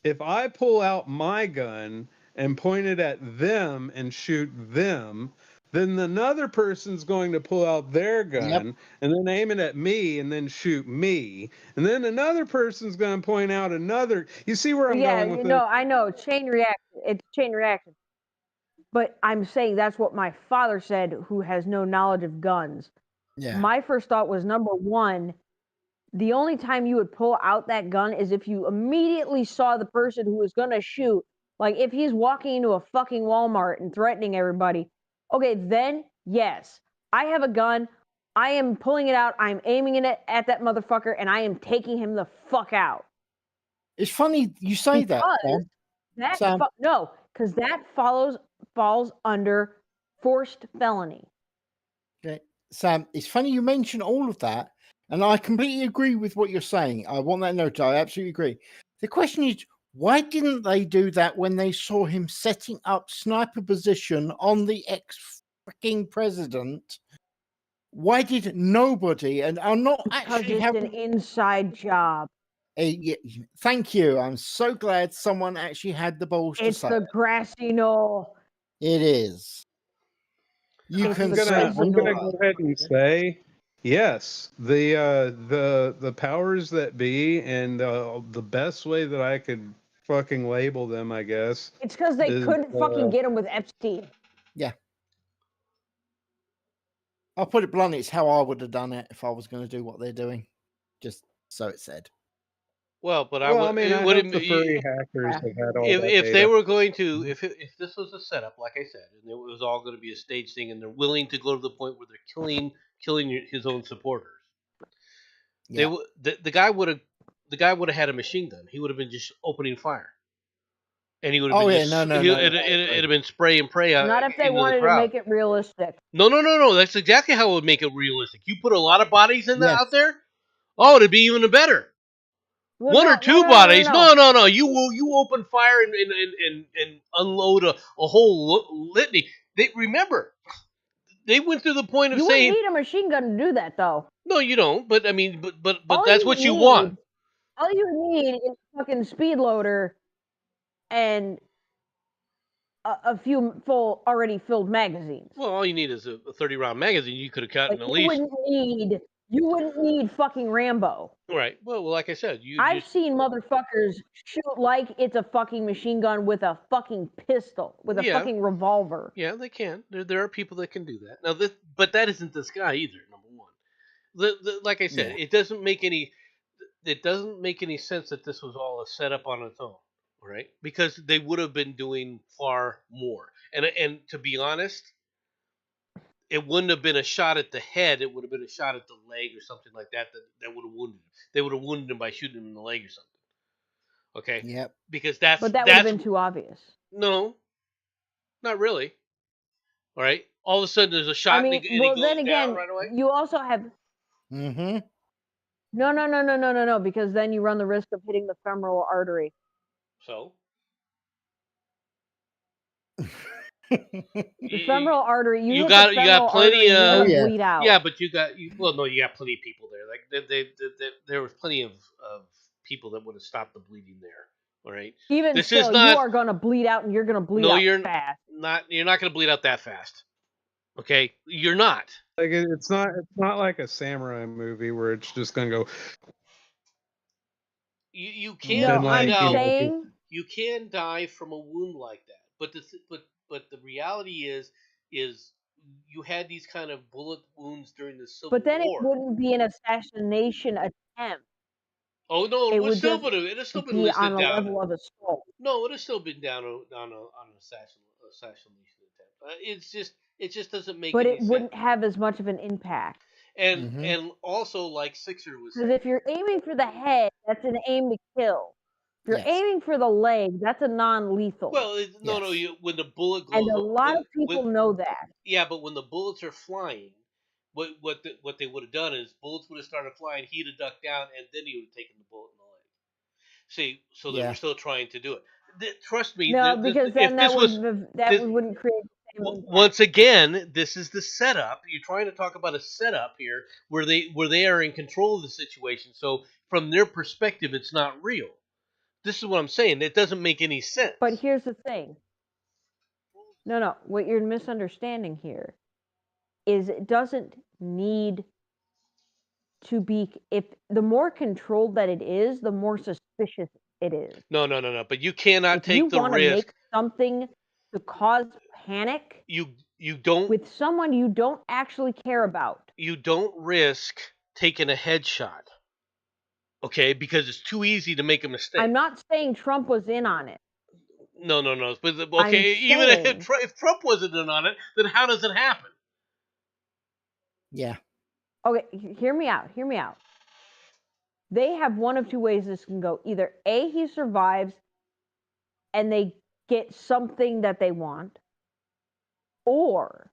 If I pull out my gun and point it at them and shoot them, then another person's going to pull out their gun and then aim it at me and then shoot me. And then another person's going to point out another. You see where I'm going with this? Yeah, I know. Chain reaction. It's chain reaction. But I'm saying that's what my father said, who has no knowledge of guns. Yeah. My first thought was, number one, the only time you would pull out that gun is if you immediately saw the person who was going to shoot. Like, if he's walking into a fucking Walmart and threatening everybody, okay, then, yes, I have a gun. I am pulling it out. I'm aiming it at that motherfucker, and I am taking him the fuck out. It's funny you say that. Sam. Because that falls under forced felony. Okay. Sam, it's funny you mention all of that, and I completely agree with what you're saying. I want that note. I absolutely agree. The question is, why didn't they do that when they saw him setting up sniper position on the ex-freaking president? Why did nobody? And I'm not actually because it's an inside job. Yeah, thank you. I'm so glad someone actually had the balls to say It's the grassy knoll. it is. I'm gonna go ahead and say yes. The powers that be, and the best way that I could fucking label them, I guess. It's because they couldn't fucking get him with Epstein. Yeah. I'll put it bluntly, it's how I would have done it if I was going to do what they're doing. Just so it said. Well, but I hope the furry hackers have had all that if data. they were going to, if this was a setup, like I said, and it was all going to be a stage thing, and they're willing to go to the point where they're killing his own supporters, Yeah. the guy would have had a machine gun. He would have been just opening fire, and he would have it'd have been spray and pray. Not if they wanted to make it realistic. No. That's exactly how it would make it realistic. You put a lot of bodies out there. Oh, it'd be even better. Well, One or two bodies. No. You open fire and unload a whole litany. Remember, they went through the point of saying you wouldn't need a machine gun to do that, though. No, you don't. But I mean, but that's what you want. All you need is a fucking speed loader and a few already filled magazines. Well, all you need is a 30-round magazine. You could have cut at least. You wouldn't need fucking Rambo. Right. Well, like I said, I've seen motherfuckers shoot like it's a fucking machine gun with a fucking pistol, with a fucking revolver. Yeah, they can. There are people that can do that. Now, but that isn't this guy either. Number one, like I said, it doesn't make any sense that this was all a setup on its own, right? Because they would have been doing far more. And to be honest, it wouldn't have been a shot at the head. It would have been a shot at the leg or something like that would have wounded him. They would have wounded him by shooting him in the leg or something. Okay? Yep. Because that would have been too obvious. No, not really. All right? All of a sudden there's a shot and he goes down right away. You also have... Mm-hmm. No, because then you run the risk of hitting the femoral artery. So? The femoral artery. You got plenty of bleed out. Yeah, but you got plenty of people there. Like there was plenty of people that would have stopped the bleeding there. All right. Even this so, is not, you are going to bleed out, and you're going to bleed out fast. You're not going to bleed out that fast. Okay, you're not. Like it's not like a samurai movie where it's just going to go. You can't. No, I'm saying you can die from a wound like that. But the reality is you had these kind of bullet wounds during the Civil War. But then it wouldn't be an assassination attempt. Oh no, it would still been listed on the down. level of assault. No, it would have still been down on an assassination attempt. It just doesn't make. But any it sense. Wouldn't have as much of an impact. And also, like Sixer was saying, because if you're aiming for the head, that's an aim to kill. If you're aiming for the leg, that's a non-lethal. Well, no, when the bullet goes, and a lot of people know that. Yeah, but when the bullets are flying, what they would have done is bullets would have started flying. He'd have ducked down, and then he would have taken the bullet in the leg. See, so they were still trying to do it. Trust me. No, because then that wouldn't create. Once again, this is the setup. You're trying to talk about a setup here where they are in control of the situation. So from their perspective, it's not real. This is what I'm saying. It doesn't make any sense. But here's the thing. No. What you're misunderstanding here is it doesn't need to be. If the more controlled that it is, the more suspicious it is. No. But you cannot take the risk. If you want to make something to cause panic, you don't with someone you don't actually care about. You don't risk taking a headshot. Okay, because it's too easy to make a mistake. I'm not saying Trump was in on it. No. But okay, even if Trump wasn't in on it, then how does it happen? Yeah. Okay, hear me out. Hear me out. They have one of two ways this can go. Either A, he survives and they get something that they want, or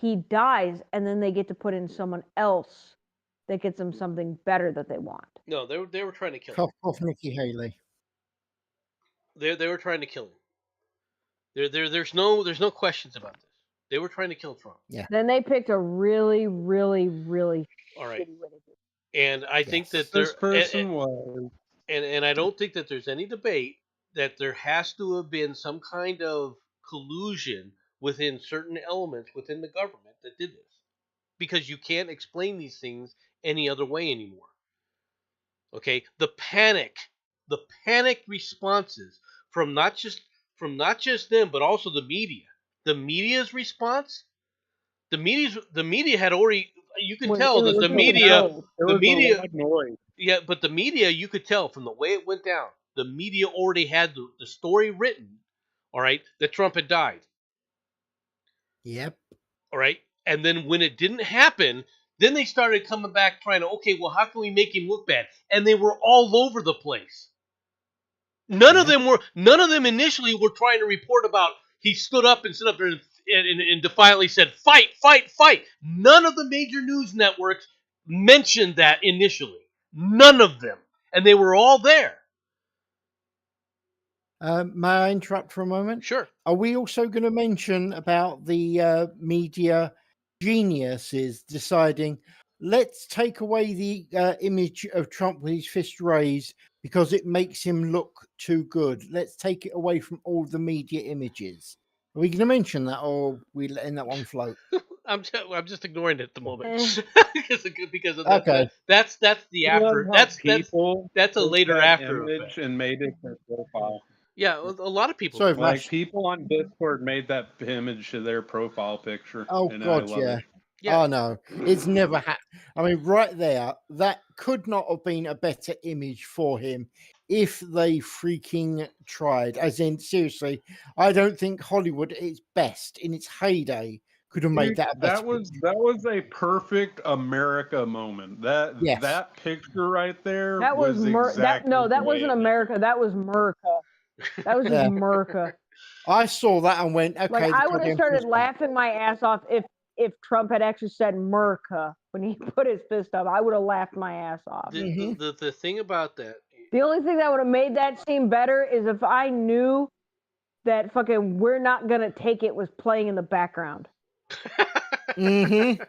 he dies and then they get to put in someone else that gets them something better that they want. No, they were trying to kill him. Cough, cough, Nikki Haley. They were trying to kill him. There's no questions about this. They were trying to kill Trump. Yeah. Then they picked a really, really, really All right. shitty way to do it. And I think that This person was. and I don't think that there's any debate that there has to have been some kind of collusion within certain elements within the government that did this, because you can't explain these things any other way anymore. Okay, the panic responses from not just them but also the media. The media's response, the media had already, you can tell that the media noise. yeah, but the media, you could tell from the way it went down, the media already had the story written, all right, that Trump had died. Yep. All right. And then when it didn't happen, then they started coming back trying to, okay, well, how can we make him look bad? And they were all over the place. None of them initially were trying to report about he stood up there and defiantly said, fight, fight, fight. None of the major news networks mentioned that initially. None of them. And they were all there. May I interrupt for a moment? Sure. Are we also going to mention about the media geniuses deciding, let's take away the image of Trump with his fist raised because it makes him look too good. Let's take it away from all the media images. Are we going to mention that, or are we letting that one float? I'm just ignoring it at the moment because of Okay. that's the after. That's a later after image effect. and made it their profile. Yeah, a lot of people. Sorry, Like Flash. people on Discord made that image of their profile picture. Oh and God, I love yeah. it. Yeah. Oh no, it's never happened. I mean, right there, that could not have been a better image for him if they freaking tried. As in, seriously, I don't think Hollywood at its best, in its heyday, could have made Dude, that a better. that was a perfect America moment. Yes. That picture right there That was exactly that wasn't America. That was America. That was just America. I saw that and went, okay. Like I would have started laughing my ass off if Trump had actually said America when he put his fist up. I would have laughed my ass off. The thing about that. The only thing that would have made that scene better is if I knew that fucking "We're Not Gonna Take It" was playing in the background. Mm-hmm.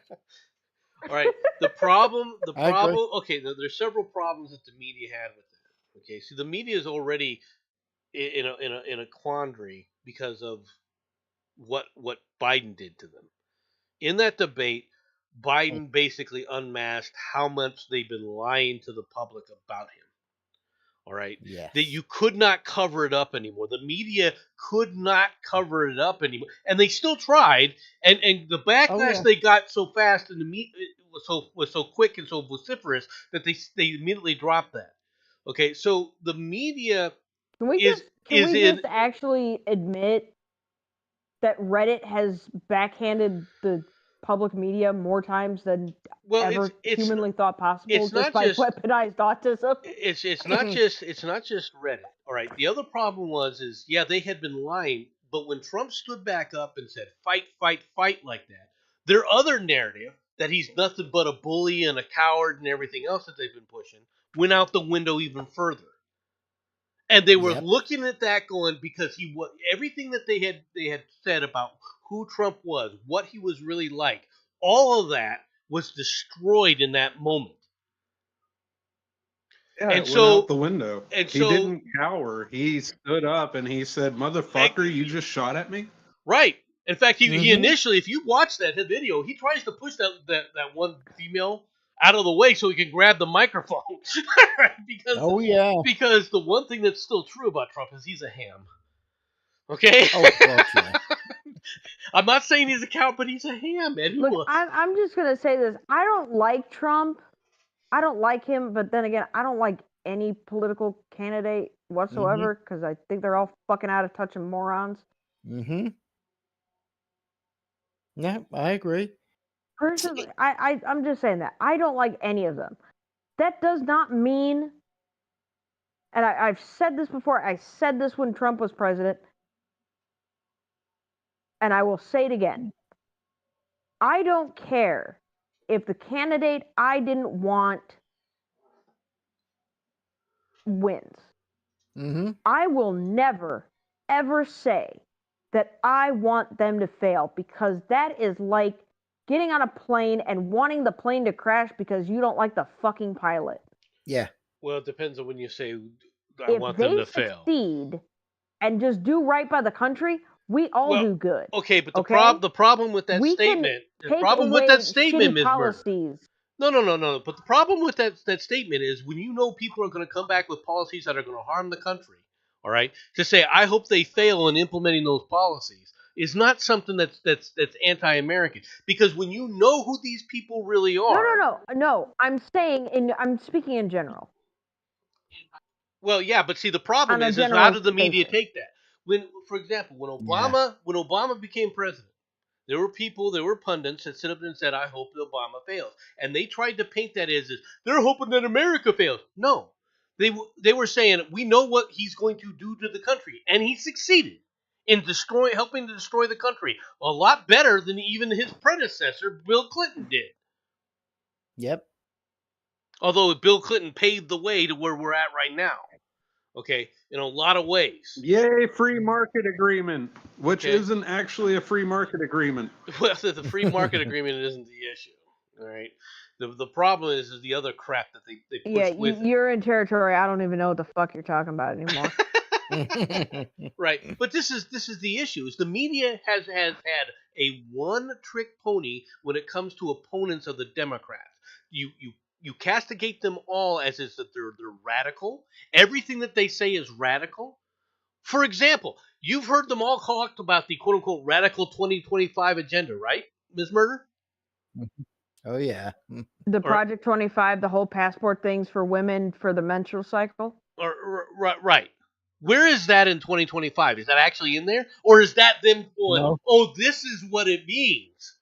All right. The problem. Okay, there's several problems that the media had with it. Okay, so the media is already in a quandary because of what Biden did to them. In that debate, Biden basically unmasked how much they've been lying to the public about him. All right. Yes. That you could not cover it up anymore. The media could not cover it up anymore, and they still tried. And the backlash they got so fast, and the media was so quick and so vociferous that they immediately dropped that. Okay, so the media Can we just actually admit that Reddit has backhanded the public media more times than ever humanly thought possible, just by weaponized autism? It's not just Reddit. All right. The other problem is they had been lying, but when Trump stood back up and said fight, fight, fight like that, their other narrative that he's nothing but a bully and a coward and everything else that they've been pushing went out the window even further. And they were looking at that going, because everything that they had said about who Trump was, what he was really like, all of that was destroyed in that moment. Yeah, and it went out the window. And he didn't cower. He stood up and he said, "Motherfucker, you just shot at me." Right. In fact, he initially, if you watch that video, he tries to push that one female out of the way so he can grab the microphone. Because the one thing that's still true about Trump is he's a ham. Okay? Oh, God, yeah. I'm not saying he's a cow, but he's a ham, man. Look, I'm just going to say this. I don't like Trump. I don't like him, but then again, I don't like any political candidate whatsoever because I think they're all fucking out of touch and morons. Mm-hmm. Yeah, I agree. Personally, I'm just saying that I don't like any of them. That does not mean, and I've said this before. I said this when Trump was president, and I will say it again. I don't care if the candidate I didn't want wins. Mm-hmm. I will never, ever say that I want them to fail, because that is like getting on a plane and wanting the plane to crash because you don't like the fucking pilot. Yeah. Well, it depends on when you say I If want them they to fail. succeed and just do right by the country, we all do good. Okay, but the Okay? problem with that We can statement, take away shitty policies. No. But the problem with that statement is when you know people are going to come back with policies that are going to harm the country. All right, to say I hope they fail in implementing those policies is not something that's anti-American, because when you know who these people really are. No. I'm speaking in general. Well, yeah, but see, the problem On a is how did the general media basis. take that? For example, when Obama became president, there were pundits that stood up and said, "I hope that Obama fails," and they tried to paint that as they're hoping that America fails. No, they were saying we know what he's going to do to the country, and he succeeded in helping to destroy the country a lot better than even his predecessor, Bill Clinton, did. Yep. Although Bill Clinton paved the way to where we're at right now. Okay, in a lot of ways. Yay, free market agreement, which Okay. isn't actually a free market agreement. Well, the free market agreement isn't the issue. All right. The problem is the other crap that they push with it. You're in territory I don't even know what the fuck you're talking about anymore. Right. But this is the issue. Is the media has had a one-trick pony when it comes to opponents of the Democrats. You castigate them all as is that they're radical. Everything that they say is radical. For example, you've heard them all talk about the quote-unquote radical 2025 agenda, right, Ms. Murder? Oh, yeah. The Project 25, the whole passport things for women for the menstrual cycle? Right. Where is that in 2025? Is that actually in there? Or is that them going, No. oh, this is what it means?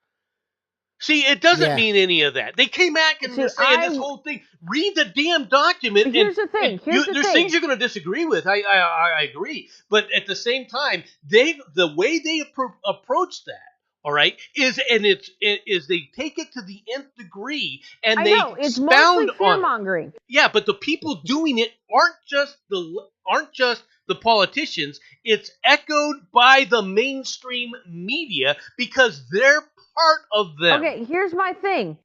See, it doesn't mean any of that. They came back and were saying this whole thing. Read the damn document. Here's the thing. There's things you're going to disagree with. I agree. But at the same time, the way they approach that, all right, is they take it to the nth degree and they it's expound mostly fear-mongering. Yeah, but the people doing it aren't just the politicians. It's echoed by the mainstream media because they're part of them. Okay, here's my thing.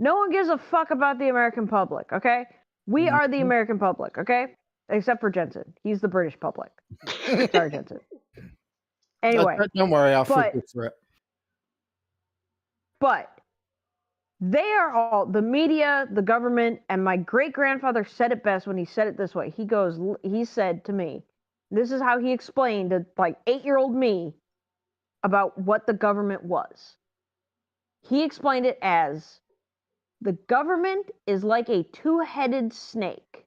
No one gives a fuck about the American public, okay? We are the American public, okay? Except for Jensen. He's the British public. Sorry, Jensen. Anyway. Don't worry, I'll forgive for it. But they are all, the media, the government, and my great-grandfather said it best when he said it this way. He said to me, this is how he explained to like 8-year-old me about what the government was. He explained it as, the government is like a two-headed snake.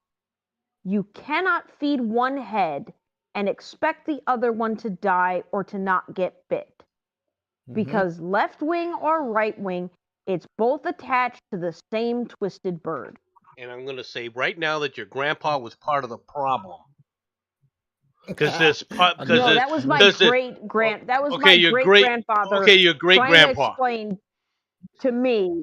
You cannot feed one head and expect the other one to die or to not get bit. Because left wing or right wing, it's both attached to the same twisted bird. And I'm going to say right now that your grandpa was part of the problem. That was my great-grandfather. Okay, your great-grandpa. Explain to me.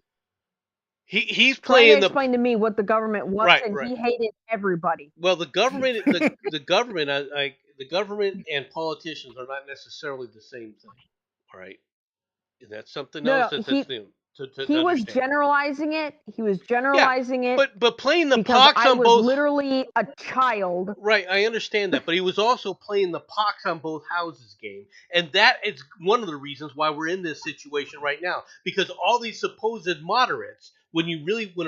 He's playing to explain to me what the government was, he hated everybody. Well, the government, the government and politicians are not necessarily the same thing. All right, that's something else. He was generalizing it. But playing the pox on both. I was literally a child. Right, I understand that, but he was also playing the pox on both houses game, and that is one of the reasons why we're in this situation right now. Because all these supposed moderates, when it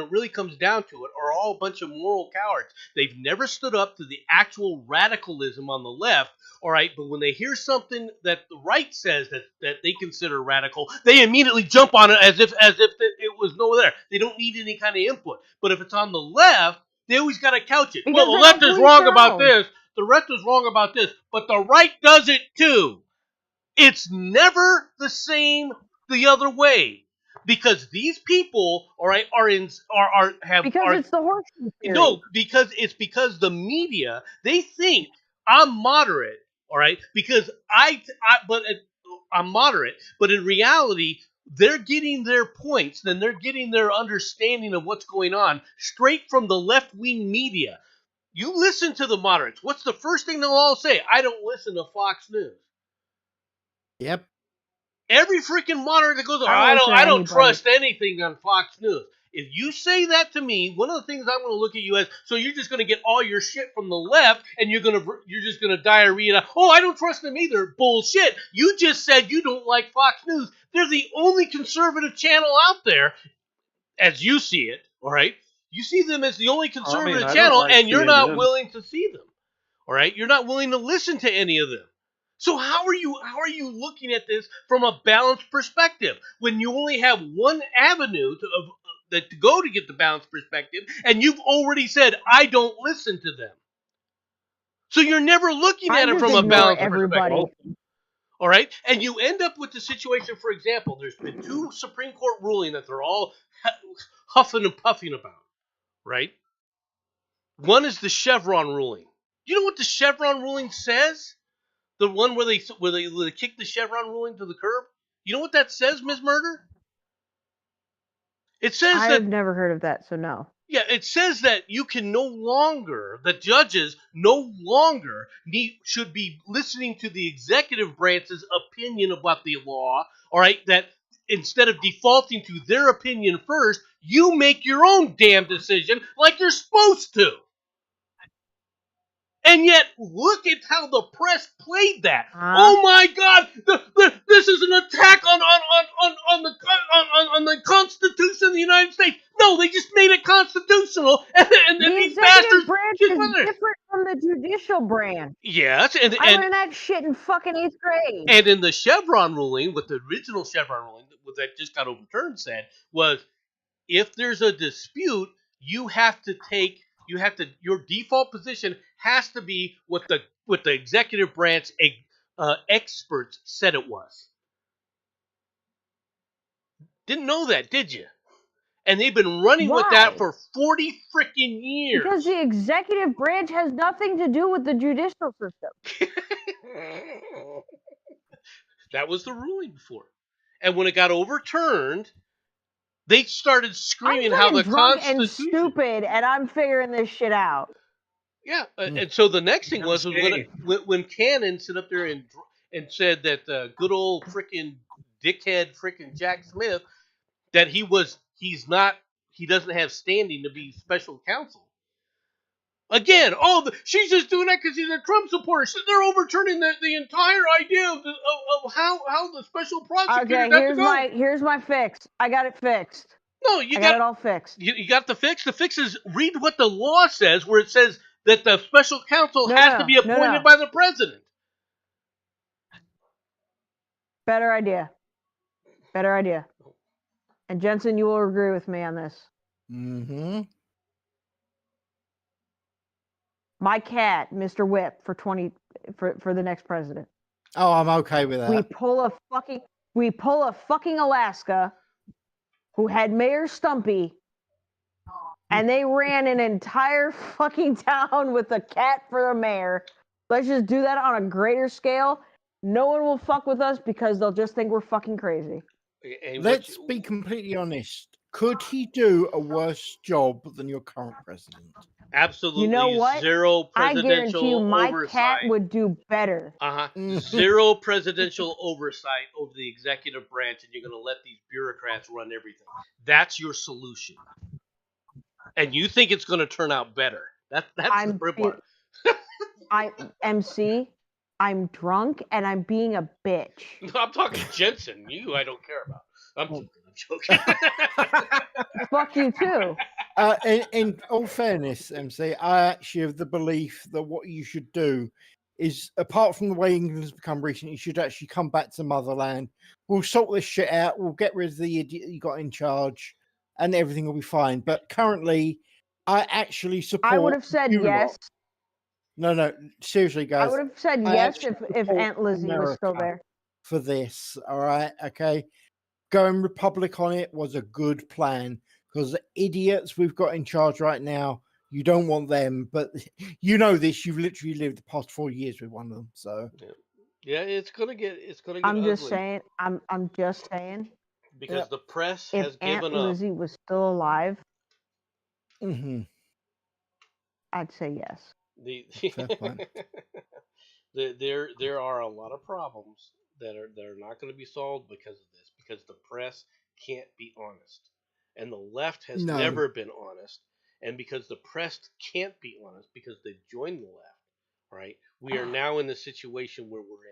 really comes down to it, are all a bunch of moral cowards. They've never stood up to the actual radicalism on the left. All right, but when they hear something that the right says that they consider radical, they immediately jump on it as if it was no there. They don't need any kind of input. But if it's on the left, they always got to couch it. Well, the left is wrong about this. The left is wrong about this, but the right does it too. It's never the same the other way. Because these people, all right, It's the horseshoe theory. no, because the media, they think I'm moderate, all right, because I'm moderate, but in reality, they're getting their points, then they're getting their understanding of what's going on straight from the left wing media. You listen to the moderates. What's the first thing they'll all say? I don't listen to Fox News. Yep. Every freaking moderate that goes, I don't trust anything on Fox News. If you say that to me, one of the things I'm going to look at you as, so you're just going to get all your shit from the left, and you're just going to diarrhea. Oh, I don't trust them either. Bullshit. You just said you don't like Fox News. They're the only conservative channel out there, as you see it. All right, you see them as the only conservative channel, and you're not willing to see them. All right, you're not willing to listen to any of them. So how are you looking at this from a balanced perspective when you only have one avenue to go to get the balanced perspective, and you've already said I don't listen to them? So you're never looking at it from a balanced perspective. All right, and you end up with the situation. For example, there's been 2 Supreme Court rulings that they're all huffing and puffing about. Right? One is the Chevron ruling. You know what the Chevron ruling says? The one where they kick the Chevron ruling to the curb? You know what that says, Ms. Murder? It says I've never heard of that, so no. Yeah, it says that the judges no longer should be listening to the executive branch's opinion about the law, all right, that instead of defaulting to their opinion first, you make your own damn decision like you're supposed to. And yet, look at how the press played that. Oh my God! This is an attack on the Constitution of the United States. No, they just made it constitutional, and these bastards. The executive branch is different from the judicial branch. Yes, and I learned that shit in fucking 8th grade. And in the Chevron ruling, what the original Chevron ruling that just got overturned said was, if there's a dispute, your default position has to be what the executive branch experts said it was. Didn't know that, did you? And they've been running with that for 40 freaking years. Because the executive branch has nothing to do with the judicial system. That was the ruling before. And when it got overturned, they started screaming how the Constitution... and stupid, and I'm figuring this shit out. Yeah, and so the next thing was when Cannon stood up there and said that good old freaking dickhead freaking Jack Smith, that he doesn't have standing to be special counsel. Again, she's just doing that because she's a Trump supporter. So they're overturning the entire idea of how the special prosecutor got to go. Here's my fix. I got it fixed. No, I got it all fixed. You got the fix? The fix is read what the law says, where it says that the special counsel has to be appointed by the president. Better idea. And Jensen, you will agree with me on this. Mm-hmm. My cat, Mr. Whip, for the next president. Oh, I'm okay with that. We pull a fucking Alaska, who had Mayor Stumpy, and they ran an entire fucking town with a cat for a mayor. Let's just do that on a greater scale. No one will fuck with us because they'll just think we're fucking crazy. Let's be completely honest. Could he do a worse job than your current president? Absolutely. You know what? Zero presidential I guarantee you my oversight. cat would do better. Zero presidential oversight over the executive branch, and you're going to let these bureaucrats run everything. That's your solution. And you think it's going to turn out better. That's the part. I'm drunk and I'm being a bitch. No, I'm talking Jensen. I don't care about. I'm joking. Fuck you too. In all fairness, MC, I actually have the belief that what you should do is, apart from the way England has become recent, you should actually come back to motherland. We'll sort this shit out. We'll get rid of the idiot you got in charge, and everything will be fine. But currently, I actually support. I would have said yes. No, seriously, guys. I would have said yes if Aunt Lizzie was still there. for this. All right, okay. Going Republic on it was a good plan because the idiots we've got in charge right now, you don't want them. But you know this. You've literally lived the past 4 years with one of them. So Yeah, it's gonna get I'm just ugly saying. I'm just saying. because Yep. the press If has Aunt given up. Lizzie was still alive, hmm I'd say yes. Fair point. There are a lot of problems that are not going to be solved because of this, because the press can't be honest, and the left has No. never been honest, and because the press can't be honest because they've joined the left, right? We are now in the situation where we're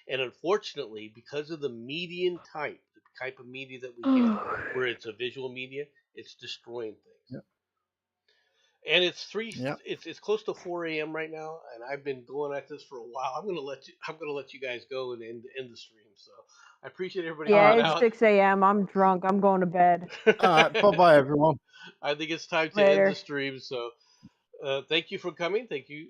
in, and unfortunately, because of the median type, the type of media that we get, where it's a visual media, it's destroying things. Yep. And it's three. Yep. It's close to 4 a.m. right now, and I've been going at this for a while. I'm gonna let you guys go and end the stream. So I appreciate everybody Yeah, coming it's out. 6 a.m. I'm drunk. I'm going to bed. All right. Bye-bye, everyone. I think it's time to Later. end the stream. So thank you for coming. Thank you,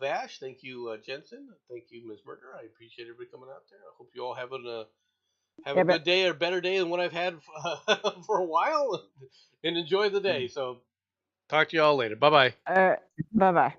Vash. Thank you, Jensen. Thank you, Ms. Murder. I appreciate everybody coming out there. I hope you all have a good day or better day than what I've had for a while, and enjoy the day. So talk to you all later. Bye bye. Bye bye.